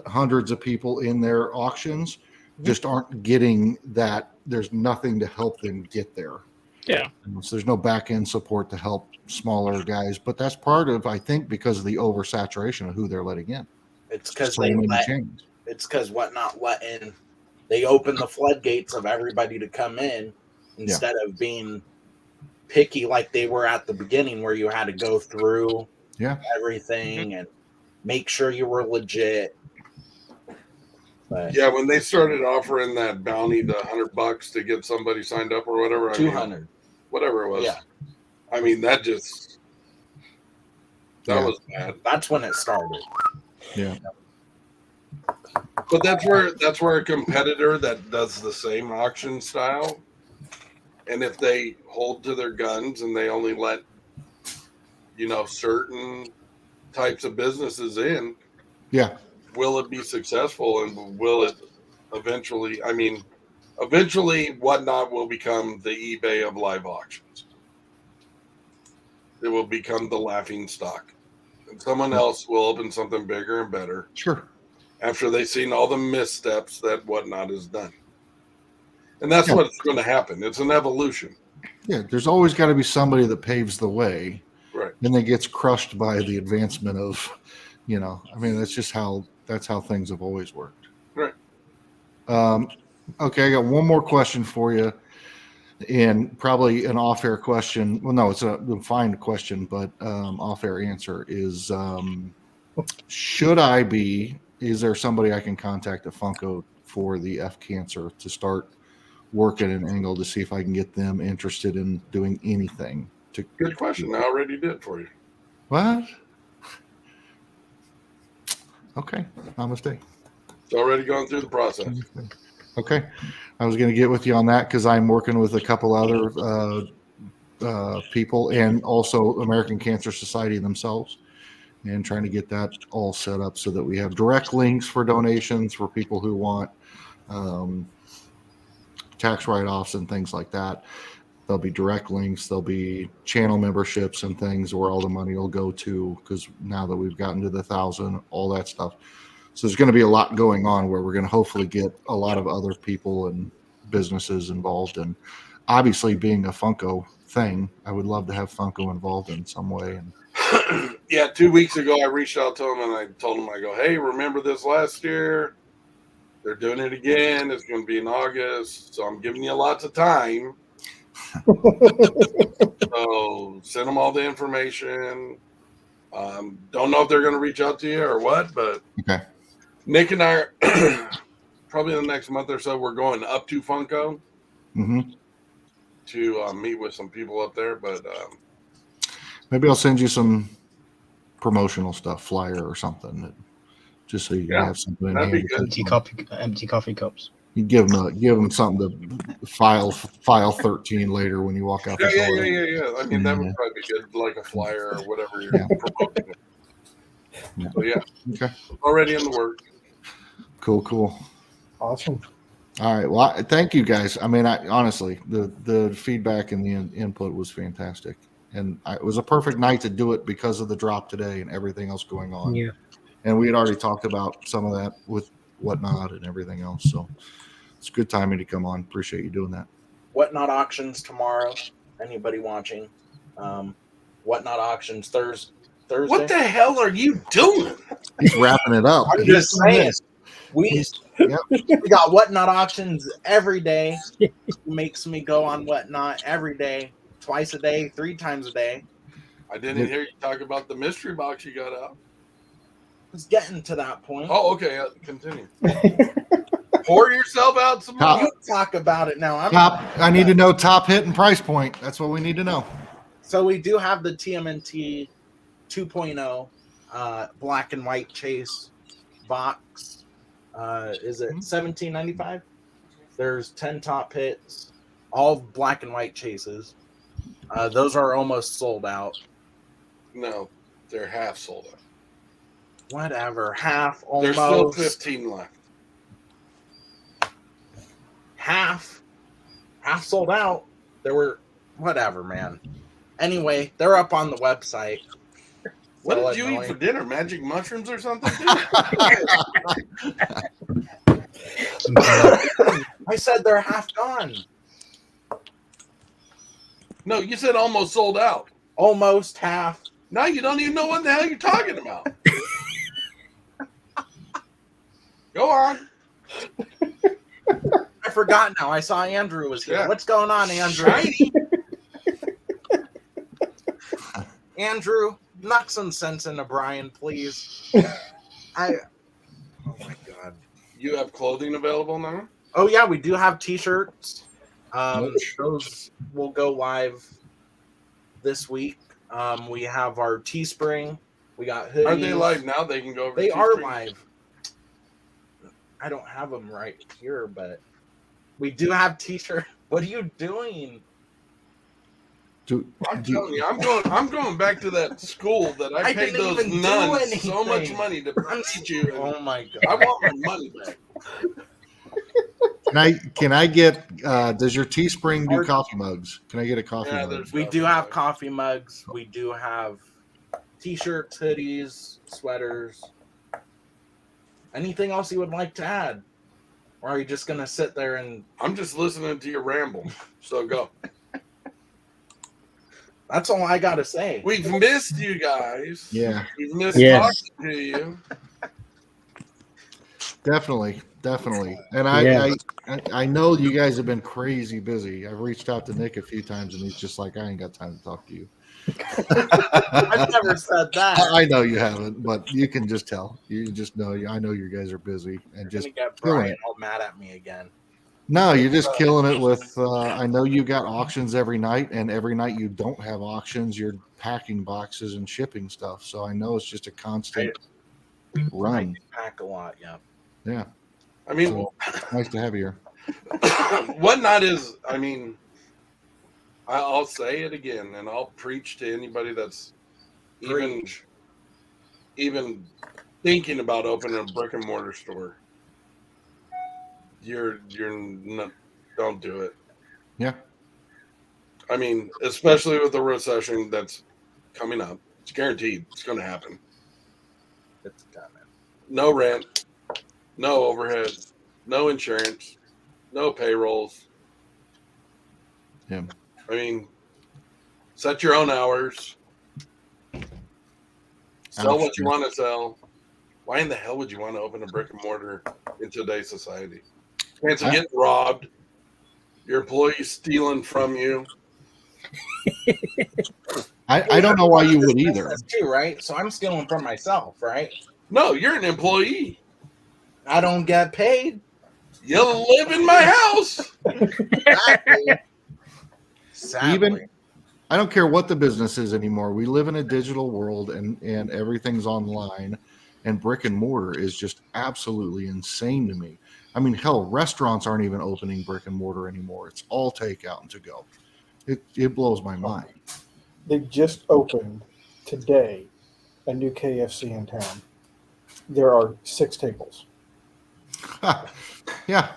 hundreds of people in their auctions just aren't getting that. There's nothing to help them get there. Yeah. So there's no back end support to help smaller guys, but that's part of, I think, because of the oversaturation of who they're letting in. It's because it's because Whatnot let in. They open the floodgates of everybody to come in instead of being picky like they were at the beginning, where you had to go through everything and make sure you were legit. But yeah, when they started offering that bounty, the $100 to get somebody signed up or whatever, 200, whatever it was. Yeah, I mean that was bad. That's when it started. Yeah. But that's where a competitor that does the same auction style, and if they hold to their guns and they only let certain types of businesses in, will it be successful, and will it eventually? I mean, eventually, Whatnot will become the eBay of live auctions. It will become the laughing stock, and someone else will open something bigger and better. Sure. After they've seen all the missteps that Whatnot has done. And that's what's going to happen. It's an evolution. Yeah, there's always got to be somebody that paves the way. Right. Then they gets crushed by the advancement of, I mean, that's how things have always worked. Right. Okay, I got one more question for you, and probably an off-air question. Well, no, it's a fine question, but off-air answer is, is there somebody I can contact at Funko for the F Cancer to start working an angle to see if I can get them interested in doing anything? Good question. I already did for you. What? Okay, my mistake. It's already gone through the process. Okay, I was going to get with you on that because I'm working with a couple other people, and also American Cancer Society themselves, and trying to get that all set up so that we have direct links for donations for people who want tax write-offs and things like that. There'll be direct links. There'll be channel memberships and things where all the money will go to, because now that we've gotten to the 1,000, all that stuff. So there's going to be a lot going on where we're going to hopefully get a lot of other people and businesses involved. And obviously, being a Funko thing, I would love to have Funko involved in some way. And yeah, 2 weeks ago, I reached out to them and I told them, I go, hey, remember this last year? They're doing it again. It's going to be in August. So I'm giving you lots of time. So send them all the information. Don't know if they're going to reach out to you or what, but Nick and I are probably in the next month or so, we're going up to Funko to meet with some people up there. But maybe I'll send you some promotional stuff, flyer or something, just so you have something in hand. Empty coffee cups. You give them something to file 13 later when you walk out the door. Yeah. I mean, that would probably be good, like a flyer or whatever you're promoting. So okay, already in the works. Cool. Awesome. All right. Well, thank you guys. I mean, honestly, the feedback and the input was fantastic, and it was a perfect night to do it because of the drop today and everything else going on. Yeah. And we had already talked about some of that with whatnot and everything else. So it's good timing to come on. Appreciate you doing that. Whatnot auctions tomorrow. Anybody watching? Whatnot auctions Thursday. What the hell are you doing? He's wrapping it up. I'm just saying. We Yep. we got Whatnot auctions every day. Makes me go on Whatnot every day, twice a day, 3 times a day. I didn't hear you talk about the mystery box you got out. It's getting to that point. Oh, okay. Continue. Pour yourself out some more. You talk about it now. I need to know top hit and price point. That's what we need to know. So we do have the TMNT 2.0 black and white chase box. Is it $17.95? There's 10 top hits, all black and white chases. Those are almost sold out. No, they're half sold out. Whatever, half almost. There's still 15 left. Half sold out. There were whatever, man. Anyway, they're up on the website. What did you eat for dinner? Magic mushrooms or something? I said they're half gone. No, you said almost sold out. Almost half. Now you don't even know what the hell you're talking about. Go on. I forgot now. I saw Andrew was here. Yeah. What's going on, Andrew? Shiny. Andrew, knock some sense into Brian, please. Oh my god. You have clothing available now? Oh yeah, we do have t-shirts. Those will go live this week. We have our Teespring. We got hoodies. Are they live now? They can go over They to are Teespring? live. I don't have them right here, but we do have t-shirts. What are you doing? I'm telling you, I'm going back to that school that I paid didn't those even do nuns so much anything. money to teach you. Oh my god. I want my money back. Can I get? Does your Teespring do coffee mugs? Can I get a coffee mug? We do have coffee mugs. We do have t-shirts, hoodies, sweaters. Anything else you would like to add? Or are you just going to sit there and... I'm just listening to your ramble, so go. That's all I got to say. We've missed you guys. Yeah. We've missed Yes. talking to you. Definitely. And Yeah. I know you guys have been crazy busy. I've reached out to Nick a few times, and he's just like, I ain't got time to talk to you. I've never said that. I know you haven't, but you can just tell. You just know. I know you guys are busy and You're just going to get killing Brian it. all mad at me again. No, you're just killing it with. I know you got auctions every night, and every night you don't have auctions, you're packing boxes and shipping stuff. So I know it's just a constant run. I pack a lot, yeah. Yeah. I mean, So, nice to have you here. Whatnot is, I mean, I'll say it again, and I'll preach to anybody that's even thinking about opening a brick and mortar store. You're not, don't do it. Yeah. I mean, especially with the recession that's coming up, it's guaranteed. It's going to happen. It's coming. No rent, no overhead, no insurance, no payrolls. Yeah. I mean, set your own hours. Sell what you want to sell. Why in the hell would you want to open a brick and mortar in today's society? Chance of getting robbed, your employees stealing from you. I don't know why you would either. That's too, right? So I'm stealing from myself, right? No, you're an employee. I don't get paid. You live in my house. Sadly. Even I don't care what the business is anymore. We live in a digital world, and everything's online, and brick and mortar is just absolutely insane to me. I mean, hell, restaurants aren't even opening brick and mortar anymore. It's all takeout and to go. It blows my mind. They just opened today a new KFC in town. There are 6 tables. Yeah.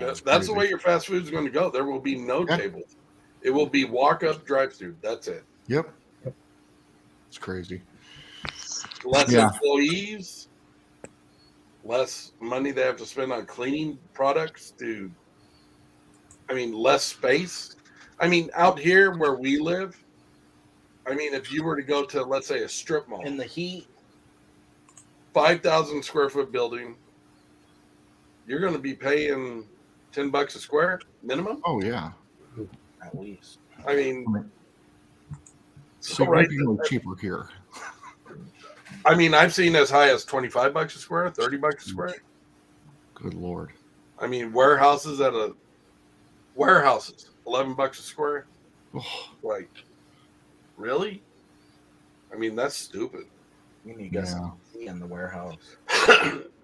That's the way your fast food is going to go. There will be no tables. It will be walk up, drive through. That's it. Yep. It's crazy. Less employees, less money they have to spend on cleaning products. Less space. Out here where we live, if you were to go to, let's say, a strip mall in the heat, 5,000 square foot building, you're going to be paying $10 a square minimum. Oh yeah, at least. Significantly cheaper here. I've seen as high as $25 a square, $30 a square. Good Lord. Warehouses $11 a square. Like, really? That's stupid. You need to get some tea in the warehouse.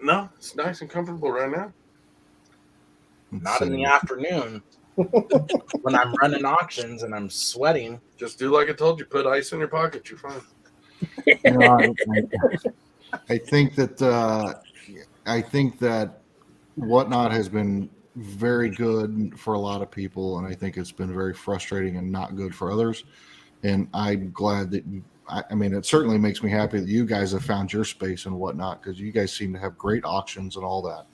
No, it's nice and comfortable right now. Not in the afternoon when I'm running auctions and I'm sweating. Just do like I told you. Put ice in your pocket. You're fine. I think that Whatnot has been very good for a lot of people, and I think it's been very frustrating and not good for others. And I'm glad that it certainly makes me happy that you guys have found your space and Whatnot, because you guys seem to have great auctions and all that.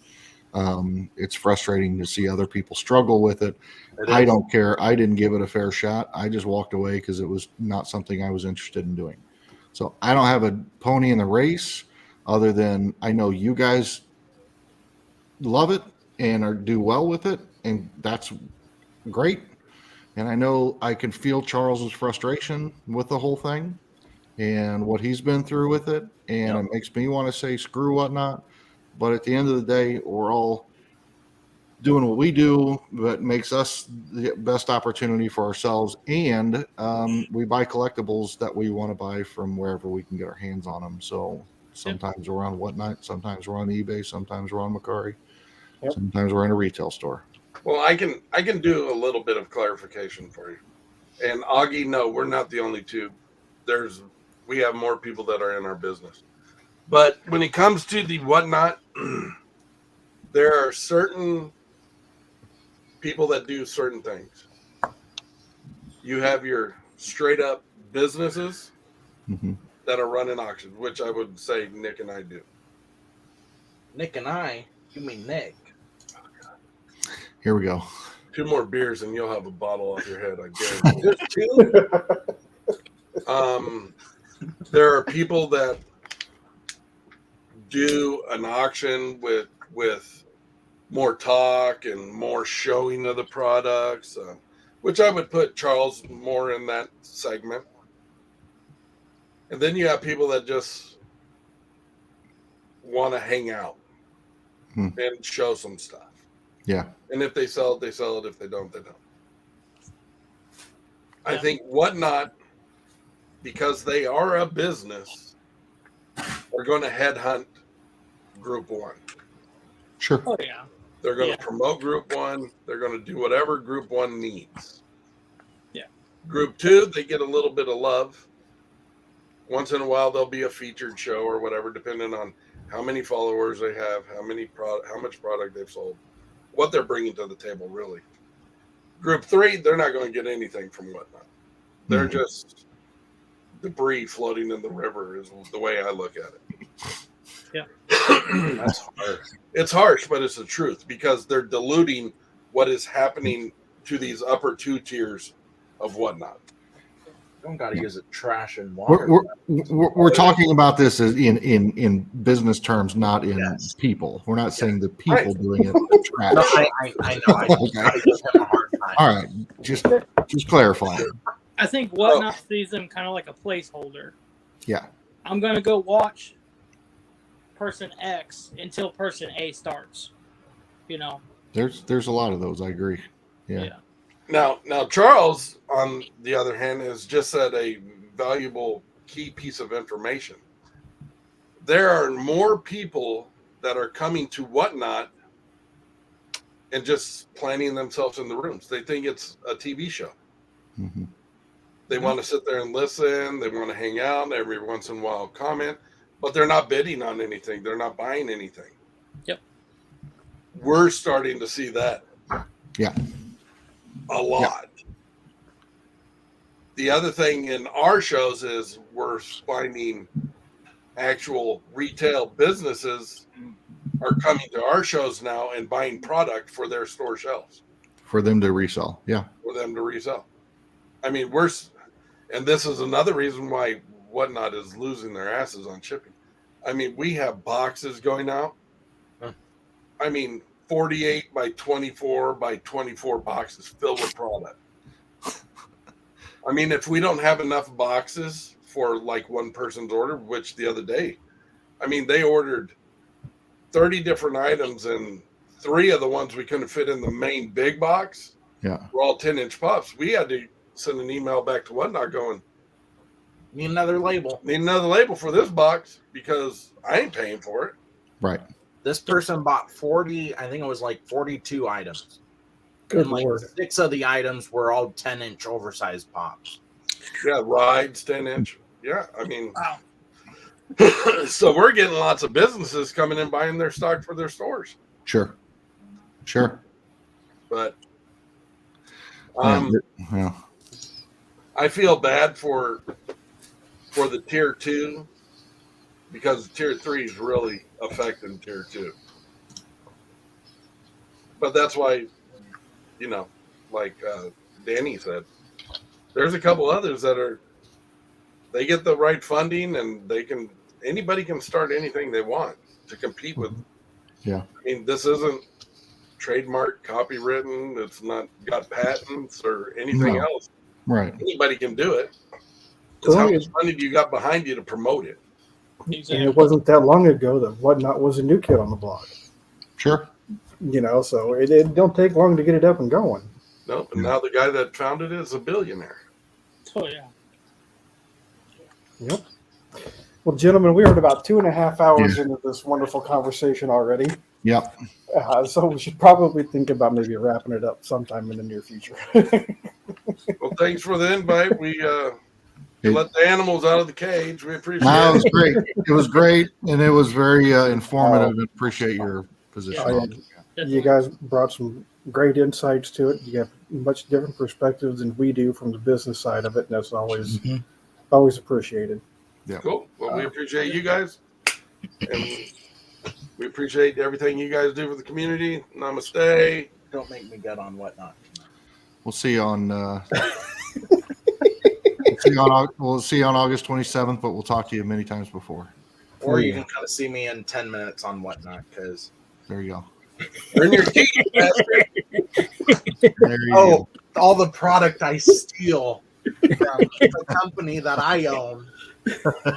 It's frustrating to see other people struggle with it. I don't care. I didn't give it a fair shot. I just walked away because it was not something I was interested in doing. So I don't have a pony in the race, other than I know you guys love it and do well with it, and that's great. And I know I can feel Charles's frustration with the whole thing and what he's been through with it, and it makes me want to say screw Whatnot. But at the end of the day, we're all doing what we do, but makes us the best opportunity for ourselves. And we buy collectibles that we want to buy from wherever we can get our hands on them. So sometimes we're on Whatnot, sometimes we're on eBay, sometimes we're on Macari, sometimes we're in a retail store. Well, I can do a little bit of clarification for you. And Augie, no, we're not the only two. We have more people that are in our business. But when it comes to the Whatnot, there are certain people that do certain things. You have your straight up businesses that are running auctions, which I would say Nick and I do. Nick and I? You mean Nick? Here we go. 2 more beers and you'll have a bottle off your head, I guarantee. Just 2? There are people that do an auction with more talk and more showing of the products, which I would put Charles more in that segment. And then you have people that just want to hang out and show some stuff. Yeah. And if they sell it, they sell it. If they don't, they don't. I think Whatnot, because they are a business, are going to headhunt Group 1. Sure. Oh, yeah. They're going to promote Group 1. They're going to do whatever Group 1 needs. Yeah. Group 2, they get a little bit of love. Once in a while, there'll be a featured show or whatever, depending on how many followers they have, how much product they've sold, what they're bringing to the table, really. Group 3, they're not going to get anything from Whatnot. They're just debris floating in the river is the way I look at it. Yeah. That's harsh. It's harsh, but it's the truth, because they're diluting what is happening to these upper 2 tiers of Whatnot. You don't got to use it trash and water. We're talking about this as in business terms, not in people. We're not saying the people doing it are trash. No, I know. I just gotta give him a hard time. All right, just clarifying. I think Whatnot sees them kind of like a placeholder. Yeah. I'm going to go watch person X until person A starts. There's a lot of those. I agree. Yeah. Now, Charles, on the other hand, has just said a valuable key piece of information. There are more people that are coming to Whatnot and just planting themselves in the rooms. They think it's a TV show. Mm-hmm. They want to sit there and listen. They want to hang out every once in a while, comment, but they're not bidding on anything. They're not buying anything. Yep. We're starting to see that Yeah. A lot. The other thing in our shows is we're finding actual retail businesses are coming to our shows now and buying product for their store shelves For them to resell. Yeah. for them to resell. I mean, and this is another reason why Whatnot is losing their asses on shipping. I mean, we have boxes going out. I mean, 48 by 24 by 24 boxes filled with product. I mean, if we don't have enough boxes for like one person's order, which the other day, I mean, they ordered 30 different items, and 3 of the ones we couldn't fit in the main big box were all 10-inch pops. We had to send an email back to Whatnot going, Need another label. need another label for this box because I ain't paying for it. Right. This person bought 40, I think it was like 42 items. Good And like Lord. 6 of the items were all 10-inch oversized pops. Yeah, rides, 10-inch. Yeah, I mean, Wow. so we're getting lots of businesses coming in buying their stock for their stores. Sure. But Yeah. I feel bad for the tier 2 because tier 3 is really affecting tier 2. But that's why, you know, like Danny said, there's a couple others that they get the right funding and anybody can start anything they want to compete with. Yeah. I mean, this isn't trademark, copywritten. It's not got patents or anything else. Right. Anybody can do it. It's how much money do you got behind you to promote it? And it wasn't that long ago that Whatnot was a new kid on the block. Sure. You know, so it don't take long to get it up and going. No, but now the guy that founded it is a billionaire. Oh yeah. Yep. Well, gentlemen, we are at about 2.5 hours into this wonderful conversation already. Yep. So we should probably think about maybe wrapping it up sometime in the near future. Well, thanks for the invite. We let the animals out of the cage. We appreciate No, it was it. great. It was great, and it was very informative. And appreciate your position. Yeah. on it. You guys brought some great insights to it. You have much different perspectives than we do from the business side of it, and that's always appreciated. Yeah. Cool. Well, we appreciate you guys, and we appreciate everything you guys do for the community. Namaste. Don't make me get on Whatnot. We'll see you on. We'll see you on August 27th, but we'll talk to you many times before. Or you can kind of see me in 10 minutes on Whatnot because. There you go. Earn your keep, bastard. There you go. All the product I steal from the company that I own.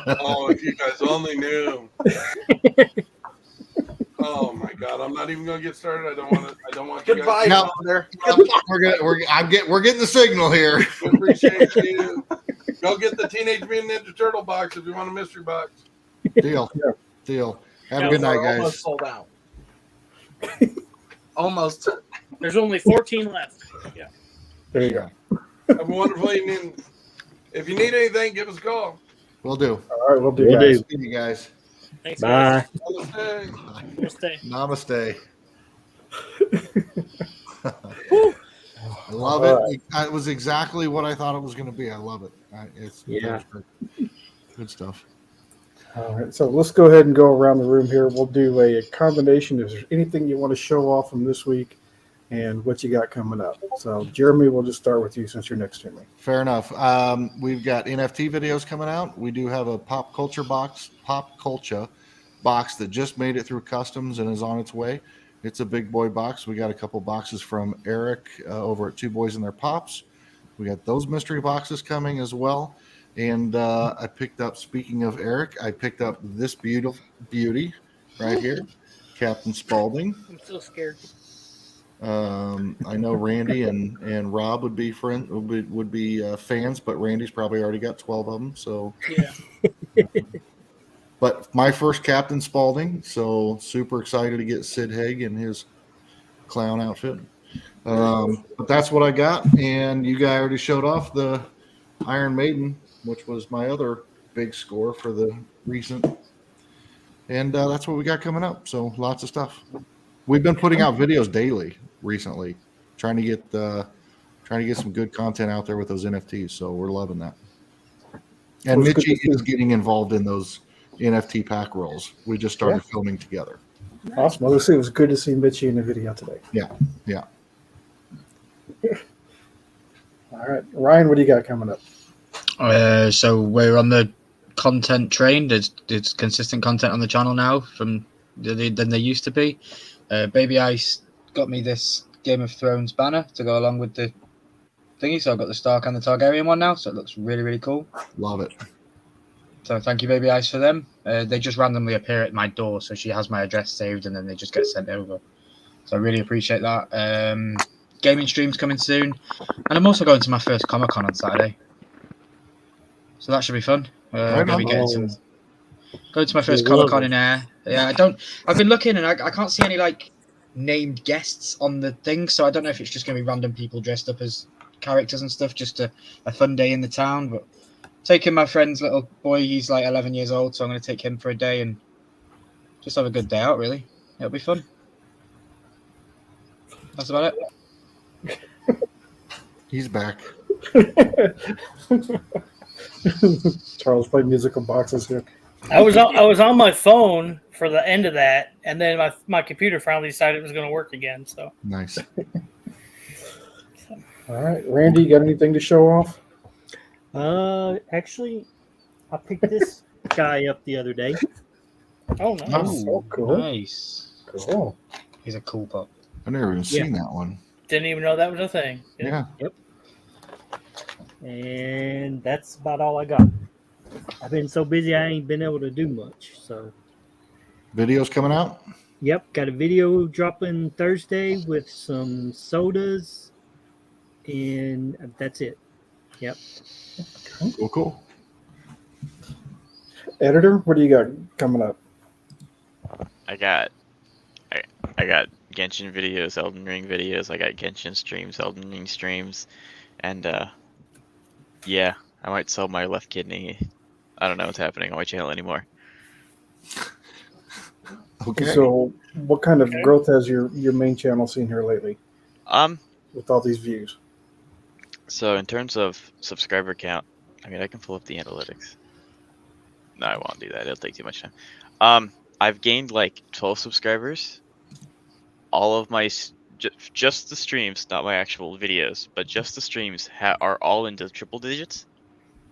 Oh, if you guys only knew. Oh my God! I'm not even gonna get started. I don't want you Goodbye, guys. Mother. We're getting the signal here. We appreciate you. Go get the Teenage Mutant Ninja Turtle box if you want a mystery box. Deal. Have a good night, We're almost guys. sold out. Almost. There's only 14 left. Yeah. There you go. Have a wonderful evening. If you need anything, give us a call. We'll do. All right, we'll do, Will guys. See you guys. Thanks. Bye. Namaste. Namaste. Namaste. I love it. It was exactly what I thought it was going to be. I love it. It's good stuff. All right, so let's go ahead and go around the room here. We'll do a combination. If there's anything you want to show off from this week and what you got coming up. So, Jeremy, we'll just start with you since you're next to me. Fair enough. We've got NFT videos coming out. We do have a pop culture box that just made it through customs and is on its way. It's a big boy box. We got a couple boxes from Eric over at Two Boys and Their Pops. We got those mystery boxes coming as well. And I picked up, speaking of Eric, I picked up this beauty right here, Captain Spaulding. I'm so scared. I know Randy and Rob would be fans, but Randy's probably already got 12 of them. So Yeah. But my first Captain Spaulding, so super excited to get Sid Haig in his clown outfit. But that's what I got, and you guys already showed off the Iron Maiden, which was my other big score for the recent. And that's what we got coming up. So lots of stuff. We've been putting out videos daily recently. trying to get some good content out there with those NFTs. So we're loving that. And Well, it's good Mitchie to see. is getting involved in those NFT pack rolls. We just started filming together. Awesome. Well, it was good to see Mitchie in the video today. Yeah. All right, Ryan, what do you got coming up? So we're on the content train. There's consistent content on the channel now than there used to be. Baby Ice got me this Game of Thrones banner to go along with the thingy, so I've got the Stark and the Targaryen one now, so it looks really, really cool. Love it. So thank you, Baby Ice, for them. They just randomly appear at my door, so she has my address saved, and then they just get sent over. So I really appreciate that. Gaming streams coming soon, and I'm also going to my first Comic-Con on Saturday, so that should be fun. Right Gonna be on. getting going to my first You'll love Comic-Con it. in Air. Yeah, I've been looking, and I can't see any like named guests on the thing, so I don't know if it's just gonna be random people dressed up as characters and stuff, just a fun day in the town. But taking my friend's little boy, he's like 11 years old, so I'm going to take him for a day and just have a good day out, really. It'll be fun. That's about it. He's back. Charles played musical boxes here. I was on my phone for the end of that, and then my computer finally decided it was going to work again. So Nice. All right, Randy, you got anything to show off? Actually, I picked this guy up the other day. oh nice. Oh, cool. Nice. Cool. He's a cool pup. I've never even seen that one. Didn't even know that was a thing. Yeah. And that's about all I got. I've been so busy I ain't been able to do much. So, Videos coming out? yep, got a video dropping Thursday with some sodas, and that's it. Yep. Cool. Editor, what do you got coming up? I got Genshin videos, Elden Ring videos. I got Genshin streams, Elden Ring streams, and yeah, I might sell my left kidney. I don't know what's happening on my channel anymore. Okay. So, what kind of growth has your main channel seen here lately with all these views? So in terms of subscriber count, I mean, I can pull up the analytics. No, I won't do that. It'll take too much time. I've gained like 12 subscribers. All of my just the streams, not my actual videos, but just the streams are all into triple digits,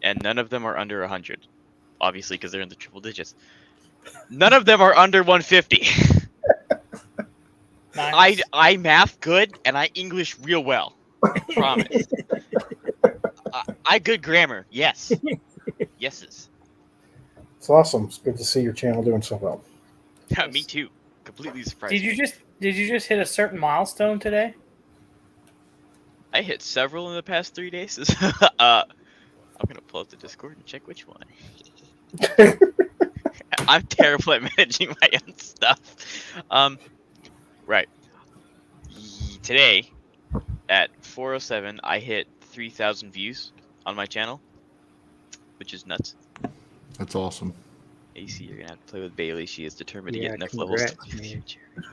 and none of them are under 100. Obviously, because they're in the triple digits. None of them are under 150. Nice. I math good and I English real well. Promise. I good grammar. Yes. Yeses. It's awesome. It's good to see your channel doing so well. Me too. Completely surprised. Did you just hit a certain milestone today? I hit several in the past 3 days. I'm gonna pull up the Discord and check which one. I'm terrible at managing my own stuff. Right. Today at 4:07, I hit 3,000 views on my channel, which is nuts. That's awesome. AC, you're gonna have to play with Bailey. She is determined to Yeah, get enough congrats, levels to play with you, man. Jeremy.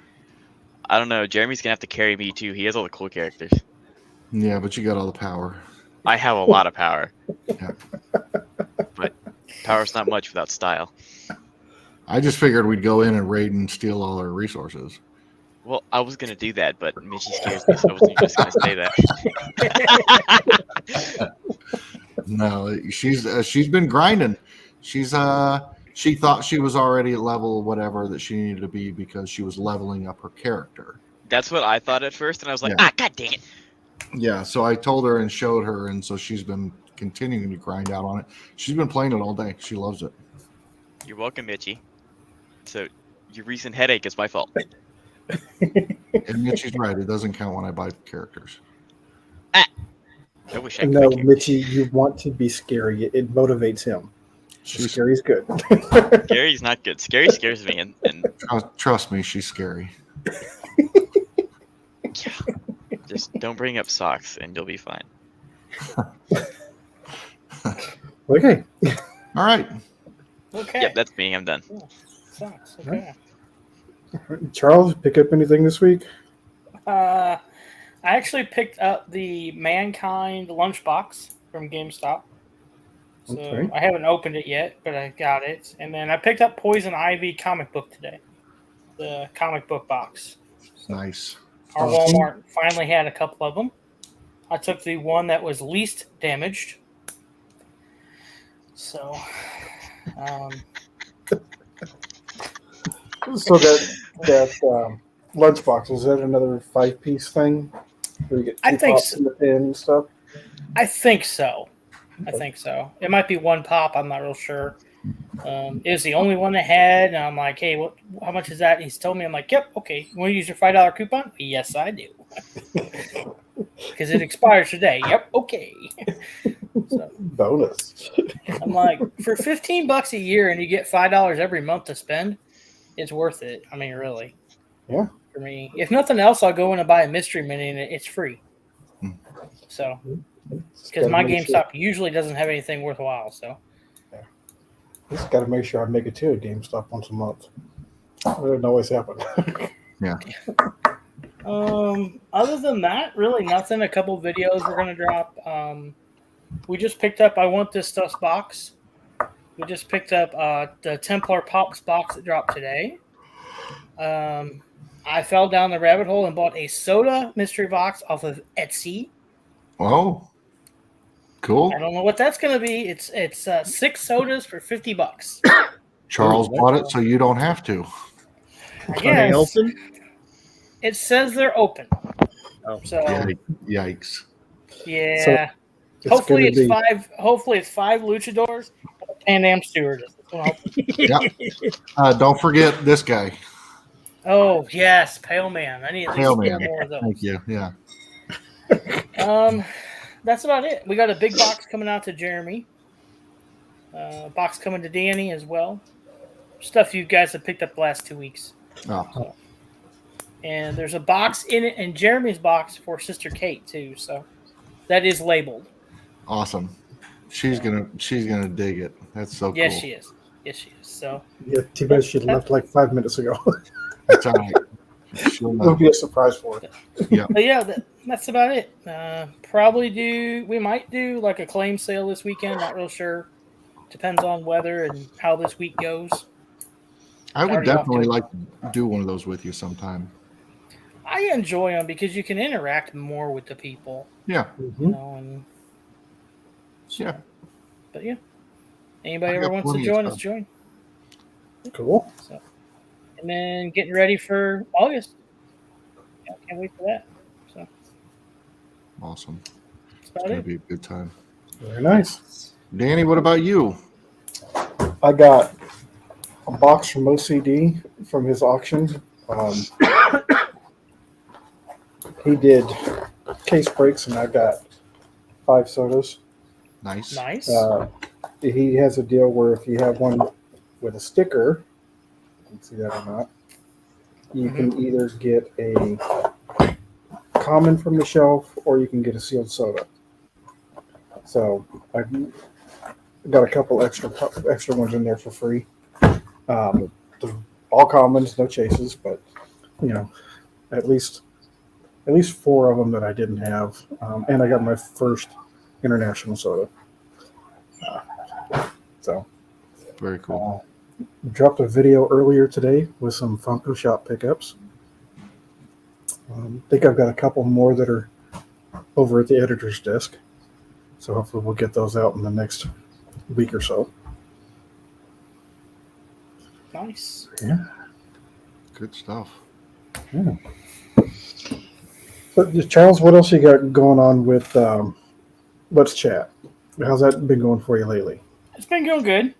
I don't know. Jeremy's gonna have to carry me too. He has all the cool characters. Yeah, but you got all the power. I have a lot of power. Yeah. But power's not much without style. I just figured we'd go in and raid and steal all our resources. Well, I was gonna do that, but Mitchie scares me, so I wasn't just gonna say that. No, she's been grinding. She thought she was already at level whatever that she needed to be because she was leveling up her character. That's what I thought at first, and I was like, Yeah. god dang it. Yeah, so I told her and showed her, and so she's been continuing to grind out on it. She's been playing it all day. She loves it. You're welcome, Mitchie. So your recent headache is my fault. And she's right. It doesn't count when I buy characters. I wish I could. No, make it. Mitchie, you want to be scary. It motivates him. Scary's good. Scary's not good. Scary scares me, and Trust me, she's scary. yeah, just don't bring up socks, and you'll be fine. Okay. All right. Okay. Yep, that's me. I'm done. Sucks. Okay. Charles, pick up anything this week? I actually picked up the Mankind lunchbox from GameStop. So Okay. I haven't opened it yet, but I got it. And then I picked up Poison Ivy comic book today, the comic book box. Nice. Our Awesome. Walmart finally had a couple of them. I took the one that was least damaged. So, So that lunchbox, is that another 5-piece thing? Where you get I two think pops so. in the pan and stuff? I think so. It might be one pop. I'm not real sure. It was the only one they had, and I'm like, "Hey, how much is that?" And he's told me, I'm like, "Yep, okay. You want to use your $5 coupon?" Yes, I do, because it expires today. Yep, okay. So Bonus. I'm like, for $15 a year, and you get $5 every month to spend, it's worth it. I mean, really. Yeah. For me, if nothing else, I'll go in and buy a mystery mini, and it's free. So, because my GameStop usually doesn't have anything worthwhile, so. Just got to make sure I make it to a GameStop once a month. That doesn't always happen. Yeah. Other than that, really nothing. A couple videos we're gonna drop. We just picked up I Want This Stuff's box. We just picked up the Templar Pops box that dropped today. I fell down the rabbit hole and bought a soda mystery box off of Etsy. Oh, cool. I don't know what that's gonna be. It's 6 sodas for $50. Charles bought it, so you don't have to. I Are they guess. open? It says they're open. Oh, So Yikes. yeah. Hopefully it's 5 luchadors and a Pan Am stewardess. Yep. Don't forget this guy. Oh yes, Pale Man. I need at least Pale 4 Man. more of those. Thank you. Yeah. That's about it. We got a big box coming out to Jeremy. Box coming to Danny as well. Stuff you guys have picked up the last 2 weeks. Oh. And there's a box in it, and Jeremy's box for Sister Kate too. So that is labeled. Awesome. She's gonna dig it. That's so Yes, cool. she is. Yes, she is. So Yeah, too bad she left like 5 minutes ago. That's all right. It'll be a surprise for her. Yeah. But yeah, that's about it. We might do like a claim sale this weekend. Not real sure. Depends on weather and how this week goes. I would definitely like to do one of those with you sometime. I enjoy them because you can interact more with the people. Yeah. You know, and yeah. But yeah, anybody ever wants to join us, join. Cool. So, and then getting ready for August. Yeah, can't wait for that. So Awesome. It's going to be a good time. Very nice. Danny, what about you? I got a box from OCD from his auction. He did case breaks, and I got 5 sodas. Nice. He has a deal where if you have one with a sticker, you can see that or not, you can either get a common from the shelf or you can get a sealed soda. So I got a couple extra ones in there for free. All commons, no chases, but at least 4 of them that I didn't have, and I got my first international soda. So very cool. Dropped a video earlier today with some Funko Shop pickups. I think I've got a couple more that are over at the editor's desk. So hopefully we'll get those out in the next week or so. Nice. Yeah. Good stuff. Yeah. So, Charles, what else you got going on with Let's Chat? How's that been going for you lately? It's been going good.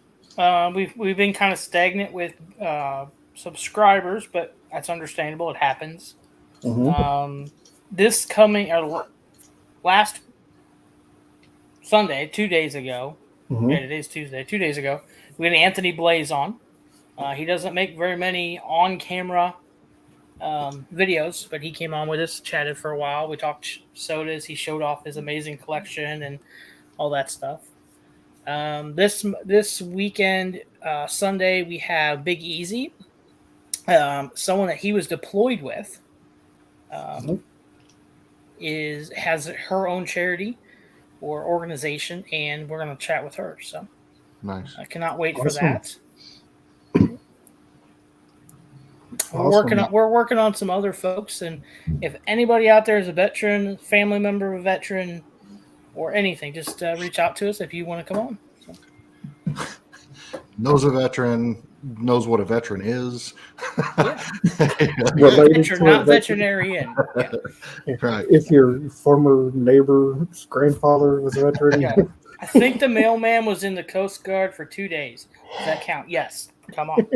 We've been kind of stagnant with subscribers, but that's understandable. It happens. Mm-hmm. This coming last Sunday, 2 days ago. Mm-hmm. Yeah, today's Tuesday. 2 days ago, we had Anthony Blaze on. He doesn't make very many on-camera videos, but he came on with us, chatted for a while. We talked sodas. He showed off his amazing collection and all that stuff. This weekend, Sunday, we have Big Easy, someone that he was deployed with. has her own charity or organization, and we're going to chat with her. So Nice. I cannot wait for Awesome. that. Awesome. We're working on some other folks, and if anybody out there is a veteran, family member of a veteran, or anything, just reach out to us if you want to come on. So. Knows a veteran, knows what a veteran is. Yeah. Related Veteran, to not a veteran. veterinarian. Yeah. Right. If your former neighbor's grandfather was a veteran. Yeah. I think the mailman was in the Coast Guard for 2 days. Does that count? Yes. Come on.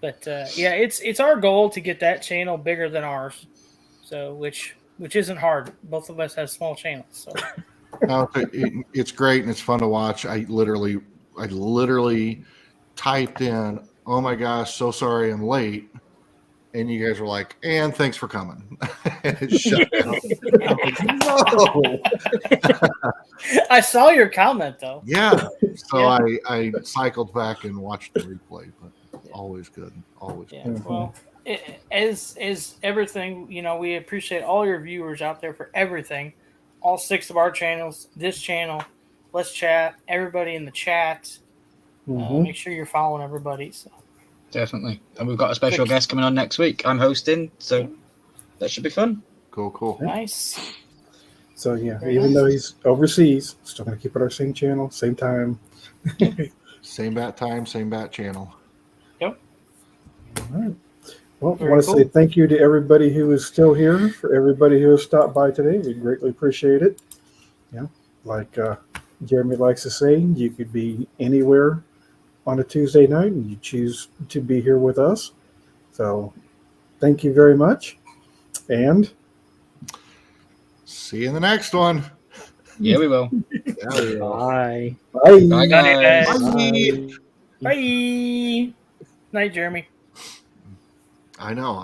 But yeah, it's our goal to get that channel bigger than ours. So which isn't hard. Both of us have small channels. So No, it's great and it's fun to watch. I literally typed in, "Oh my gosh, so sorry I'm late," and you guys were like, "And thanks for coming." And it shut down. No. I saw your comment though. Yeah. So Yeah. I cycled back and watched the replay, but always good. Always Yeah. good. Well, as everything, we appreciate all your viewers out there for everything. All 6 of our channels, this channel, Let's Chat, everybody in the chat. Make sure you're following everybody. So. Definitely. And we've got a special guest coming on next week. I'm hosting, so that should be fun. Cool. Nice. So yeah, even though he's overseas, still gonna keep it our same channel, same time. Same bat time, same bat channel. Yep. All right. Well, I Very want to cool. say thank you to everybody who is still here, for everybody who has stopped by today. We greatly appreciate it. Yeah, like Jeremy likes to say, you could be anywhere on a Tuesday night and you choose to be here with us. So thank you very much. And See you in the next one. Yeah, we will. Bye. bye. Bye, guys. Bye. Bye. Night, Jeremy. I know.